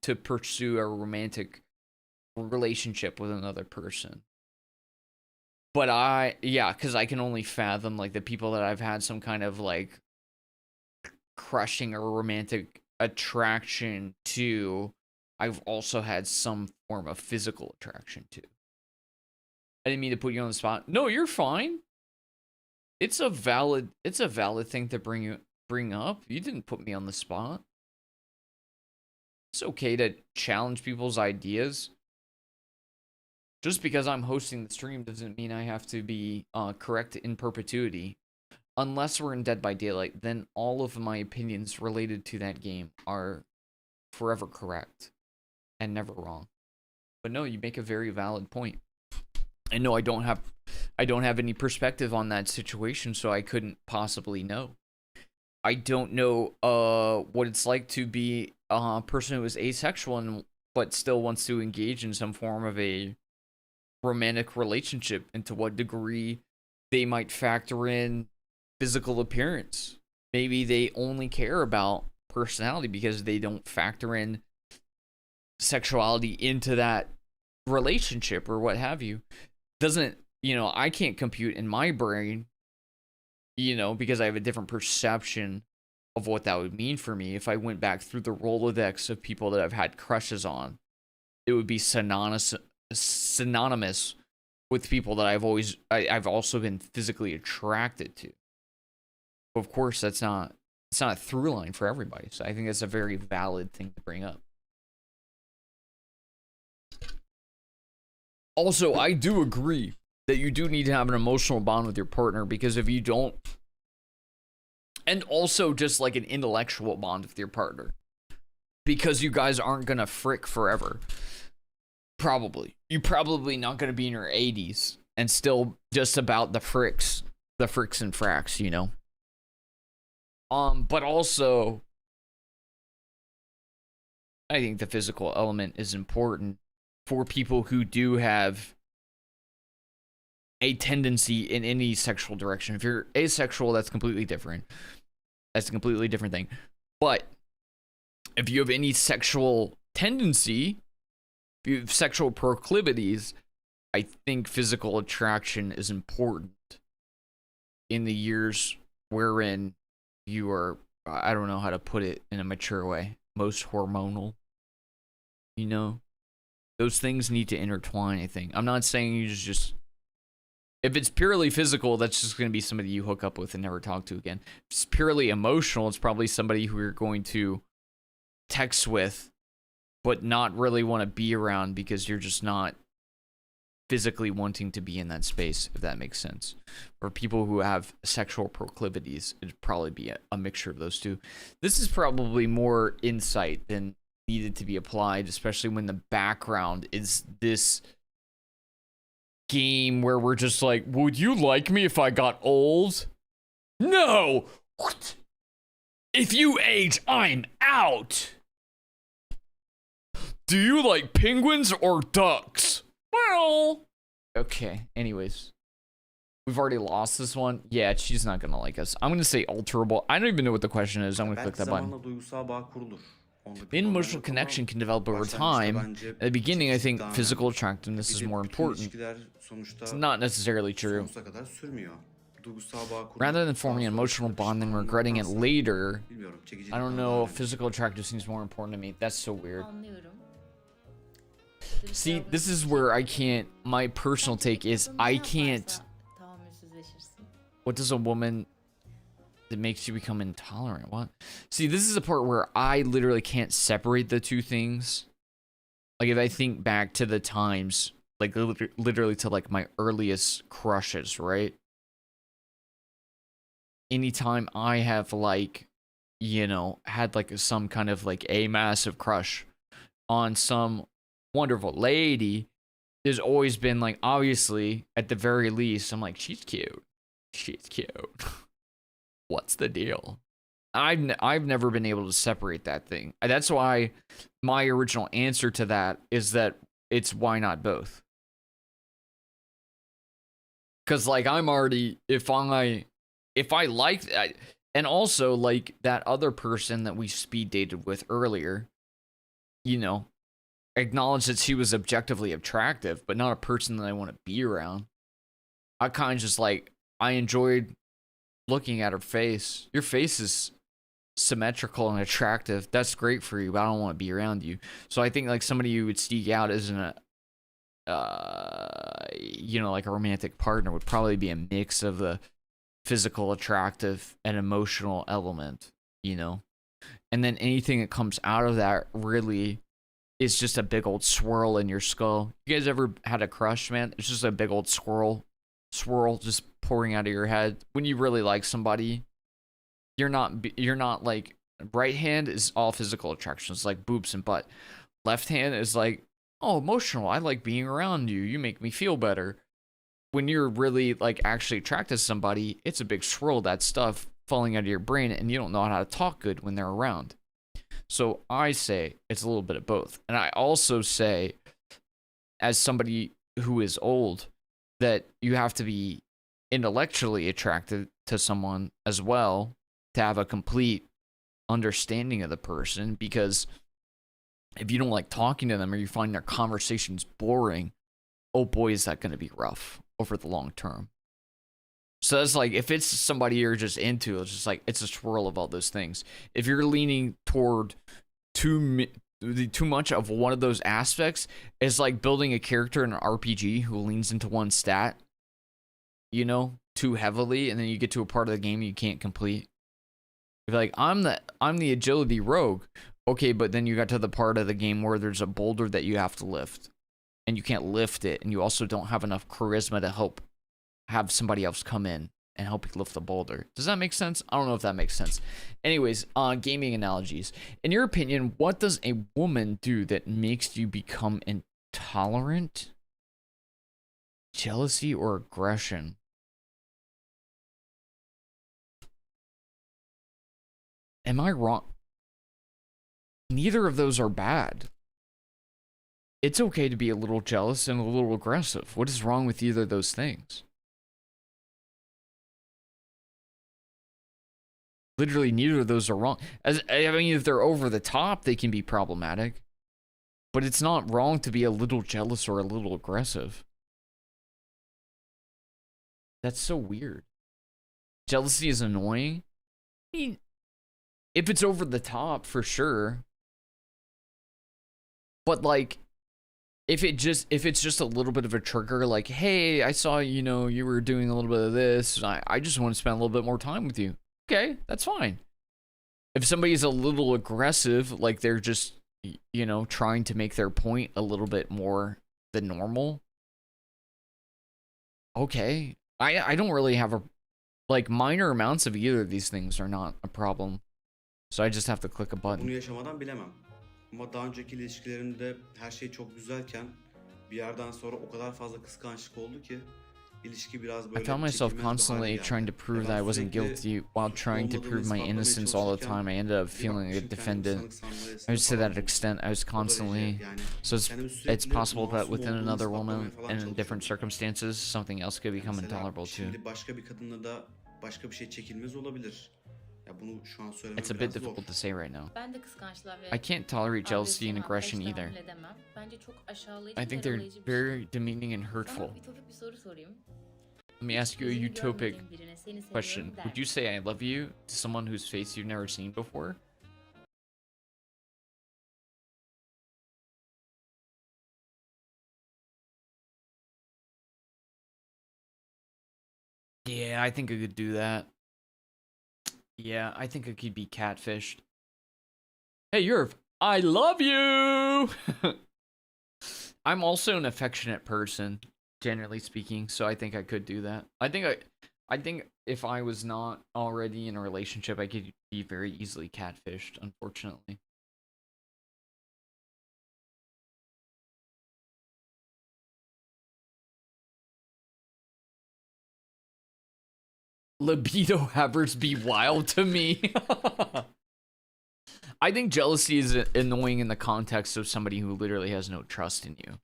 to pursue a romantic relationship with another person. But because I can only fathom like the people that I've had some kind of like crushing or romantic attraction to, I've also had some form of physical attraction to. I didn't mean to put you on the spot. No, you're fine. It's a valid thing to bring up. You didn't put me on the spot. It's okay to challenge people's ideas. Just because I'm hosting the stream doesn't mean I have to be correct in perpetuity. Unless we're in Dead by Daylight, then all of my opinions related to that game are forever correct and never wrong. But no, you make a very valid point. And no, I don't have any perspective on that situation, so I couldn't possibly know. I don't know what it's like to be a person who is asexual but still wants to engage in some form of a romantic relationship, and to what degree they might factor in physical appearance. Maybe they only care about personality because they don't factor in sexuality into that relationship or what have you. Doesn't, I can't compute in my brain, because I have a different perception of what that would mean for me. If I went back through the Rolodex of people that I've had crushes on, it would be synonymous with people that I've also been physically attracted to. Of course, it's not a through line for everybody. So I think that's a very valid thing to bring up. Also, I do agree that you do need to have an emotional bond with your partner, because if you don't, and also just like an intellectual bond with your partner, because you guys aren't gonna frick forever. You're probably not gonna be in your 80s and still just about the fricks and fracks, But also, I think the physical element is important for people who do have a tendency in any sexual direction. If you're asexual, that's completely different. That's a completely different thing. But if you have any sexual tendency, if you have sexual proclivities, I think physical attraction is important in the years wherein you are, I don't know how to put it in a mature way, most hormonal. Those things need to intertwine, I think. I'm not saying you just... If it's purely physical, that's just going to be somebody you hook up with and never talk to again. If it's purely emotional, it's probably somebody who you're going to text with, but not really want to be around because you're just not physically wanting to be in that space, if that makes sense. For people who have sexual proclivities, it'd probably be a mixture of those two. This is probably more insight than needed to be applied, especially when the background is this game where we're just like, would you like me if I got old? No! If you age, I'm out! Do you like penguins or ducks? Well... Okay, anyways. We've already lost this one. Yeah, she's not gonna like us. I'm gonna say alterable. I don't even know what the question is. I'm gonna click that button. The emotional connection can develop over time. At the beginning, I think physical attractiveness is more important. It's not necessarily true. Rather than forming an emotional bond and regretting it later, I don't know, physical attractiveness seems more important to me. That's so weird. See, this is where I can't, my personal take is, I can't, what does a woman that makes you become intolerant? What? See, this is a part where I literally can't separate the two things. Like, if I think back to the times, like, literally to, like, my earliest crushes, right? Anytime I have, like, had, like, some kind of, like, a massive crush on some wonderful lady, there's always been, like, obviously, at the very least, I'm like, she's cute. She's cute. What's the deal? I've never been able to separate that thing. That's why my original answer to that is that it's why not both? Because, like, I'm already, if I if I liked, and also like that other person that we speed dated with earlier, you know, acknowledged that she was objectively attractive, but not a person that I want to be around. I kind of just like, I enjoyed looking at her face. Your face is symmetrical and attractive. That's great for you, but I don't want to be around you. So I think like somebody you would seek out isn't a, you know, like a romantic partner would probably be a mix of the physical attractive and emotional element, you know? And then anything that comes out of that really is just a big old swirl in your skull. You guys ever had a crush, man? It's just a big old swirl just pouring out of your head. When you really like somebody, you're not like, right hand is all physical attractions, like boobs and butt. Left hand is like, oh, emotional. I like being around you. You make me feel better. When you're really like actually attracted to somebody, it's a big swirl, that stuff falling out of your brain, and you don't know how to talk good when they're around. So I say it's a little bit of both. And I also say, as somebody who is old, that you have to be intellectually attracted to someone as well to have a complete understanding of the person, because if you don't like talking to them or you find their conversations boring, oh boy, is that going to be rough over the long term. So that's like, if it's somebody you're just into, it's just like, it's a swirl of all those things. If you're leaning toward too much of one of those aspects, it's like building a character in an RPG who leans into one stat, you know, too heavily, and then you get to a part of the game you can't complete. You're like, I'm the agility rogue. Okay, but then you got to the part of the game where there's a boulder that you have to lift, and you can't lift it, and you also don't have enough charisma to help have somebody else come in and help you lift the boulder. Does that make sense? I don't know if that makes sense. Anyways, gaming analogies. In your opinion, what does a woman do that makes you become intolerant, jealousy, or aggression? Am I wrong? Neither of those are bad. It's okay to be a little jealous and a little aggressive. What is wrong with either of those things? Literally, neither of those are wrong. I mean, if they're over the top, they can be problematic. But it's not wrong to be a little jealous or a little aggressive. That's so weird. Jealousy is annoying. I mean, if it's over the top, for sure. But like, if it's just a little bit of a trigger, like, hey, I saw, you know, you were doing a little bit of this. I just want to spend a little bit more time with you. Okay, that's fine. If somebody's a little aggressive, like they're just, you know, trying to make their point a little bit more than normal. Okay. I don't really have a, like, minor amounts of either of these things are not a problem. So I just have to click a button. Bunu yaşamadan bilemem. Ama daha önceki ilişkilerimde her şey çok güzelken bir yerden sonra o kadar fazla kıskançlık oldu ki ilişki biraz böyle I found myself çekilmez bir hale constantly geldi. trying to prove Ben that I wasn't sürekli guilty while trying to olmadığımı prove my ispatlamaya innocence all the çalışırken time. I ended up bir feeling like a bakmışım kendimi defendant. sanık sanma I would esnasında say falan that buldum. extent I was O derece constantly, yani so kendimi it's sürekli possible that masum within olduğumu another ispatlamaya woman falan and in different çalışıyorum. circumstances, something else could become Mesela intolerable too. şimdi başka bir kadınla da başka bir şey çekilmez olabilir. Ya bunu şu an söylemem It's a bit biraz zor. difficult to say right now. Ben de kıskançlığa ve I can't tolerate jealousy and agresyona aggression hiç either. tahammül edemem. Bence çok aşağılayıcı I ve think they're yaralayıcı bir şey. very demeaning and hurtful. Sana ütopik bir soru sorayım. Let me ask you a Yüzünü utopic görmediğin birine seni seviyorum question. der Would you misin? say I love you to someone whose face you've never seen before? Yeah, I think I could do that. Yeah, I think I could be catfished. Hey, Yerv, I love you! I'm also an affectionate person, generally speaking, so I think I could do that. I think if I was not already in a relationship, I could be very easily catfished, unfortunately. Libido havers be wild to me. I think jealousy is annoying in the context of somebody who literally has no trust in you.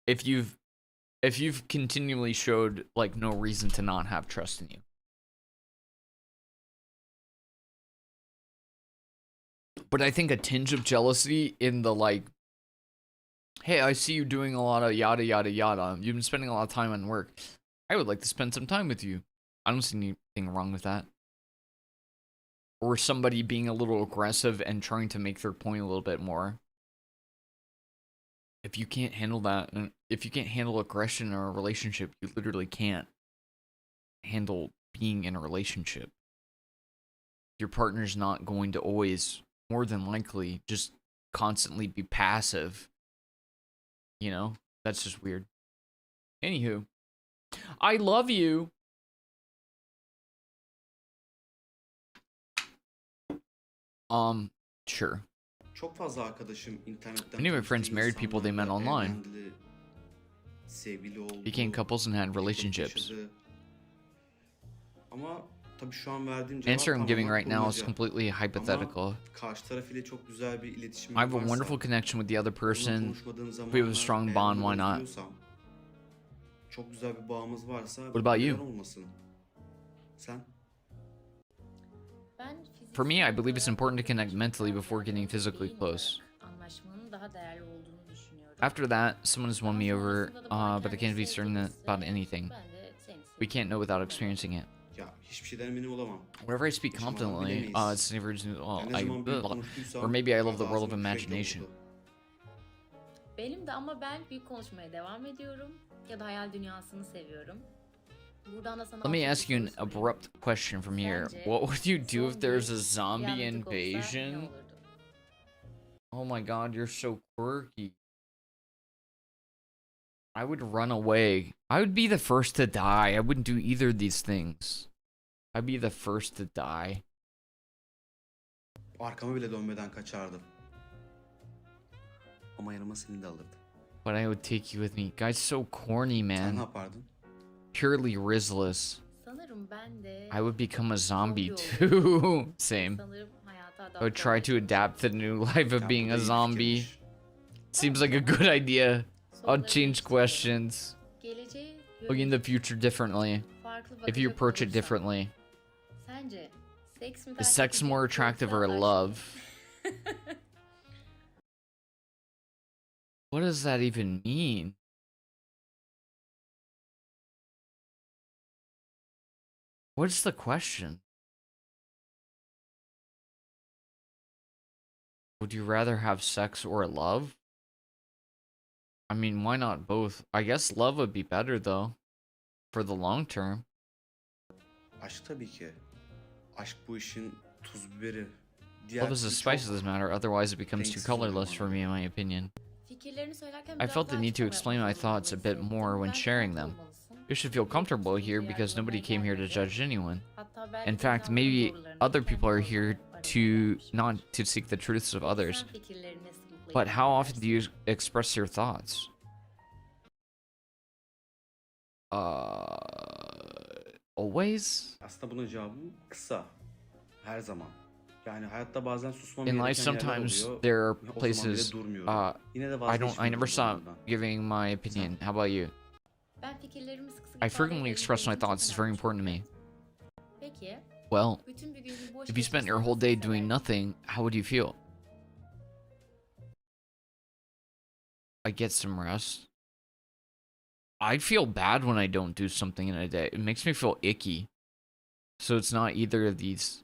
If you've continually showed like no reason to not have trust in you. But I think a tinge of jealousy in the like, hey, I see you doing a lot of yada yada yada. You've been spending a lot of time on work. I would like to spend some time with you. I don't see anything wrong with that. Or somebody being a little aggressive and trying to make their point a little bit more. If you can't handle that, and if you can't handle aggression in a relationship, you literally can't handle being in a relationship. Your partner's not going to always, more than likely, just constantly be passive. You know? That's just weird. Anywho. I love you. Sure. Çok fazla arkadaşım internetten Many of my friends tanıştığı married people they met insanlarla online. evlendi, sevgili oldu, Became couples and had mutluluk relationships. yaşadı. Ama tabii şu an verdiğim cevap Answer I'm giving tamamen right now is kurmaca. completely hypothetical. Ama karşı taraf ile çok güzel bir iletişimim I have a varsa, wonderful connection with the other onunla person. konuşmadığım We have a zamanlar strong eğer bond, onu why not? özlüyorsam, çok güzel bir bağımız varsa What about you? neden olmasın? Sen? Ben For me, I fiziksel believe it's olarak important to connect çok mentally daha before getting değerli physically değil close. olarak anlaşmanın daha değerli olduğunu düşünüyorum. After that, someone has won me Ama over, sonrasında da but I bana can't be kendisi certain sevgilisi, about anything. ben de seni We can't know without experiencing it. Ya hiçbir şeyden emin olamam. Whenever I speak Yaşamadan confidently, bilemeyiz. it's never, well, Yani ne zaman büyük or konuştuysam maybe I love the world of ağzım sürekli imagination. oldu. Benim de ama ben büyük konuşmaya devam ediyorum ya da hayal dünyasını seviyorum. Buradan da sana Let me altı ask bir you an soru sorayım. abrupt question from here. Sence What would you do if son there's a bir zombie uyanıklık olsa ne invasion? olurdu? Oh my god, you're so quirky. I would run away. I would be the first to die. I wouldn't do either of these things. I'd be the first to die. Arkamı bile dönmeden kaçardım. Ama yanıma seni de alırdım. But I would take you with me. Guys, so corny, Sen ne man. yapardın? Purely riskless. Sanırım ben de I would become a zombie zombi olurdum. too. Same. Sanırım hayata I would try adapte to olmaya adapt to the new life Ya of bu being da a iyi bir zombie. fikirmiş. Seems like a good idea. I'll Soruları change değiştirip questions. geleceğe Look in the future differently. farklı If you bakacak approach it olursam, differently. Sence seks mi Is daha sex çekici more attractive or yoksa aşk mı? love? What does that even mean? What's the question? Would you rather have sex or love? I mean, why not both? I guess love would be better though. For the long term. Aşk tabii ki. Aşk bu işin tuz biberi. Love is the türlü spice of çok this matter, otherwise it becomes too renksiz oluyor colorless for bana. me in my opinion. Fikirlerini söylerken I biraz felt the daha need to açıklama explain my yapmak thoughts a bit zorunda more when hissediyorum. sharing Bence them. olmalısın. You should feel comfortable Çünkü here diğer because nobody yorumlar came here to gelmedi. judge anyone. Hatta belki In de fact, insanların maybe doğrularını other kendi people are here yorumlarını to arıyorlarmış. not to seek the truths of others. Sen fikirlerini sıklıkla But how ifade often do you edersin. express your thoughts? Always? Aslında buna cevabım kısa. Her zaman. Yani hayatta bazen susmam In life, gereken yerler sometimes oluyor. there are O zaman bile places. durmuyorum. Yine de I vazgeçmiyorum never stop bundan. giving my opinion. How about you? Ben fikirlerimi sık sık I ifade frequently express my edebildiğim için thoughts. It's very önemli important to me. çünkü. Peki, Well, bütün bir günü boş if you spent your geçirsen whole day nasıl doing hissedersin? nothing, how would you feel? I get some rest. I feel bad when I don't do something in a day. It makes me feel icky. So it's not either of these.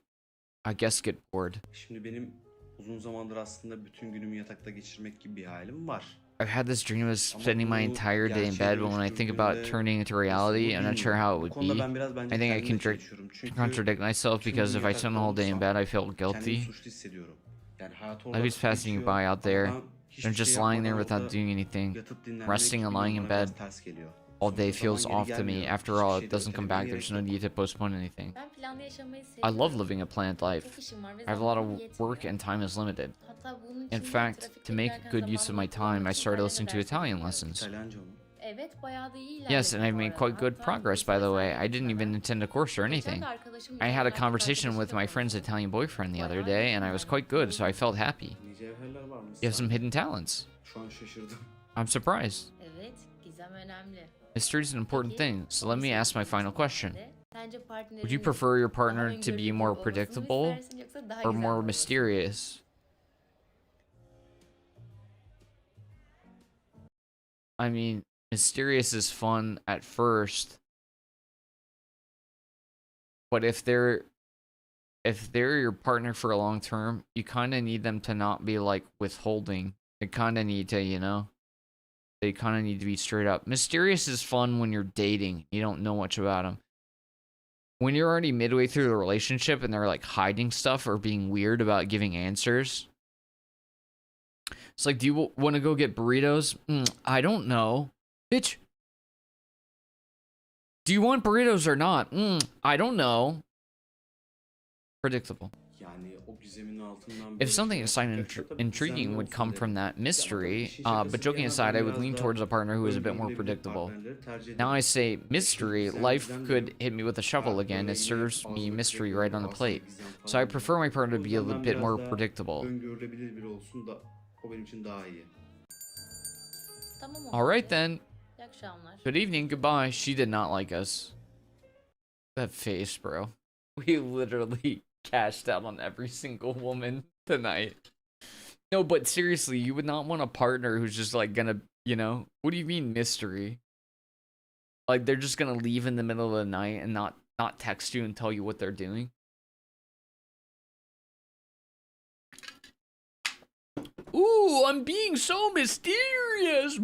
I guess get bored. Şimdi benim uzun zamandır aslında bütün günümü yatakta geçirmek gibi bir halim var. I've had this dream of Ama spending my bunu entire day in gerçeğe bed, but when I think about dönüştürdüğümde turning into nasıl reality, olur I'm not sure bilmiyorum. how Bu it would konuda be. ben biraz bence I think I kendimle can çelişiyorum. Çünkü contradict myself tüm because gün if I spend the whole day in yatakta bed, I feel kendimi guilty. suçlu hissediyorum. Yani hayat Life orada is passing geçiyor by out there. ama ben hiçbir I'm just şey lying there yapmadan without orada doing anything. yatıp dinlenmek Resting and bilmiyorum, lying in bana bed biraz ters geliyor. all day Sonuçta feels zaman off geri to me. gelmiyor. After Hiçbir all, şey it de doesn't come ötelemeye back. There's gerek no yok. need to postpone anything. Ben planlı yaşamayı I seviyorum. love living a planned life. Çok işim var ve I have a lot zamanım of yetmiyor. work and time is limited. Hatta bunun In için de fact, to trafikte make giderken good use of my zamanımı time, I kullanmak için started İtalyanca listening to dersi Italian dinliyorum. lessons. İtalyanca mı? Evet, bayağı da iyi Yes, and ilerledim I've bu made arada. quite good Hatta progress, by kurs the way. vesaire I didn't even gitmeden. attend a course or Geçen anything. de arkadaşım I had a İtalyan erkek conversation with arkadaşıyla my friend's konuştum. Italian boyfriend the other Bayağı day, iyi and I was yani. quite good, so I felt happy. Ne cevherler varmış. You have some sende. hidden talents. Şu an şaşırdım. I'm surprised. Evet, gizem önemli. Mystery is an important Peki, thing, so let me ask my final question. sence Would you partnerin prefer your daha partner to be öngörülebilir more olmasını mı predictable istersin yoksa daha or gizemli more olmasını mı? mysterious? I mean, mysterious is fun at first, but if they're your partner for a long term, you kind of need them to not be like withholding. They kind of need to, you know, they kind of need to be straight up. Mysterious is fun when you're dating. You don't know much about them. When you're already midway through the relationship and they're like hiding stuff or being weird about giving answers. It's like, do you want to go get burritos? I don't know. Bitch. Do you want burritos or not? I don't know. Predictable. If something exciting and intriguing would come from that mystery, but joking aside, I would lean towards a partner who is a bit more predictable. Now I say mystery, life could hit me with a shovel again. It serves me mystery right on the plate. So I prefer my partner to be a little bit more predictable. Alright then. İyi akşamlar. Good evening, goodbye. She did not like us. That face, bro. We literally cashed out on every single woman tonight. No, but seriously, you would not want a partner who's just like gonna, you know, what do you mean mystery? Like they're just gonna leave in the middle of the night and not text you and tell you what they're doing? Ooh, I'm being so mysterious.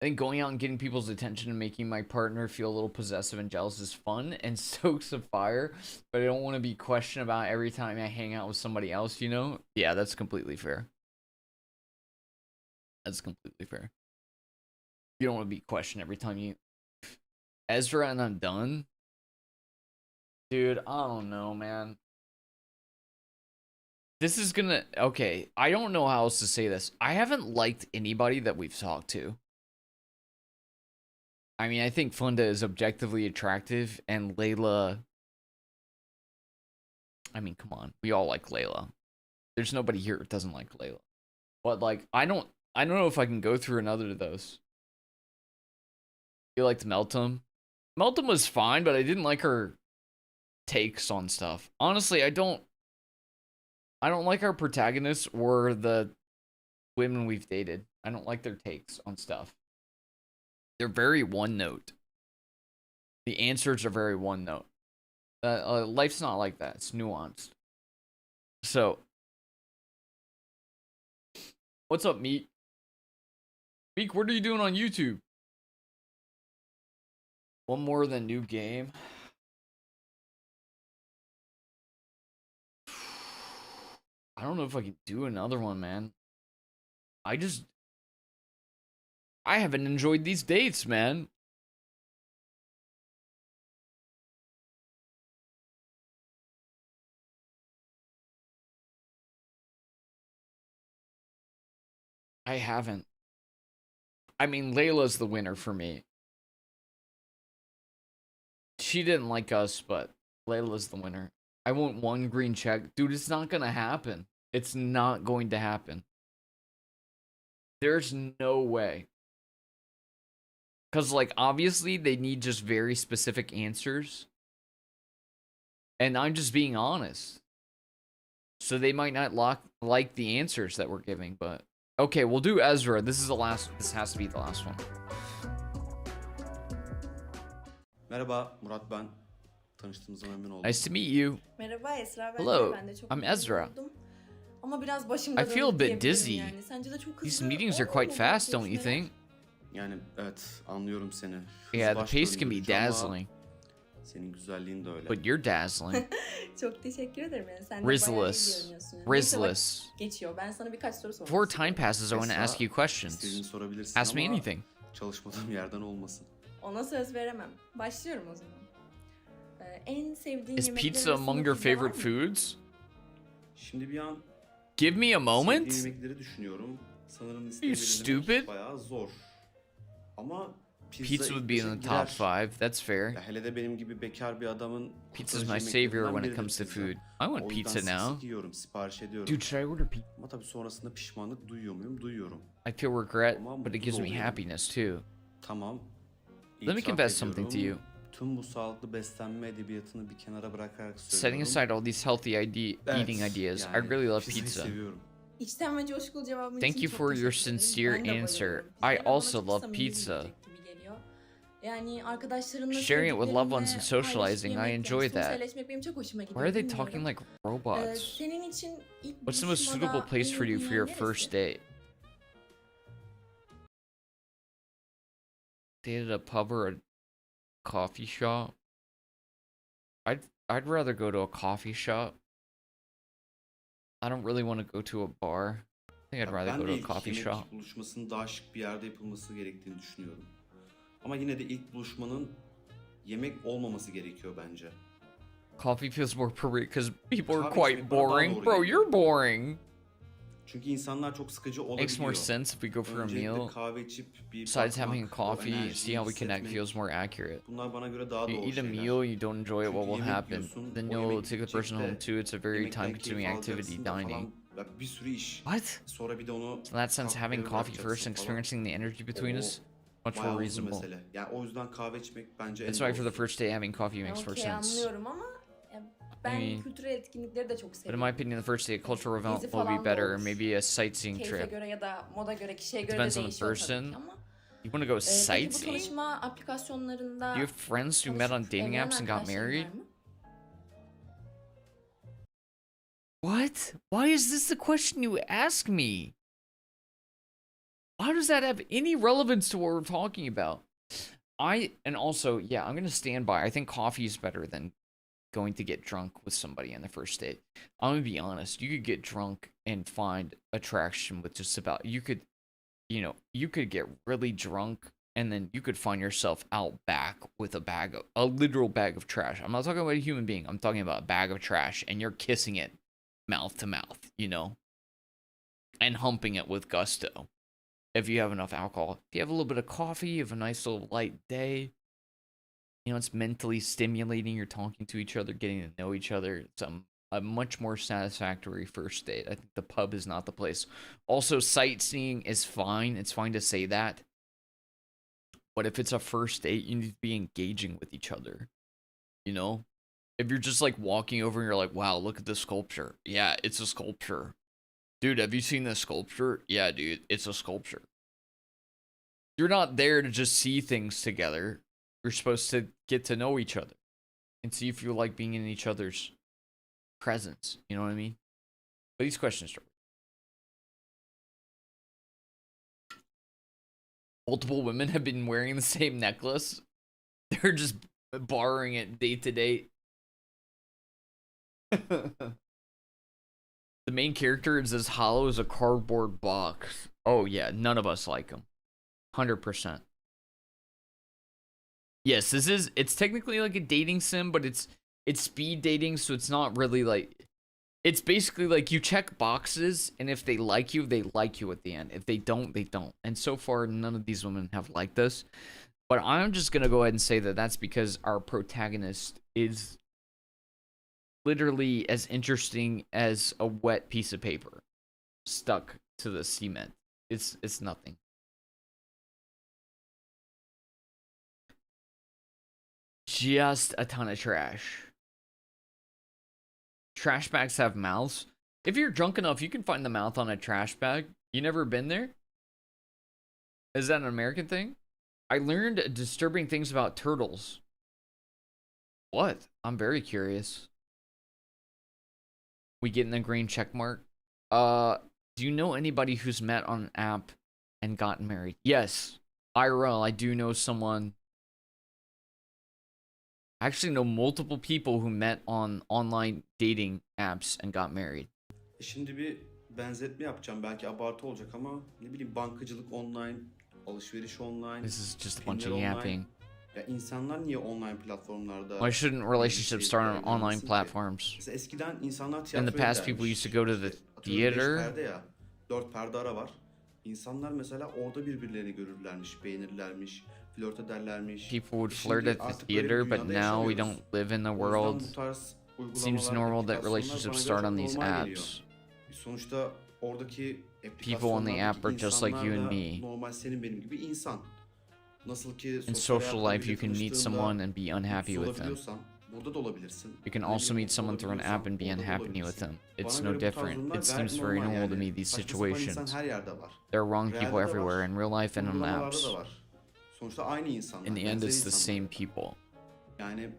I think going out and getting people's attention and making my partner feel a little possessive and jealous is fun and stokes a fire, but I don't want to be questioned about every time I hang out with somebody else, you know? Yeah, that's completely fair. That's completely fair. You don't want to be questioned every time you... Ezra and I'm done? Dude, I don't know, man. This is gonna... Okay, I don't know how else to say this. I haven't liked anybody that we've talked to. I mean, I think Funda is objectively attractive, and Leyla... I mean, come on. We all like Leyla. There's nobody here who doesn't like Leyla. But, like, I don't know if I can go through another of those. You liked Meltem? Meltem was fine, but I didn't like her takes on stuff. Honestly, I don't like our protagonists or the women we've dated. I don't like their takes on stuff. They're very one note. The answers are very one note. Life's not like that. It's nuanced. So, what's up, Meek? Meek, what are you doing on YouTube? One more than new game. I don't know if I can do another one, man. I haven't enjoyed these dates, man. I haven't. I mean, Layla's the winner for me. She didn't like us, but Layla's the winner. I want one green check. Dude, it's not gonna happen. It's not going to happen. There's no way. Because, like, obviously, they need just very specific answers. And I'm just being honest. So they might not like the answers that we're giving, but... Okay, we'll do Ezra. This is the last... This has to be the last one. Merhaba, Murat ben. Tanıştığımıza memnun oldum. Nice to meet you. Merhaba Esra. Hello, Ben de çok I'm Ezra. oldum. Ama biraz başımda I feel a döndü bit diyebilirim dizzy. yani. Sence de çok These hızlı meetings are quite olmuyor mu fast, don't you görüşmeler? think? Yani evet, anlıyorum seni. Hız Yeah, the baş pace can be döndürücü ama dazzling. Senin güzelliğin de öyle. But you're dazzling. Çok teşekkür ederim. Yani sen de bayağı iyi Rizless. görünüyorsun. Neyse, vakit Rizless. geçiyor. Ben sana birkaç soru sormak Before istiyorum. time passes, I want to Esra, ask you questions. istediğini sorabilirsin Ask me ama anything. çalışmadığım yerden olmasın. Ona söz veremem. Başlıyorum o zaman. En sevdiğin Is yemekler pizza among your arasında pizza var favorite mı? foods? Şimdi bir an Give me a moment? sevdiğim yemekleri düşünüyorum. Sanırım You listeyi stupid? belirlemek bayağı zor. Ama Pizza would be ilk in beşe the top girer. 5. That's fair. Ya hele de benim gibi bekar bir adamın Pizza's kurtarıcı my savior yemeklerinden when it biridir comes to pizza. food. I want O pizza yüzden sık now. sık yiyorum, sipariş ediyorum. Dude, should I order pizza? Ama tabii sonrasında pişmanlık duyuyor muyum? Duyuyorum. I feel regret, Ama but it mutlu gives me oluyorum. happiness too. Tamam. Let me itiraf confess something to you. ediyorum. Tüm bu sağlıklı beslenme edebiyatını bir kenara bırakarak Setting söylüyorum. aside all these healthy eating ideas, I yani really love pizzayı pizza. seviyorum. İçten ve coşkulu cevabın Thank için you çok for your teşekkür ederim. sincere Ben de answer. bayılıyorum I pizzaya ve bana also çok love samimi pizza. gelecek gibi geliyor. Yani arkadaşlarımla, Sharing it with loved ones and sevdiklerimle socializing, I paylaşıp enjoy yemek yemek, that. sosyalleşmek benim çok hoşuma gidiyor. Why are they bilmiyorum. talking like robots? Senin için ilk What's the most suitable buluşmada place en for you uygun for yer your neresi? first date? Date at a pub or a coffee shop? I'd rather go to a coffee shop. I don't really want to go to a bar. I think I'd rather Ben go de to a ilk coffee yemek shop. buluşmasının daha şık bir yerde yapılması gerektiğini düşünüyorum. Ama yine de ilk buluşmanın yemek olmaması gerekiyor bence. Coffee feels more appropriate because people are Kahve quite içmek bana daha boring. doğru Bro, geliyor. you're boring. Çünkü insanlar çok sıkıcı Makes more olabiliyor. sense if we go for a Öncelikle meal. kahve içip bir Besides having bakmak, o coffee, enerjiyi see how we connect hissetmek, feels more accurate. bunlar bana göre daha You doğru eat a şeyler. meal, you don't enjoy it, what Çünkü will yemek happen? yiyorsun, Then o you'll yemek take the person home bitecek de too. It's a very yemekten time-consuming keyif activity, alacaksın da dining. falan. Ya bir sürü iş. What? Sonra bir de onu So in that sense, kalkıp having evde coffee first yapacaksın and falan. experiencing the energy between O us, much bayağı more uzun reasonable. mesele. Yani o yüzden kahve içmek bence en That's why for the doğrusu. first day, having coffee makes more Okey, sense. anlıyorum ama ben Maybe. kültürel etkinlikleri de çok But in seviyorum. my opinion, the first day, a cultural event Gezi will be falan da better, or olur. maybe a sightseeing Keyfe trip. göre ya da moda göre, kişiye göre de Depends on the değişiyor tabii person. ki ama. You want to go Peki bu sightseeing? tanışma aplikasyonlarında Do you have friends who met on tanışıp dating evlenen apps and got arkadaşların married? var mı? What? Why is this the question you ask me? How does that have any relevance to what we're talking about? And also, yeah, I'm gonna stand by. I think coffee is better than going to get drunk with somebody on the first date. I'm gonna be honest. You could get drunk and find attraction with just about. You could get really drunk and then you could find yourself out back with a literal bag of trash. I'm not talking about a human being. I'm talking about a bag of trash, and you're kissing it mouth to mouth, and humping it with gusto. If you have enough alcohol, if you have a little bit of coffee, you have a nice little light day. It's mentally stimulating. You're talking to each other, getting to know each other. It's a much more satisfactory first date. I think the pub is not the place. Also, sightseeing is fine. It's fine to say that. But if it's a first date, you need to be engaging with each other. If you're just like walking over and you're like, wow, look at this sculpture. Yeah, it's a sculpture. Dude, have you seen this sculpture? Yeah, dude, it's a sculpture. You're not there to just see things together. You're supposed to get to know each other and see if you like being in each other's presence. You know what I mean? But these questions are... Multiple women have been wearing the same necklace. They're just borrowing it date to date. The main character is as hollow as a cardboard box. Oh yeah, none of us like him. 100%. Yes, it's technically like a dating sim, but it's speed dating, so it's not really like, it's basically like you check boxes, and if they like you at the end. If they don't, they don't. And so far, none of these women have liked us. But I'm just gonna go ahead and say that that's because our protagonist is literally as interesting as a wet piece of paper stuck to the cement. It's nothing. Just a ton of trash. Trash bags have mouths. If you're drunk enough, you can find the mouth on a trash bag. You never been there? Is that an American thing? I learned disturbing things about turtles. What? I'm very curious. We getting the green check mark? Do you know anybody who's met on an app and gotten married? Yes. IRL, I do know someone. I actually know multiple people who met on online dating apps and got married. Şimdi bir benzetme yapacağım. Belki abartı olacak ama ne bileyim, bankacılık online, alışveriş online. This is just a bunch of filmler online. yapping. Ya insanlar niye online platformlarda... Why shouldn't relationships start on online platforms? Mesela eskiden insanlar In the tiyatroya past, people gidermiş. used to go to the İşte atıyorum 5 theater. perde ya, 4 perde ara var. İnsanlar mesela orada birbirlerini görürlermiş, beğenirlermiş, flört ederlermiş. People would Şimdi flirt at the artık böyle bir theater, but dünyada now we yaşamıyoruz. don't live in the O yüzden world. bu tarz It seems uygulamalar, normal that aplikasyonlar relationships bana start göre on çok these normal geliyor. apps. Sonuçta oradaki People on the app are just like you and insanlar da me. normal senin benim gibi insan. Nasıl ki In social life, you can meet someone and be unhappy with them. burada da olabilirsin. You can Ne also bileyim, meet someone through an app and be orada da unhappy with olabilirsin. them. It's Bana no göre bu tarz different. durumlar It gayet seems very normal normal to yani. me, these Saçma sapan insan situations. her yerde var. There are wrong Realde people de var. everywhere, in real life and on Uygulamalarda apps. da var. Sonuçta aynı insanlar. In the end, benzer it's the same insanlar. people. Yani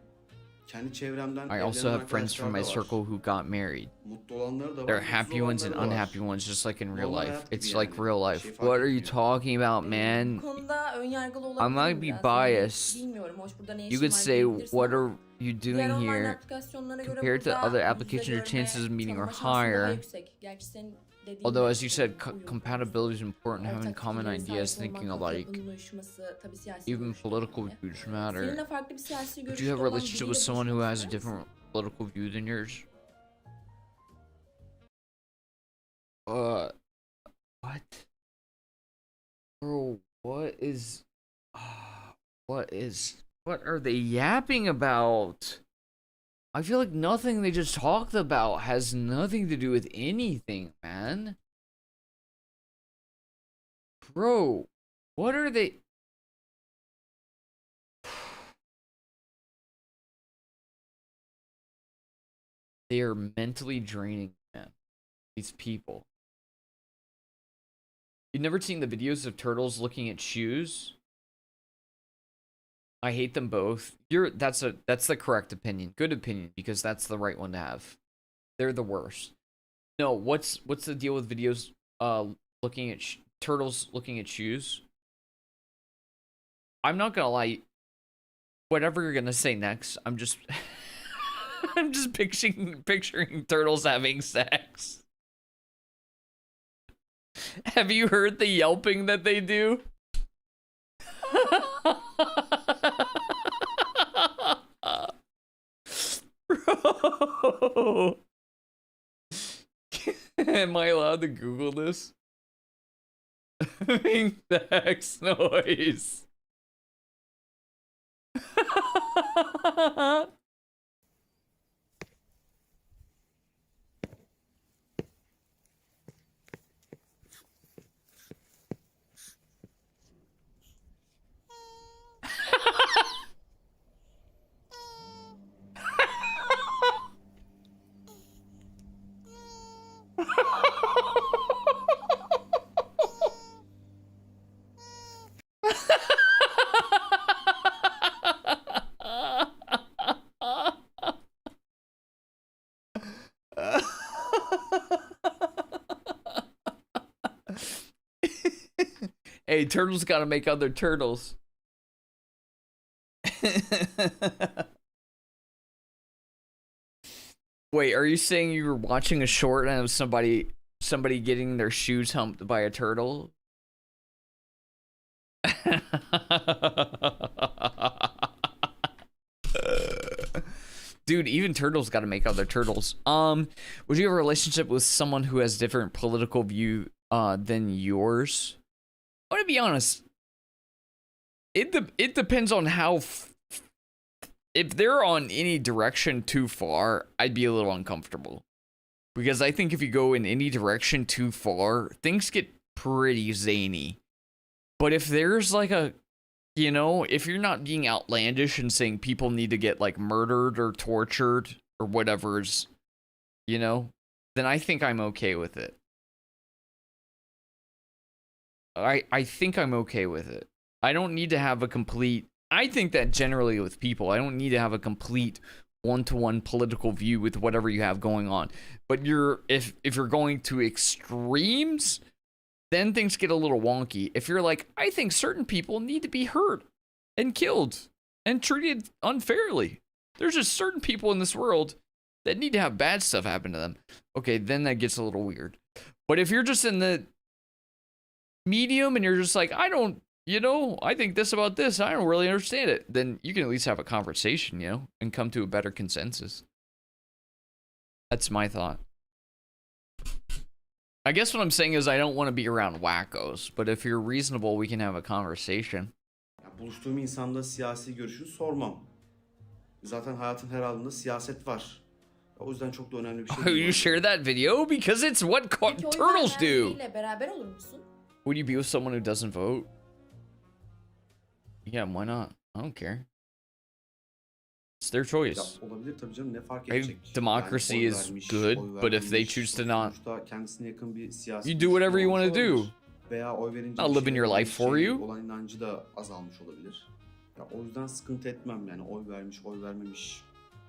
kendi çevremden I also evlenen have friends from my arkadaşlar da circle var. who got married. Mutlu olanları da var. There are mutsuz happy ones and olanları da var. unhappy ones, just like in real Normal life. hayat gibi It's like yani. real Bir life. şey fark What are you etmiyor. talking about, Bu man? konuda önyargılı I olabilirim might be biraz. biased. Bilmiyorum, hoş burada ne You işin could var say, diyebilirsin what ama are you diğer doing online here? aplikasyonlara göre Compared to burada other yüz yüze applications, your görme, chances of meeting are tanıma şansın daha higher. yüksek. Gerçi senin dediğin Although, de as you said, uyum compatibility is important. Having ortak common fikirlere ideas, sahip thinking olmak, kafa alike. yapının uyuşması, tabii siyasi Even görüş de political önemli. views matter. Seninle farklı bir siyasi Would you görüşte have a olan relationship biriyle with someone who buluşmak has a ister misin? different political view than yours? What? Bro, what are they yapping about? I feel like nothing they just talked about has nothing to do with anything, man. Bro, what are they? They are mentally draining, man. These people. You've never seen the videos of turtles looking at shoes? I hate them both. That's the correct opinion. Good opinion, because that's the right one to have. They're the worst. No, what's the deal with videos looking at turtles looking at shoes? I'm not gonna lie. Whatever you're gonna say next, I'm just I'm just picturing turtles having sex. Have you heard the yelping that they do? Bro. Am I allowed to Google this? Having sex noise. Hey, turtles gotta make other turtles. Wait, are you saying you were watching a short and it was somebody getting their shoes humped by a turtle? Dude, even turtles gotta make other turtles. Would you have a relationship with someone who has different political view than yours? I want to be honest. It depends on how. If they're on any direction too far, I'd be a little uncomfortable. Because I think if you go in any direction too far, things get pretty zany. But if there's like a, you know, if you're not being outlandish and saying people need to get like murdered or tortured or whatever's, you know, then I think I'm okay with it. I think I'm okay with it. I don't need to have a complete. I think that generally with people, I don't need to have a complete one-to-one political view with whatever you have going on. But if you're going to extremes, then things get a little wonky. If you're like, I think certain people need to be hurt and killed and treated unfairly. There's just certain people in this world that need to have bad stuff happen to them. Okay, then that gets a little weird. But if you're just in the medium and you're just like, I don't, you know, I think this about this, I don't really understand it, then you can at least have a conversation, you know, and come to a better consensus. That's my thought. I guess what I'm saying is I don't want to be around wackos, but if you're reasonable, we can have a conversation. Ya, buluştuğum insanda siyasi görüşünü sormam. Zaten hayatın her alanında siyaset var. O yüzden çok da önemli bir şey değil. You share that video because it's what Peki oy turtles do. vermeyenleriyle beraber olur musun? Would you be with someone who doesn't vote? Yeah, why not? I don't care. It's their Ya choice. olabilir tabii canım, ne fark I edecek? think democracy Yani oy is vermiş, good, oy but if they vermemiş, choose to not, sonuçta kendisine yakın bir siyasi you do görüşü whatever you olmuş want to do. olabilir. Veya oy verince Not bir living şeylere your life for you. olan inancı da azalmış olabilir. Ya o yüzden sıkıntı etmem yani, oy vermiş, oy vermemiş.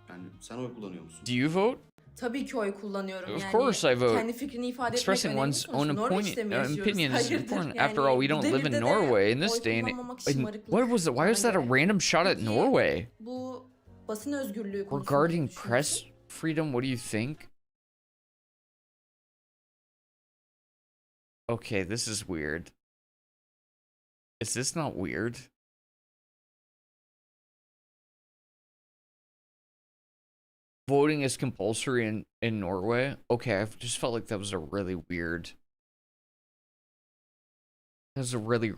Yani sen oy kullanıyor musun? Do you vote? Tabii ki oy kullanıyorum. Of Yani course I vote. kendi fikrini ifade etmek Expressing önemli. one's Sonuçta own Norveç'te mi yaşıyoruz? opinion is Hayırdır? important. Yani After all, we bu don't live in devirde de Norway in this oy day and kullanmamak and şımarıklık what was it? Why was that a bana göre. random shot at Peki, Norway? Bu basın özgürlüğü konusunda ne Regarding düşünüyorsun? press freedom, what do you think? Okay, this is weird. Is this not weird? Voting is compulsory in Norway? Okay, I just felt like that was a really weird... That was a really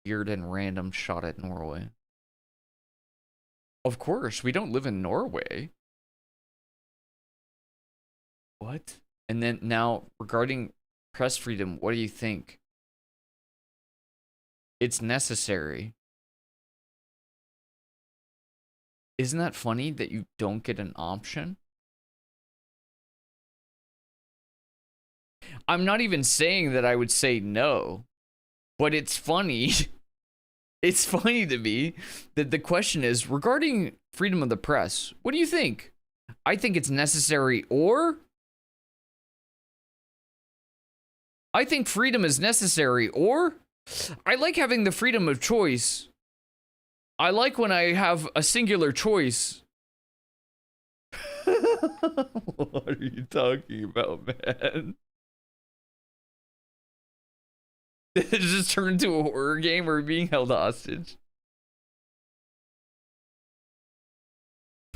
weird and random shot at Norway. Of course, we don't live in Norway. What? And then now, regarding press freedom, what do you think? It's necessary. Isn't that funny that you don't get an option? I'm not even saying that I would say no, but it's funny. It's funny to me that the question is regarding freedom of the press. What do you think? I think it's necessary, or I think freedom is necessary, or I like having the freedom of choice. I like when I have a singular choice. What are you talking about, man? Did it just turn into a horror game or being held hostage?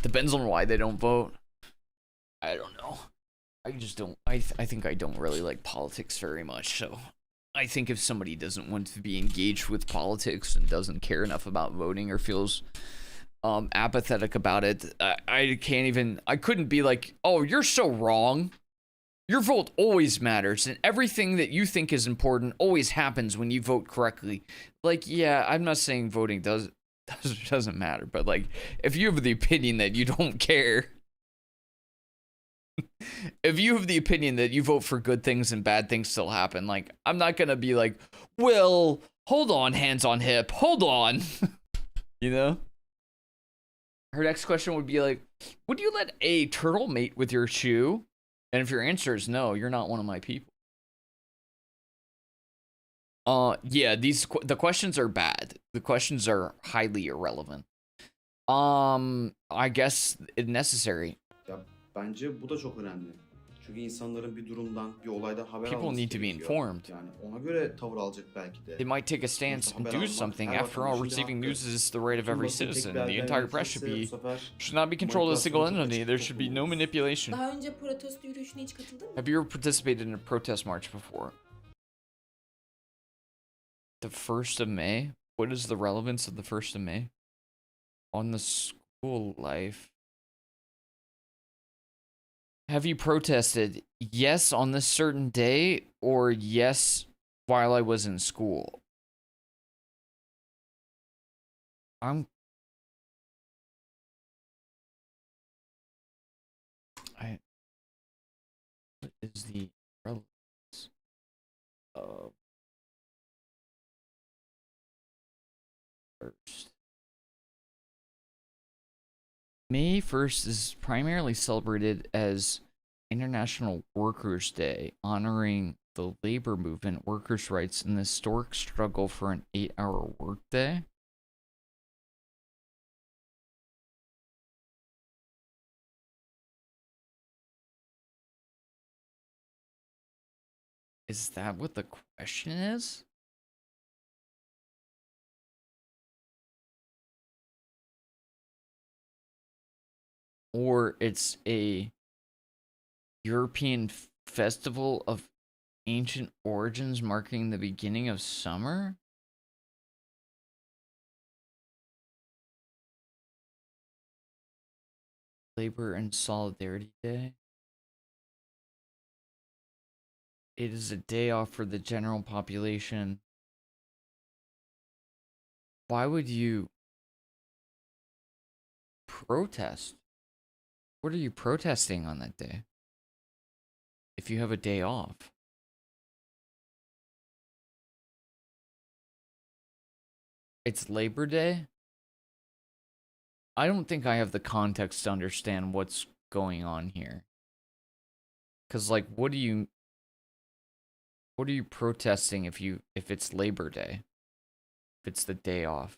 Depends on why they don't vote. I don't know. I just don't. I think I don't really like politics very much. So I think if somebody doesn't want to be engaged with politics and doesn't care enough about voting or feels apathetic about it, I can't even. I couldn't be like, oh, you're so wrong. Your vote always matters, and everything that you think is important always happens when you vote correctly. Like, yeah, I'm not saying voting doesn't matter, but like, if you have the opinion that you don't care, if you have the opinion that you vote for good things and bad things still happen, like, I'm not gonna be like, well, hold on, hands on hip, hold on, you know? Her next question would be like, would you let a turtle mate with your shoe? And if your answer is no, you're not one of my people. Yeah, the questions are bad. The questions are highly irrelevant. I guess it's necessary. Ya bence bu da çok önemli. Çünkü insanların bir durumdan, bir olaydan haber People alması need to be gerekiyor. informed. Yani ona göre tavır alacak belki de. They might take a stance and do something. After all, receiving news is the right of every citizen. The entire press should not be controlled as a single entity. There should be no manipulation. Daha önce protesto yürüyüşüne hiç katıldın mı? Have you ever participated in a protest march before? The 1st of May? What is the relevance of the 1st of May? On the school life. Have you protested? Yes, on this certain day, or yes, while I was in school? What is the relevance of 1st? May 1st is primarily celebrated as International Workers' Day, honoring the labor movement, workers' rights, and the historic struggle for an 8-hour workday. Is that what the question is? Or it's a European festival of ancient origins marking the beginning of summer? Labor and Solidarity Day. It is a day off for the general population. Why would you protest? What are you protesting on that day? If you have a day off? It's Labor Day? I don't think I have the context to understand what's going on here. Cause like, what are you protesting if it's Labor Day? If it's the day off?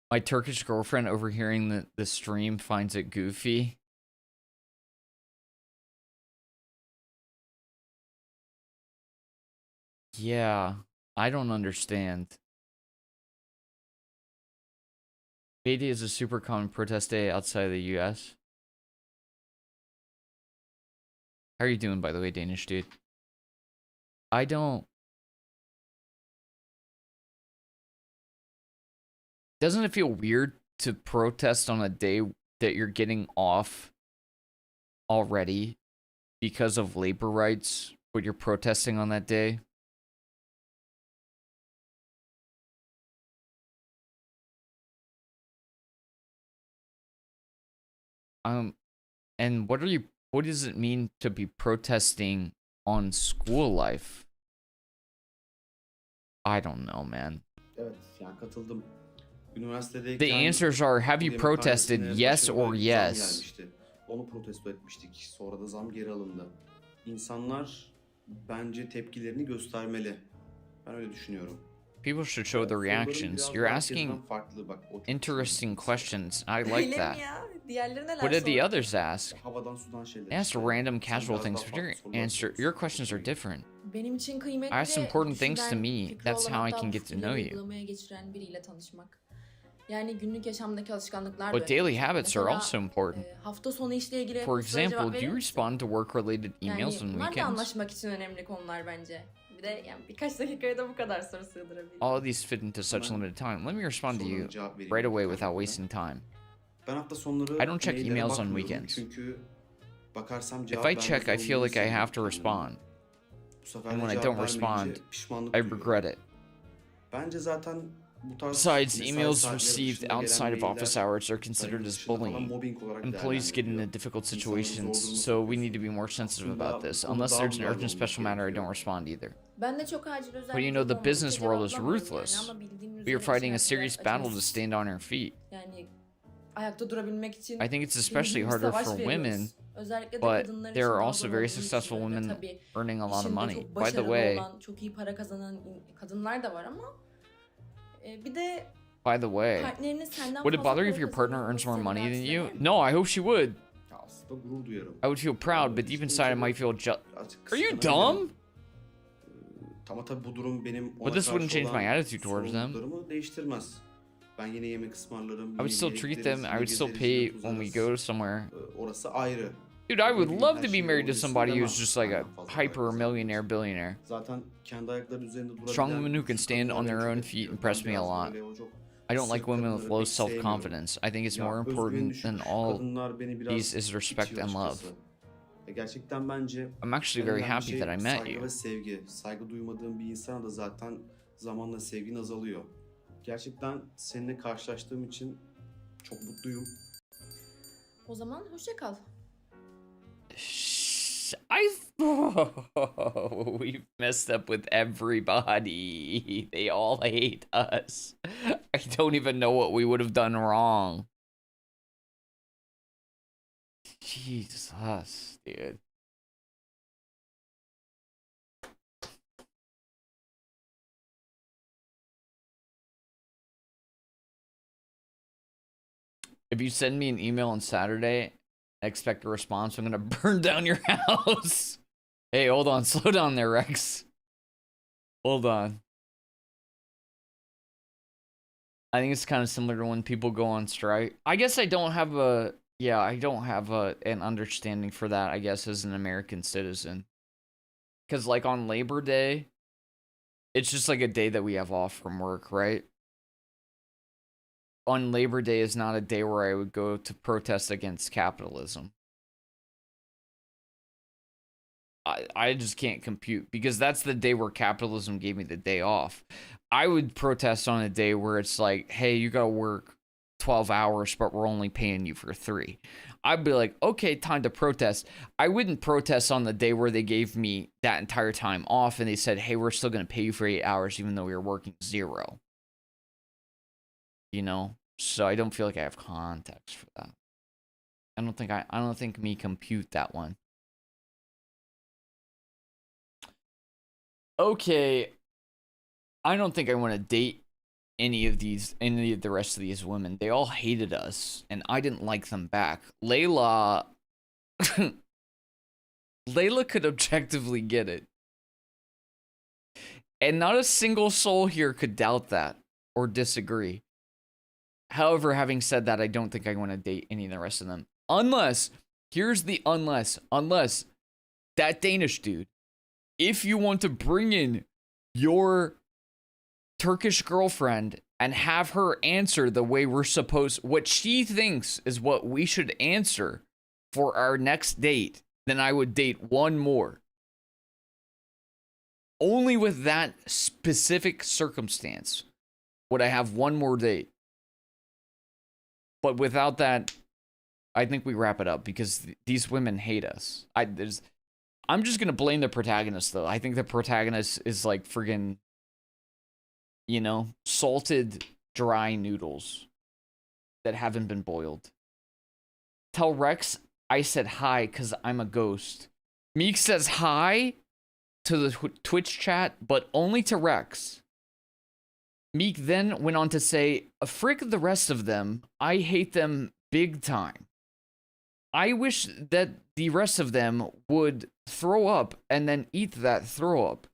My Turkish girlfriend overhearing the stream finds it goofy. Yeah, I don't understand. May Day is a super common protest day outside of the US. How are you doing, by the way, Danish dude? I don't... Doesn't it feel weird to protest on a day that you're getting off already because of labor rights, but you're protesting on that day? And what does it mean to be protesting on school life? I don't know, man. Evet, yani katıldım. Üniversitedeyken The answers are, have you protested, yes or yes? Onu protesto etmiştik. Sonra da zam geri alındı. İnsanlar bence tepkilerini göstermeli. Ben öyle düşünüyorum. People should show their reactions. You're asking interesting questions. I like that. What did the others ask? They asked random casual things, but your questions are different. Benim için kıymetli, Ask important things to düşünen, me. fikri That's how I olan, can get to know you. uygulamaya geçiren biriyle tanışmak. Yani günlük yaşamdaki alışkanlıklar But da daily önemli. habits are Mesela, also important. Hafta sonu işle ilgili For sorulara example, cevap do verir you misin? respond to work-related emails on Bunlar da weekends? anlaşmak için önemli konular bence. Bir de yani birkaç dakikaya da bu kadar soru sığdırabilirim. All of these fit into such limited time. Let me respond to you right away without wasting time. Ben hafta sonları I don't check maillere emails on bakmıyorum weekends. Çünkü bakarsam If cevap I vermek check, I feel zorunda like I have to hissediyorum respond. kendimi. Bu sefer And de when I cevap don't respond, vermeyince pişmanlık I duyuyorum. regret it. Bence zaten bu tarz Besides, mesai emails saatleri received dışında gelen outside of office mailler hours are considered sayı as dışında falan bullying. mobbing olarak Employees get into değerlendiriliyor. difficult İnsanları situations, zor duruma so we need sokuyorsun. to be more sensitive Aslında about this. bu Unless konuda there's an daha urgent duyarlı special olmak matter, I don't gerekiyor. respond either. Ben de çok acil özel But you know, the business world is ruthless. We are fighting a serious battle to stand on our feet. Yani ayakta durabilmek için I think it's especially harder for women, Özellikle de but kadınlar there için are daha also zor very olduğunu successful düşünüyorum. women Tabii earning a lot of işinde money. çok By the başarılı way, olan, çok iyi para kazanan kadınlar da var ama bir de partnerinin senden would it fazla bother you para if your partner kazanıyor earns more olması money seni than you? rahatsız eder mi? No, I hope she would. Ya aslında gurur duyarım. I would feel proud, but deep inside I might feel Birazcık Are you kıskanabilirim. dumb? Ama tabii bu durum benim ona But this wouldn't karşı change my olan attitude towards them. sorumluluklarımı değiştirmez. Ben yine yemek ısmarlarım. I would still treat them. I would still pay when we go somewhere. Orası ayrı. Dude, I would love to be married to somebody who's just like a hyper millionaire billionaire. Zaten kendi ayakları üzerinde durabilen Strong women who can stand on their own feet impress me a lot. I don't like women with low self-confidence. I think it's more important than all these is respect and love. Gerçekten bence I'm actually very happy that I met saygı you. ve sevgi. Saygı duymadığın bir insana da zaten zamanla sevgin azalıyor. Gerçekten seninle karşılaştığım için çok mutluyum. O zaman hoşça kal. We've messed up with everybody. They all hate us. I don't even know what we would have done wrong. Jesus, dude. If you send me an email on Saturday, I expect a response. I'm gonna burn down your house. Hey, hold on. Slow down there, Rex. Hold on. I think it's kind of similar to when people go on strike. I guess I don't have a... Yeah, I don't have an understanding for that, I guess, as an American citizen. Because, like, on Labor Day, it's just like a day that we have off from work, right? On Labor Day is not a day where I would go to protest against capitalism. I just can't compute, because that's the day where capitalism gave me the day off. I would protest on a day where it's like, hey, you gotta work 12 hours, but we're only paying you for 3. I'd be like, okay, time to protest. I wouldn't protest on the day where they gave me that entire time off and they said, hey, we're still going to pay you for 8 hours, even though we were working 0. You know? So I don't feel like I have context for that. I don't think me compute that one. Okay. I don't think I want to date any of the rest of these women. They all hated us, and I didn't like them back. Leyla could objectively get it. And not a single soul here could doubt that or disagree. However, having said that, I don't think I want to date any of the rest of them. Unless, here's the unless that Danish dude, if you want to bring in your Turkish girlfriend and have her answer the way we're supposed, what she thinks is what we should answer for our next date, then I would date one more. Only with that specific circumstance would I have one more date. But without that, I think we wrap it up because these women hate us. I'm just going to blame the protagonist, though. I think the protagonist is like friggin', you know, salted, dry noodles that haven't been boiled. Tell Rex I said hi because I'm a ghost. Meek says hi to the Twitch chat, but only to Rex. Meek then went on to say, frick the rest of them. I hate them big time. I wish that the rest of them would throw up and then eat that throw up.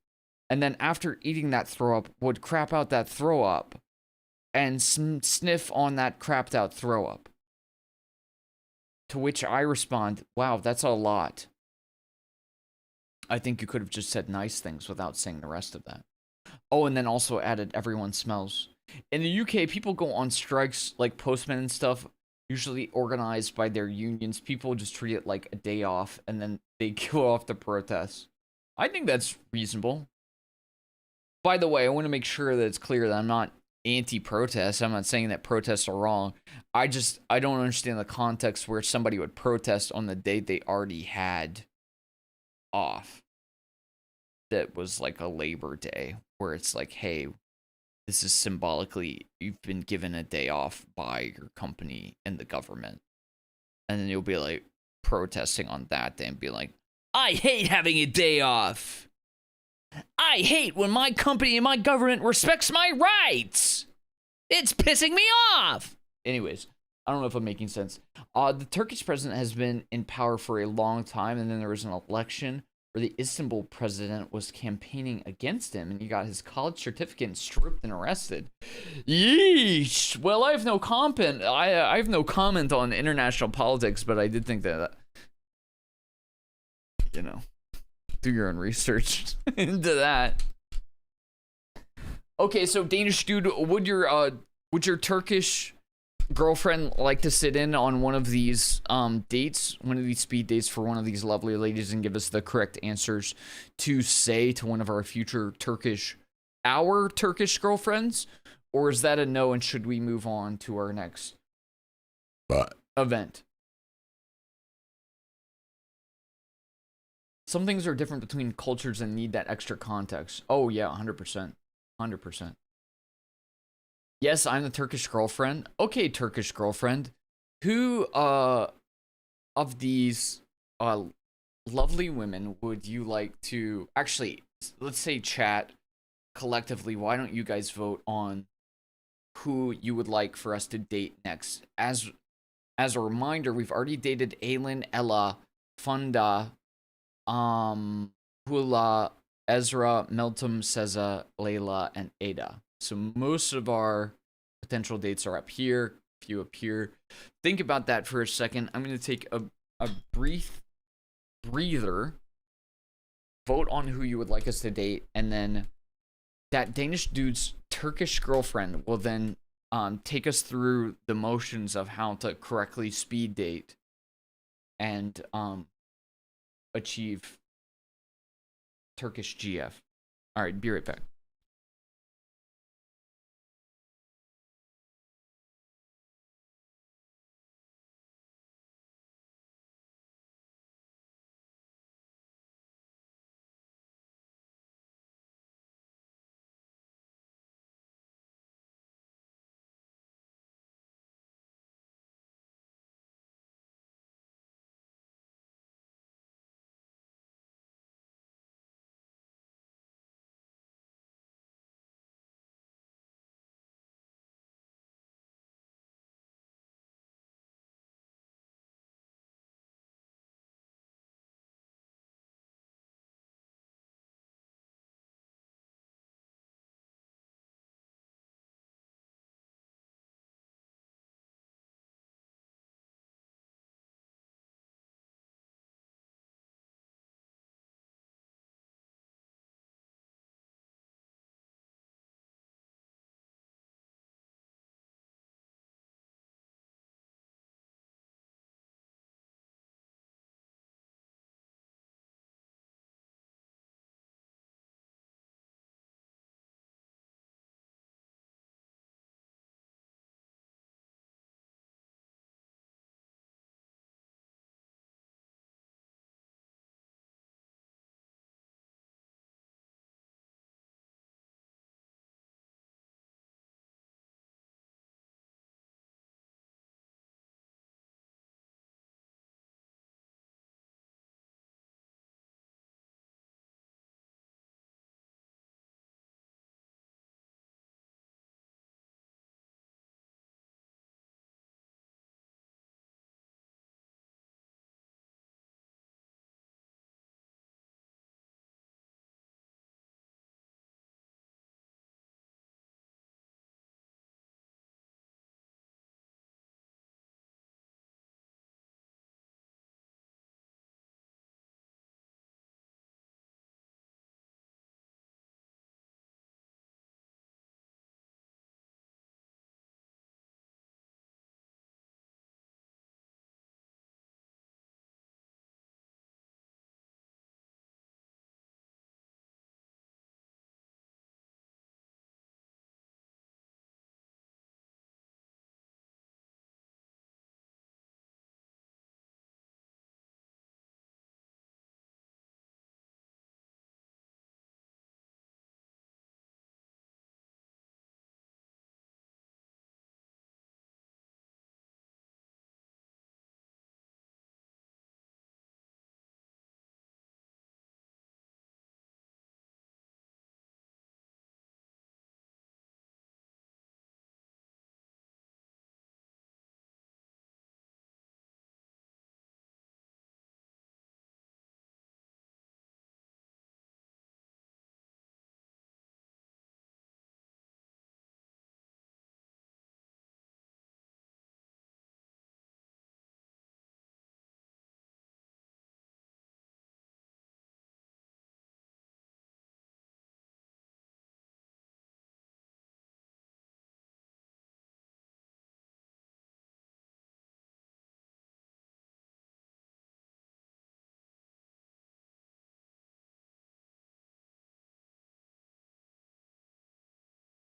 And then after eating that throw up, would crap out that throw up and sniff on that crapped out throw up. To which I respond, wow, that's a lot. I think you could have just said nice things without saying the rest of that. Oh, and then also added everyone smells. In the UK, people go on strikes like postmen and stuff, usually organized by their unions. People just treat it like a day off and then they go off to protest. I think that's reasonable. By the way, I want to make sure that it's clear that I'm not anti-protest. I'm not saying that protests are wrong. I don't understand the context where somebody would protest on the date they already had off. That was like a Labor Day, where it's like, hey, this is symbolically, you've been given a day off by your company and the government. And then you'll be like protesting on that day and be like, I hate having a day off. I hate when my company and my government respects my rights. It's pissing me off. Anyways, I don't know if I'm making sense. The Turkish president has been in power for a long time, and then there was an election where the Istanbul president was campaigning against him, and he got his college certificate stripped and arrested. Yeesh. Well, I have no comment. I have no comment on international politics, but I did think that, you know, do your own research into that. Okay, so Danish dude, would your Turkish girlfriend like to sit in on one of these dates, one of these speed dates for one of these lovely ladies and give us the correct answers to say to one of our future Turkish girlfriends? Or is that a no, and should we move on to our next event? Some things are different between cultures and need that extra context. Oh yeah, 100%. 100%. Yes, I'm the Turkish girlfriend. Okay, Turkish girlfriend. Who of these lovely women would you like to... Actually, let's say chat collectively. Why don't you guys vote on who you would like for us to date next? As a reminder, we've already dated Ailen, Ella, Funda, Hula, Ezra, Meltem, Seza, Leyla, and Ada. So most of our potential dates are up here, a few up here. Think about that for a second. I'm going to take a brief breather, vote on who you would like us to date, and then that Danish dude's Turkish girlfriend will then take us through the motions of how to correctly speed date and achieve Turkish GF. All right, be right back.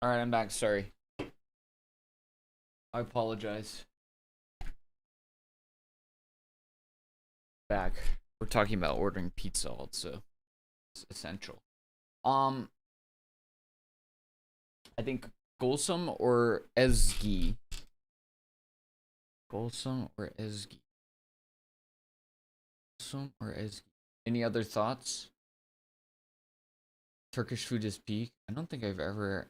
Alright, I'm back. Sorry. I apologize. Back. We're talking about ordering pizza also. It's essential. I think Goulum or Ezgi. Goulum or Ezgi. Goulum or Ezgi. Any other thoughts? Turkish food is peak. I don't think I've ever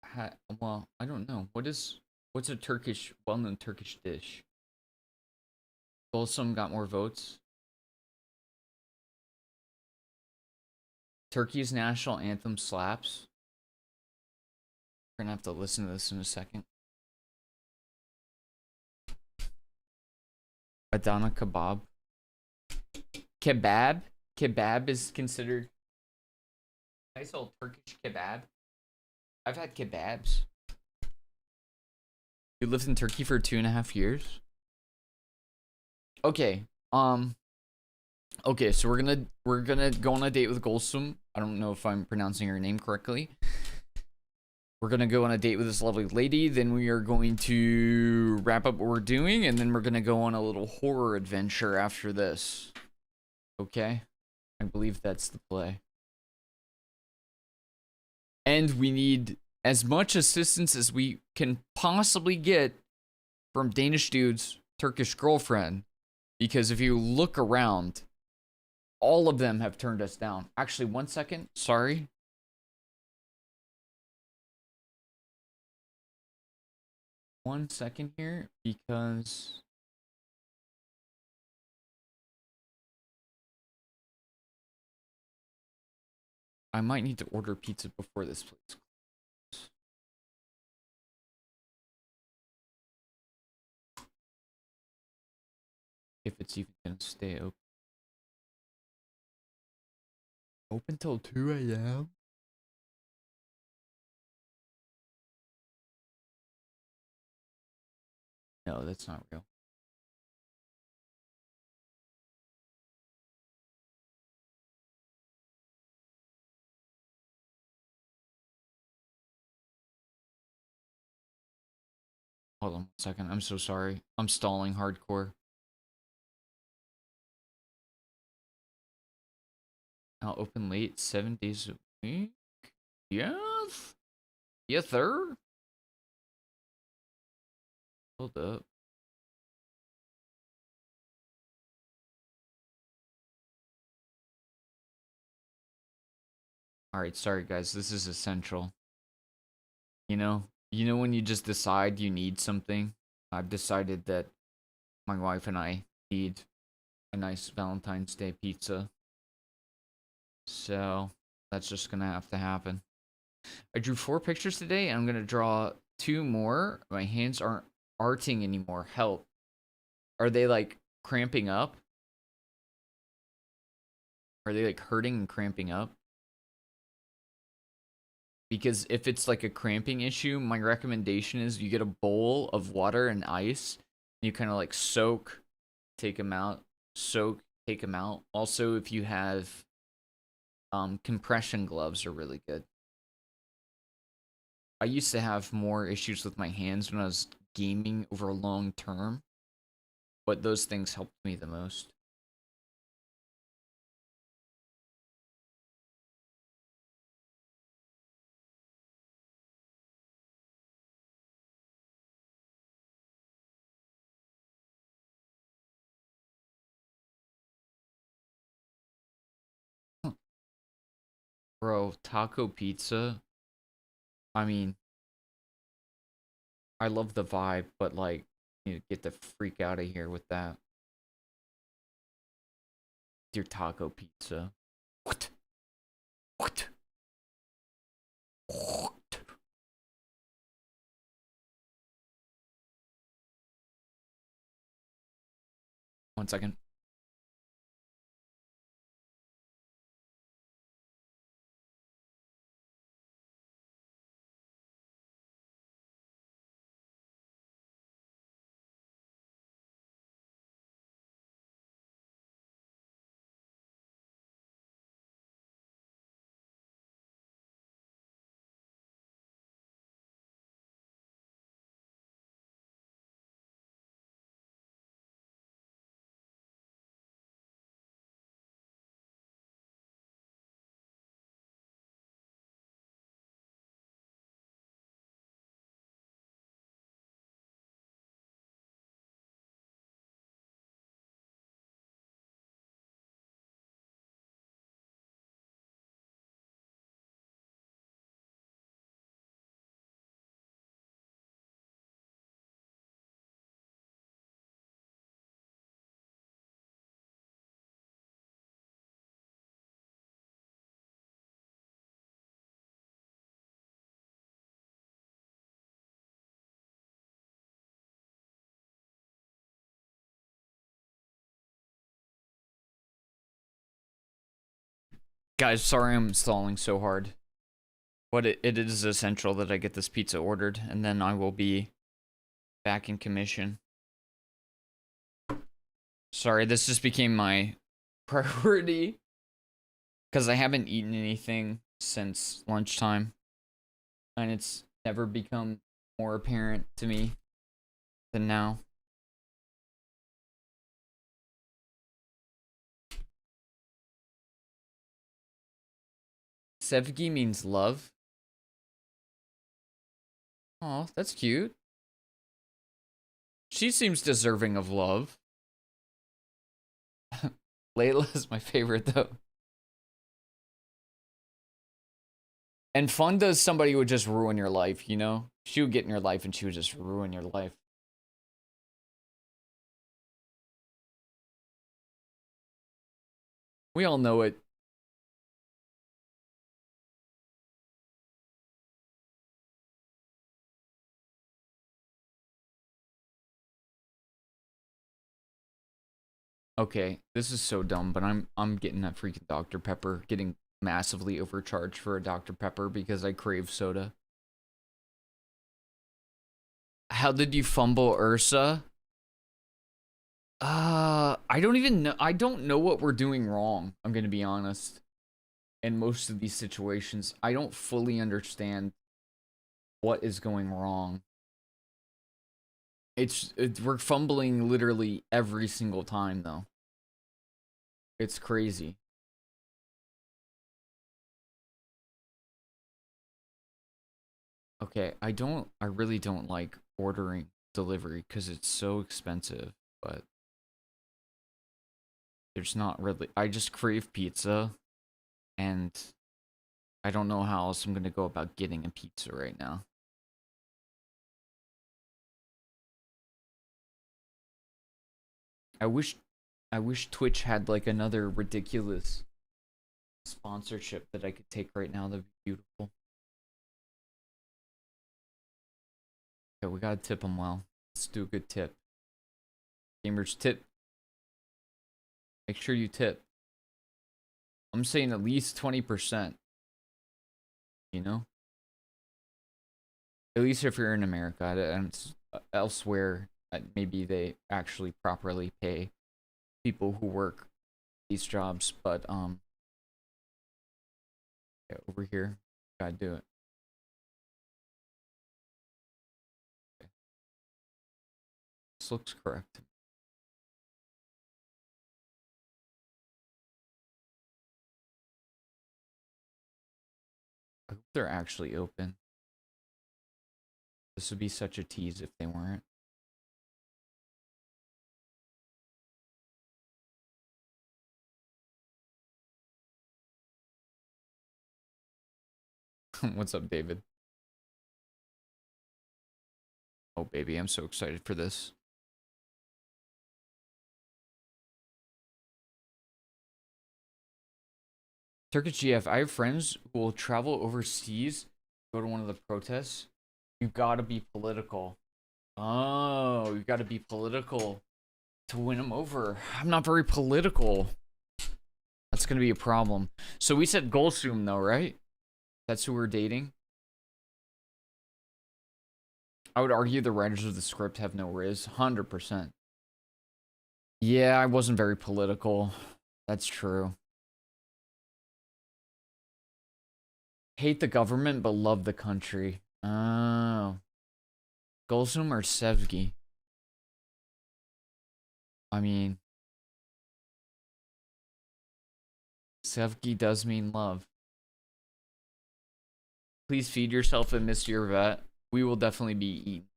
had. Well, I don't know. What's a Turkish, well-known Turkish dish? Goulum got more votes. Turkey's national anthem slaps. We're gonna have to listen to this in a second. Adana kebab. Kebab? Kebab is considered nice old Turkish kebab. I've had kebabs. You lived in Turkey for 2.5 years? Okay. Okay, so we're gonna go on a date with Goulum. I don't know if I'm pronouncing her name correctly. We're gonna go on a date with this lovely lady. Then we are going to wrap up what we're doing, and then we're gonna go on a little horror adventure after this. Okay? I believe that's the play. And we need as much assistance as we can possibly get from Danish dude's Turkish girlfriend. Because if you look around, all of them have turned us down. Actually, 1 second. Sorry. One second here, because I might need to order pizza before this place closes. If it's even gonna stay open. Open till 2 a.m. No, that's not real. Hold on 1 second. I'm so sorry. I'm stalling hardcore. I'll open late 7 days a week. Yes. Yes, sir. Hold up. Alright, sorry guys. This is essential. You know when you just decide you need something? I've decided that my wife and I need a nice Valentine's Day pizza. So, that's just gonna have to happen. I drew 4 pictures today, and I'm gonna draw 2 more. My hands aren't arting anymore. Help. Are they, like, cramping up? Are they, like, hurting and cramping up? Because if it's, like, a cramping issue, my recommendation is you get a bowl of water and ice, and you kind of, like, soak, take them out, soak, take them out. Also, if you have compression gloves are really good. I used to have more issues with my hands when I was gaming over a long term, but those things helped me the most. Bro, taco pizza. I mean, I love the vibe, but like, you get the freak out of here with that. Your taco pizza. What? What? What? 1 second. Guys, sorry I'm stalling so hard. But it is essential that I get this pizza ordered, and then I will be back in commission. Sorry, this just became my priority. Because I haven't eaten anything since lunchtime. And it's never become more apparent to me than now. Sevgi means love. Oh, that's cute. She seems deserving of love. Leyla is my favorite, though. And Funda is somebody who would just ruin your life, you know? She would get in your life and she would just ruin your life. We all know it. Okay, this is so dumb, but I'm getting that freaking Dr. Pepper, getting massively overcharged for a Dr. Pepper because I crave soda. How did you fumble Ursa? I don't even know. I don't know what we're doing wrong. I'm gonna be honest. In most of these situations, I don't fully understand what is going wrong. We're fumbling literally every single time, though. It's crazy. Okay, I really don't like ordering delivery because it's so expensive, but there's not really, I just crave pizza, and I don't know how else I'm gonna go about getting a pizza right now. I wish Twitch had like another ridiculous sponsorship that I could take right now. That'd be beautiful. Okay, we gotta tip them well. Let's do a good tip. Gamers, tip. Make sure you tip. I'm saying at least 20%. You know? At least if you're in America. And elsewhere, maybe they actually properly pay people who work these jobs. But, yeah, over here, gotta do it. Okay. This looks correct. I hope they're actually open. This would be such a tease if they weren't. What's up, David? Oh, baby, I'm so excited for this. Turkish GF, I have friends who will travel overseas, go to one of the protests. You gotta be political. Oh, you gotta be political to win them over. I'm not very political. That's gonna be a problem. So we said Goulum though, right? That's who we're dating. I would argue the writers of the script have no riz. 100%. Yeah, I wasn't very political. That's true. Hate the government, but love the country. Oh. Goulum or Sevgi? I mean, Sevgi does mean love. Please feed yourself and miss your vet. We will definitely be eating.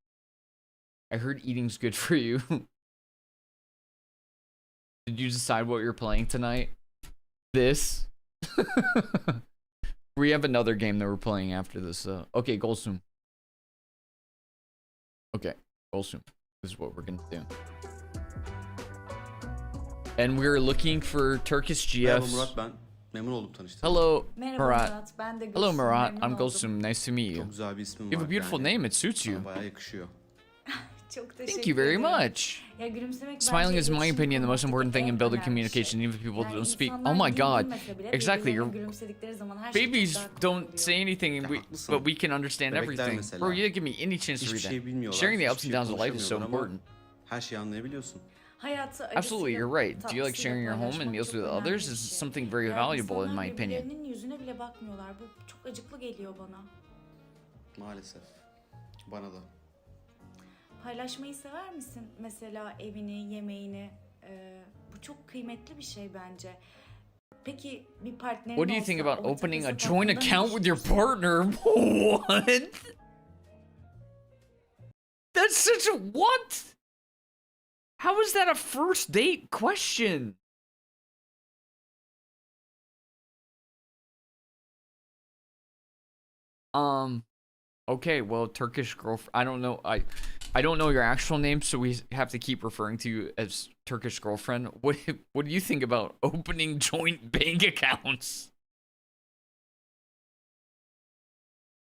I heard eating's good for you. Did you decide what you're playing tonight? This? We have another game that we're playing after this. Okay, Goulum. Okay, Goulum. This is what we're gonna do. And we're looking for Turkish GFs. Murat, ben memnun oldum tanıştığıma. Hello, Merhaba Murat. Murat, ben de Hello, Gülsüm, Murat. memnun I'm oldum. Goulum. Nice to meet you. Çok güzel bir ismin You have var. a beautiful yani. name. It suits you. Sana bayağı yakışıyor. Çok Thank teşekkür you very ederim. much. Ya gülümsemek Smiling bence is, in my iletişim opinion, the most important kurmaktaki thing in en building önemli communication, şey. even if people Yani don't speak. insanlar Oh my dil god. bilmese bile Exactly. birbirlerine You're, gülümsedikleri zaman her şey babies çok daha kolay don't oluyor. say anything, and Ya we, haklısın. but we can understand Bebekler everything. mesela Bro, you didn't give me any chance to hiçbir read şey that. bilmiyorlar. Sharing the hiçbir ups and şey downs of life is so konuşamıyorlar ama important. her şeyi anlayabiliyorsun. Hayatı Absolutely, acısıyla, you're right. Do you like tatlısıyla sharing your home and paylaşmak meals çok with önemli others? bir Is şey. something very Ya valuable in insanlar my opinion. birbirlerinin yüzüne bile bakmıyorlar. Bu çok acıklı geliyor bana. Maalesef. Bana da. Paylaşmayı sever misin? Mesela evini, yemeğini. Bu çok kıymetli bir şey bence. Peki bir partnerin What do you think olsa about ortak opening a hesap joint hakkında ne account with your düşünürsün? partner? What? That's such a what? How is that a first date question? Okay, well, Turkish girlfriend. I don't know. I don't know your actual name, so we have to keep referring to you as Turkish girlfriend. What do you think about opening joint bank accounts?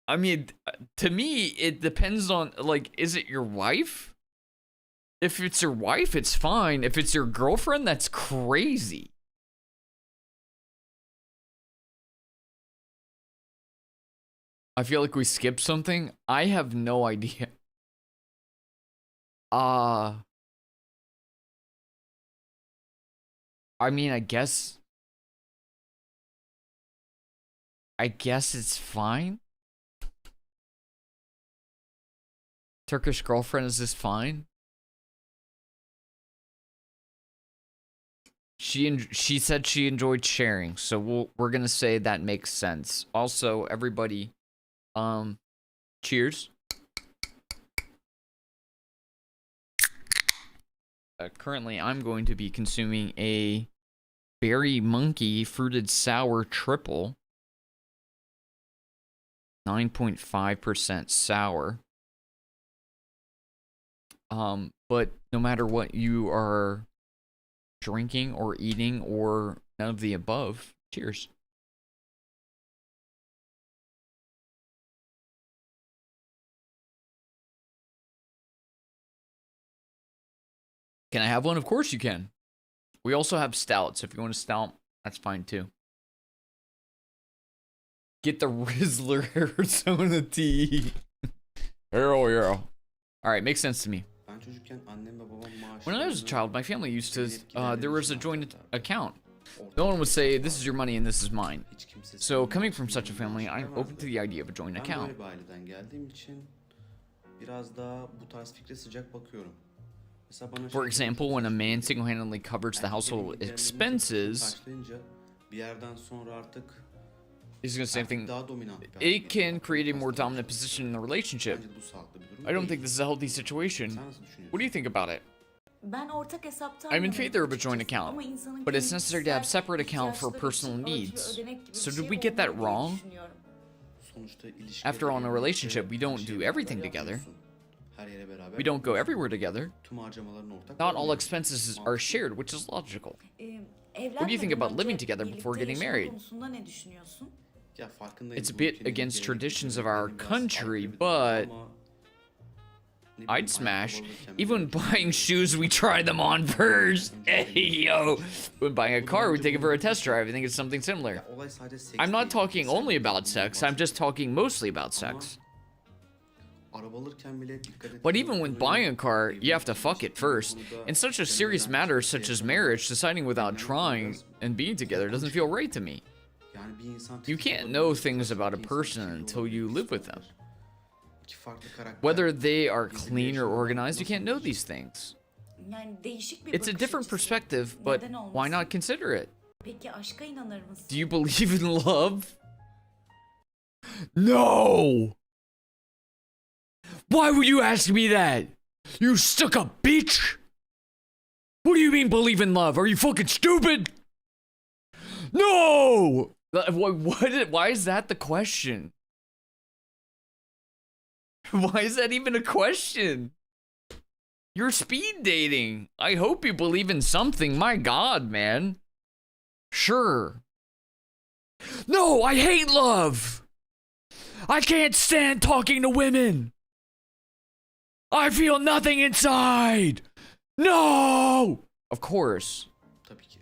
I mean, to me, it depends on, like, is it your wife? If it's your wife, it's fine. If it's your girlfriend, that's crazy. I feel like we skipped something. I have no idea. I mean, I guess it's fine. Turkish girlfriend, is this fine? She said she enjoyed sharing, so we're gonna say that makes sense. Also, everybody, cheers. Currently, I'm going to be consuming a Berry Monkey Fruited Sour Triple. 9.5% sour. But no matter what you are drinking or eating or none of the above, cheers. Can I have one? Of course you can. We also have stouts. If you want a stout, that's fine too. Get the Rizzler Arizona tea. Hell yeah. Alright, makes sense to me. Ben çocukken annem ve babam When I was a maaşlarını child, my family used to, there was a joint aktarırlardı. account. No one would say, this is your money and this is mine. Hiç kimse So, senin coming from such a maaşını family, I'm open to demezdi. the idea of a joint Ben account. böyle bir aileden geldiğim için biraz daha bu tarz fikre sıcak bakıyorum. Mesela bana For şey example, when a man diyor, single-handedly covers the erkeklerin household giderlerini expenses, karşılayınca bir yerden sonra artık he's gonna say erkek something, daha dominant bir it erkek can olmaya create a more başlamış. dominant position in the relationship. Bence bu sağlıklı bir durum I don't değil. think this is a healthy situation. Sen nasıl düşünüyorsun? What do you think about it? Ben ortak hesaptan I'm in yanayım favor of a joint açıkçası. Ama account, insanın but it's kendi necessary to have kişisel separate account for ihtiyaçları personal için örtülü needs. ödenek gibi bir So şey did we get that olmalı diye wrong? düşünüyorum. Sonuçta ilişkide After all, in a birlikte relationship, we don't her do şeyi everything beraber together. yapıyorsun. Her yere beraber We don't go gidiyorsun. everywhere together. Tüm harcamaların ortak Not all olmuyor. expenses are shared, which is logical. What do you think about living together before getting married? Konusunda ne düşünüyorsun? Ya farkındayım, It's a bu bit ülkenin against gelenek traditions of görenekleri our biraz farklı country, bir durum but ama ne I'd bileyim, smash. ayakkabı alırken Even bile buying shoes, we try them on first. Hey, yo. When buying a car, we take it for a test drive. I think it's something similar. ya olay sadece seks I'm not değil. talking Sen only about bundan sex, I'm just talking mostly about Ama sex. araba alırken bile dikkat et. But even when buying a car, you have to fuck it first. In such a serious matter such as marriage, deciding without trying and being together doesn't feel right to me. Yani bir insan You titiz can't olabilir, know bir things insan about a kirli person olabilir, until you live with them. İki farklı karakter, Whether they are gizli bir clean or yaşam organized, you nasıl can't know olur? these things. Yani değişik bir It's a bakış different açısı. perspective, but Neden why olmasın? not consider it? Peki aşka inanır mısın? Do you believe in love? No! Why would you ask me that? You stuck up bitch! What do you mean believe in love? Are you fucking stupid? No! Why is that the question? Why is that even a question? You're speed dating. I hope you believe in something. My God, man. Sure. No, I hate love. I can't stand talking to women. I feel nothing inside. No. Of course. Tabii ki.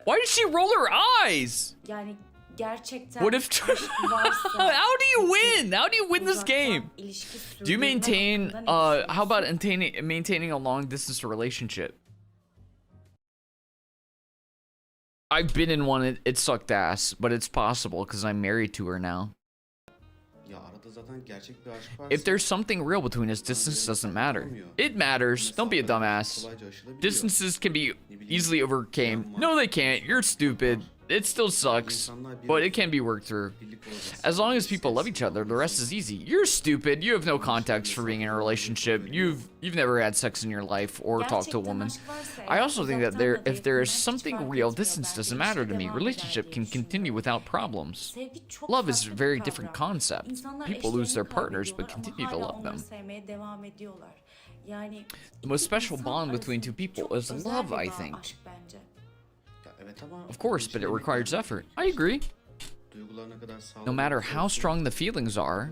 Why did she roll her eyes? Yani gerçekten What if aşk varsa How do you win? How do you win this uzaktan game? ilişki Do you sürdürme maintain hakkında ne how about düşünüyorsun? maintaining a long distance relationship? I've been in one, it sucked ass, but it's possible because I'm married to her now. Ya arada zaten gerçek bir aşk varsa If there's something real between us, distance doesn't matter. It matters. Don't be a dumbass. kolayca aşılabiliyor. Distances can be easily overcame. No, they can't. You're stupid. It still sucks, but it can be worked through. Birlik olacağız. As long as people love each other, the rest is easy. You're stupid. You have no context for being in a relationship. You've never had sex in your life or talked to a woman. I also think that if there is something real, distance doesn't matter to me. Relationship can continue without problems. Sevgi çok Love is a farklı bir very kavram. different concept. İnsanlar People lose their eşlerini partners but kaybediyorlar continue ama to hala love onları them. sevmeye devam ediyorlar. Yani The most iki special insan bond between two arasında people çok is özel love, bir I bağ think. aşk bence. Ya evet ama Of course, but it ilişki requires demek effort. I agree. duygular ne kadar sağlam No matter olursa how olsun, strong the feelings are,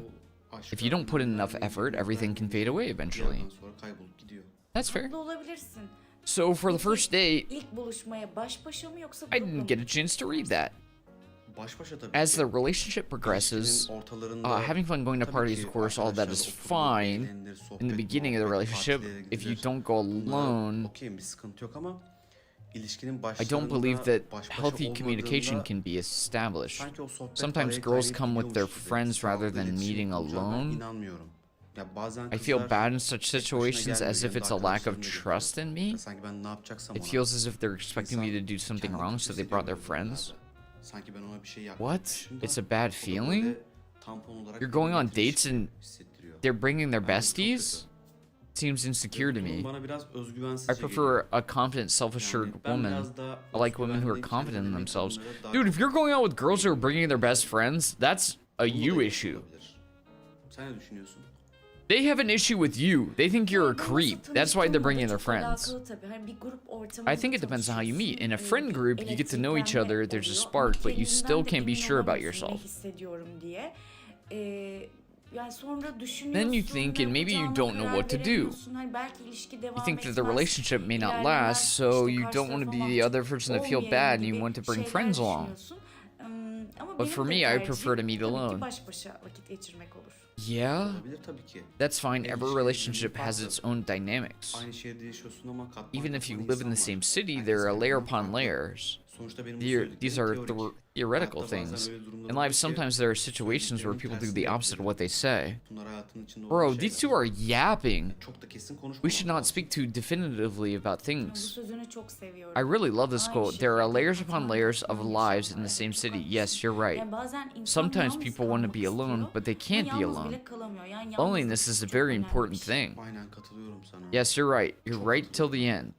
bu aşka if you don't put in enough verdiğin effort, güven, everything can verdiğin fade away bir eventually. yerden sonra kaybolup gidiyor. That's fair. Mutlu olabilirsin. So for the first date, İlk buluşmaya baş başa mı yoksa I grupla didn't mı? get a chance to read that. Baş başa tabii As ki. the relationship progresses, İlişkinin ortalarında having fun going to tabii parties, ki of course, all that is arkadaşlarla oturulur, fine. eğlenilir, sohbet, In the beginning of the muhabbet, relationship, partilere if you gidilir. don't go Bunlara alone, okeyim, bir sıkıntı yok ama ilişkinin I başlarında don't believe that baş başa healthy communication olmadığında can be established. sanki o sohbet Sometimes araya girls come with their kaynayıp gidiyormuş friends gibi. rather Sağlıklı than iletişim meeting kuracağına alone. inanmıyorum. Ya bazen I feel kızlar bad in such tek başına situations as gelmiyor, if it's a yanında lack of arkadaşlarını getiriyor. trust in me. Ya sanki ben ne yapacaksam It ona. feels as if they're expecting me to do something Kendimi wrong, kötü so they brought their hissediyorum friends. durumlarda. Sanki ben ona bir şey What? yapmışım da It's a bad o da böyle feeling? tampon olarak You're going on getirmiş dates gibi and hissettiriyor. they're bringing their Yani bu çok besties? kötü. Seems insecure to Bu durum me. bana biraz özgüvensizce I prefer geliyor. a confident, self-assured Yani ben woman. biraz daha I like women who are özgüvenli, confident in kendine themselves. kadınlara daha Dude, if çok you're going out with girls who are bringing their best friends, that's a Bununla you da issue. yapılabilir. Sen ne düşünüyorsun? They have an issue with you. They think you're a Bu nasıl creep. That's why they're tanıştığınla da bringing their çok friends. alakalı tabii. Hani bir grup ortamında I think it depends on how you meet. In a friend bir group, you get to know each elektriklenme other, there's a oluyor. spark, Ama but you still kendinden de can't be emin sure about olamıyorsun ne yourself. hissediyorum diye. Yani sonra düşünüyorsun. Then you think, ne and maybe you yapacağına don't know karar what to do. veremiyorsun. Hani belki ilişki devam You think that the etmez. relationship may not İlerlemez. last, so İşte you karşı don't want to tarafa be the other mahcup person to feel olmayayım bad, and you gibi want to bring şeyler friends along. düşünüyorsun. Ama But benim for de me, I tercihim prefer to meet tabii ki alone. baş başa vakit geçirmek olur. Yeah, Olabilir tabii ki. that's fine. Every İlişki relationship has farklı. its own dynamics. Aynı şehirde yaşıyorsun ama katman Even if you katman live in the insan same var. city, Herkes there are layer kendinden upon farklı. layers. Sonuçta benim bu These söylediklerim are teorik. theoretical Hayatta bazen things. öyle durumlar In olur life, ki sometimes there are situations where people do the opposite of what they say. bunlar hayatın içinde olan Bro, these two şeyler. are yapping. Çok da kesin konuşmamak We should not lazım. speak too definitively about Bu things. sözünü çok seviyorum. I really love this Aynı quote. There are şekilde layers upon katman layers of katman lives in the yaşamlar. same Çok city. haklısın. Yes, you're right. Yani bazen insan Sometimes yalnız people want to kalmak be alone, istiyor but they ama can't be yalnız alone. bile kalamıyor. Yani yalnızlık Loneliness is a çok very önemli bir important şey. thing. Aynen katılıyorum sana. Yes, you're right. You're right till the end.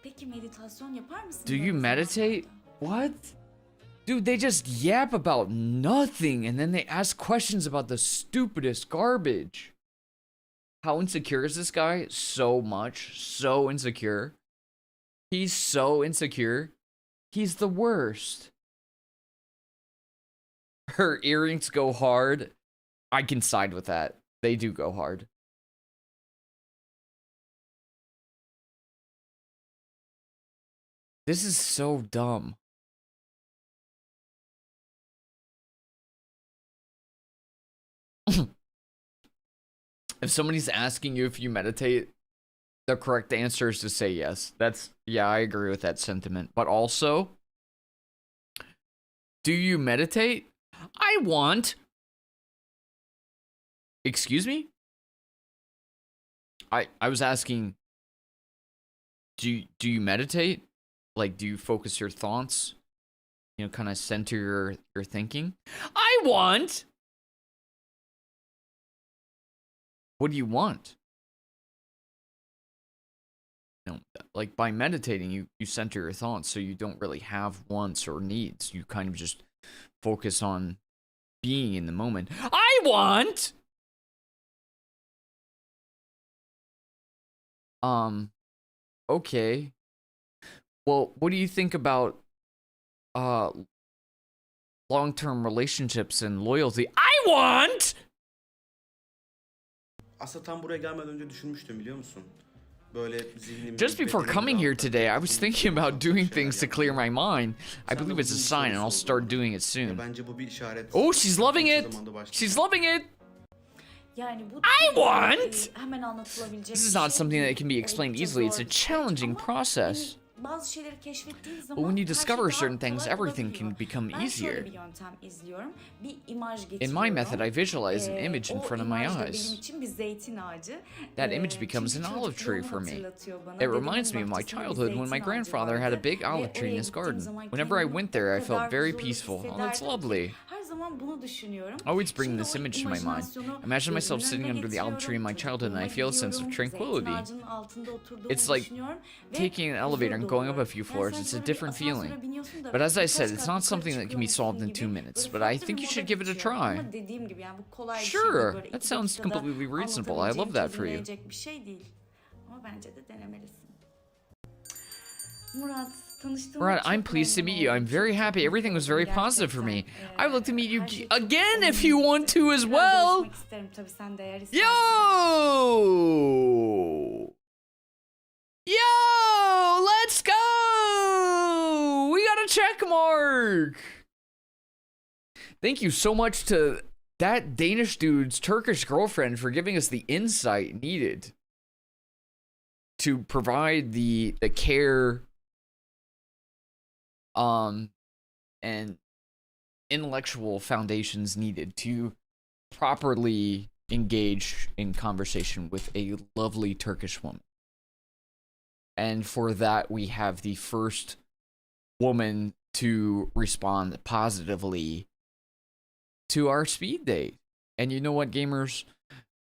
Peki meditasyon yapar mısın? Do böyle you meditate? zamanlarda? What? Dude, they just yap about nothing and then they ask questions about the stupidest garbage. How insecure is this guy? So much. So insecure. He's so insecure. He's the worst. Her earrings go hard. I can side with that. They do go hard. This is so dumb. If somebody's asking you if you meditate, the correct answer is to say yes. Yeah, I agree with that sentiment. But also, do you meditate? I want. Excuse me? I was asking, do you meditate? Like, do you focus your thoughts? You know, kind of center your thinking? I want. What do you want? You know, like by meditating, you center your thoughts, so you don't really have wants or needs. You kind of just focus on being in the moment. I want. Okay. Well, what do you think about long-term relationships and loyalty? I want. Aslında tam buraya gelmeden önce düşünmüştüm, biliyor musun? Böyle zihnimi... Just before bedenimi coming here rahatlatıp today, I was bunun thinking için about doing şeyler things to yapmam clear my lazım. mind. I Sen de believe it's a bunun sign, and sorusu I'll start sorduğunda, doing it soon. bence bu bir işaret. Oh, she's loving En it. kısa zamanda başlayacak. She's loving it. Yani bu want! hemen anlatılabilecek This is bir not şey something değil. that can be explained Oldukça easily. It's zor a bir süreç challenging ama process. bazı şeyleri keşfettiğin zaman But when you her şey discover daha certain things, kolay everything olabiliyor. can become Ben şöyle easier. bir yöntem izliyorum. Bir imaj In getiriyorum. my method, I visualize an image in O front of my imaj da eyes. benim için bir zeytin ağacı. That image becomes Çünkü an olive tree çocukluğumu for me. hatırlatıyor bana. It Dedemin reminds me of my bahçesinde bir childhood when my zeytin ağacı grandfather had a vardı big ve olive tree in oraya his gittiğim garden. zaman Whenever I kendimi went there, I o felt kadar very huzurlu peaceful. Oh, that's hissederdim ki lovely. her zaman bunu düşünüyorum. I always bring Şimdi this o image to my mind. imajinasyonu Imagine myself gözümün sitting önüne under the olive tree in my getiriyorum, childhood, and I feel a sense of çocukluğuma gidiyorum, tranquility. zeytin ağacının altında oturduğumu It's like düşünüyorum ve taking an huzur elevator and going up a doluyorum. few Yani floors. sanki It's a böyle bir different asansöre feeling. biniyorsun da But as I birkaç said, it's kat not yukarı something that can be çıkıyormuşsun solved in gibi 2 minutes. böyle But I farklı think bir you moda should give it a geçiyor. try. Ama dediğim gibi yani bu kolay bir şey değil. Sure, Böyle that 2 sounds dakikada completely reasonable. I love that for you. çözümleyecek bir şey değil. Ama bence de denemelisin. Murat, tanıştığıma Murat, çok I'm pleased to memnun meet you. I'm oldum. very Çok happy. mutlu Everything was oldum very positive for me. gerçekten. I would like to meet you Her şey çok again if olumlu you want gitti. to as Tekrar well. görüşmek isterim tabii sen de eğer istersen. Yo! Yo! Let's go! We got a check mark! Thank you so much to that Danish dude's Turkish girlfriend for giving us the insight needed to provide the care and intellectual foundations needed to properly engage in conversation with a lovely Turkish woman. And for that, we have the first woman to respond positively to our speed date. And you know what, gamers?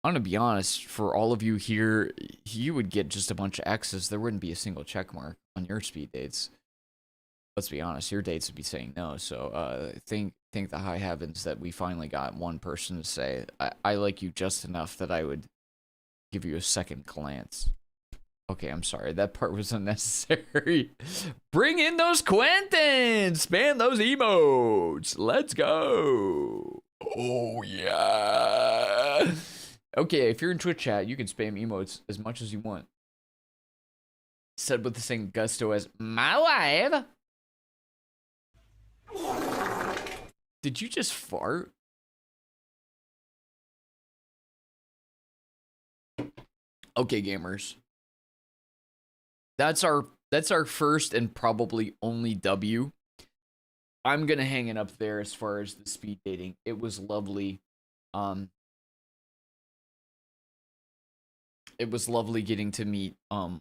I'm gonna be honest, for all of you here, you would get just a bunch of X's. There wouldn't be a single check mark on your speed dates. Let's be honest, your dates would be saying no. So thank the high heavens that we finally got one person to say, I like you just enough that I would give you a second glance. Okay, I'm sorry. That part was unnecessary. Bring in those Quentins! Spam those emotes! Let's go! Oh, yeah! Okay, if you're in Twitch chat, you can spam emotes as much as you want. Said with the same gusto as my wife. Did you just fart? Okay, gamers. That's our first and probably only W. I'm gonna hang it up there as far as the speed dating. It was lovely. It was lovely getting to meet all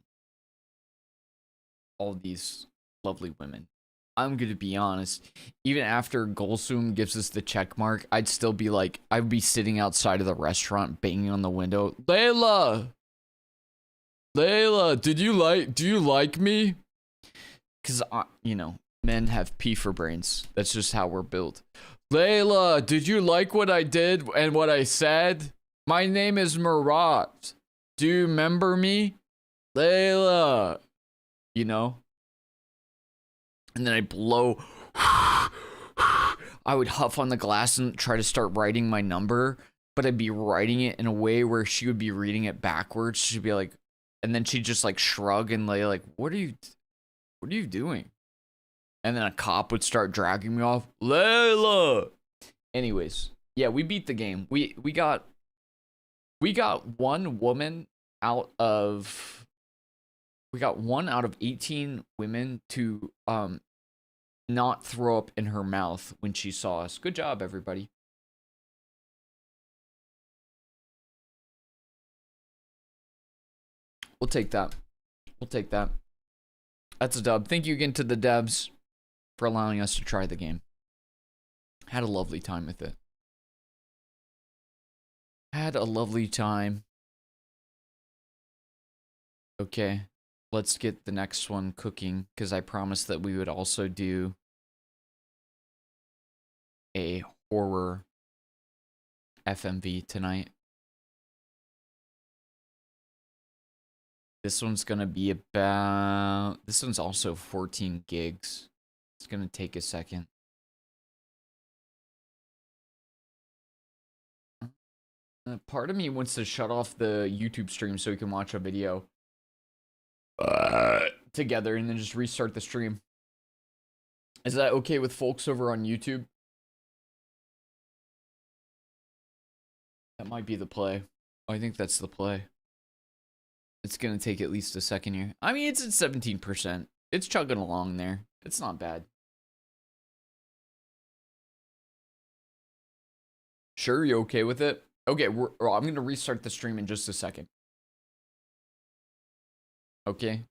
these lovely women. I'm gonna be honest. Even after Goulum gives us the check mark, I'd still be like, I'd be sitting outside of the restaurant, banging on the window. Leyla, do you like me? Because you know, men have pee for brains. That's just how we're built. Leyla, did you like what I did and what I said? My name is Murat. Do you remember me? Leyla. You know? And then I blow. I would huff on the glass and try to start writing my number, but I'd be writing it in a way where she would be reading it backwards. She'd be like, and then she'd just like shrug and lay like, what are you doing? And then a cop would start dragging me off. Leyla. Anyways, yeah, we beat the game. We got one woman out of 18 women to not throw up in her mouth when she saw us. Good job, everybody. We'll take that. That's a dub. Thank you again to the devs for allowing us to try the game. Had a lovely time with it. Had a lovely time. Okay, let's get the next one cooking, because I promised that we would also do a horror FMV tonight. This one's gonna be about... This one's also 14 gigs. It's gonna take a second. Part of me wants to shut off the YouTube stream so we can watch a video together and then just restart the stream. Is that okay with folks over on YouTube? That might be the play. I think that's the play. It's gonna take at least a second here. I mean, it's at 17%. It's chugging along there. It's not bad. Sure, you okay with it? Okay, I'm gonna restart the stream in just a second. Okay.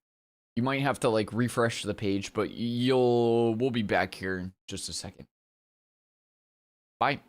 You might have to like refresh the page, but we'll be back here in just a second. Bye.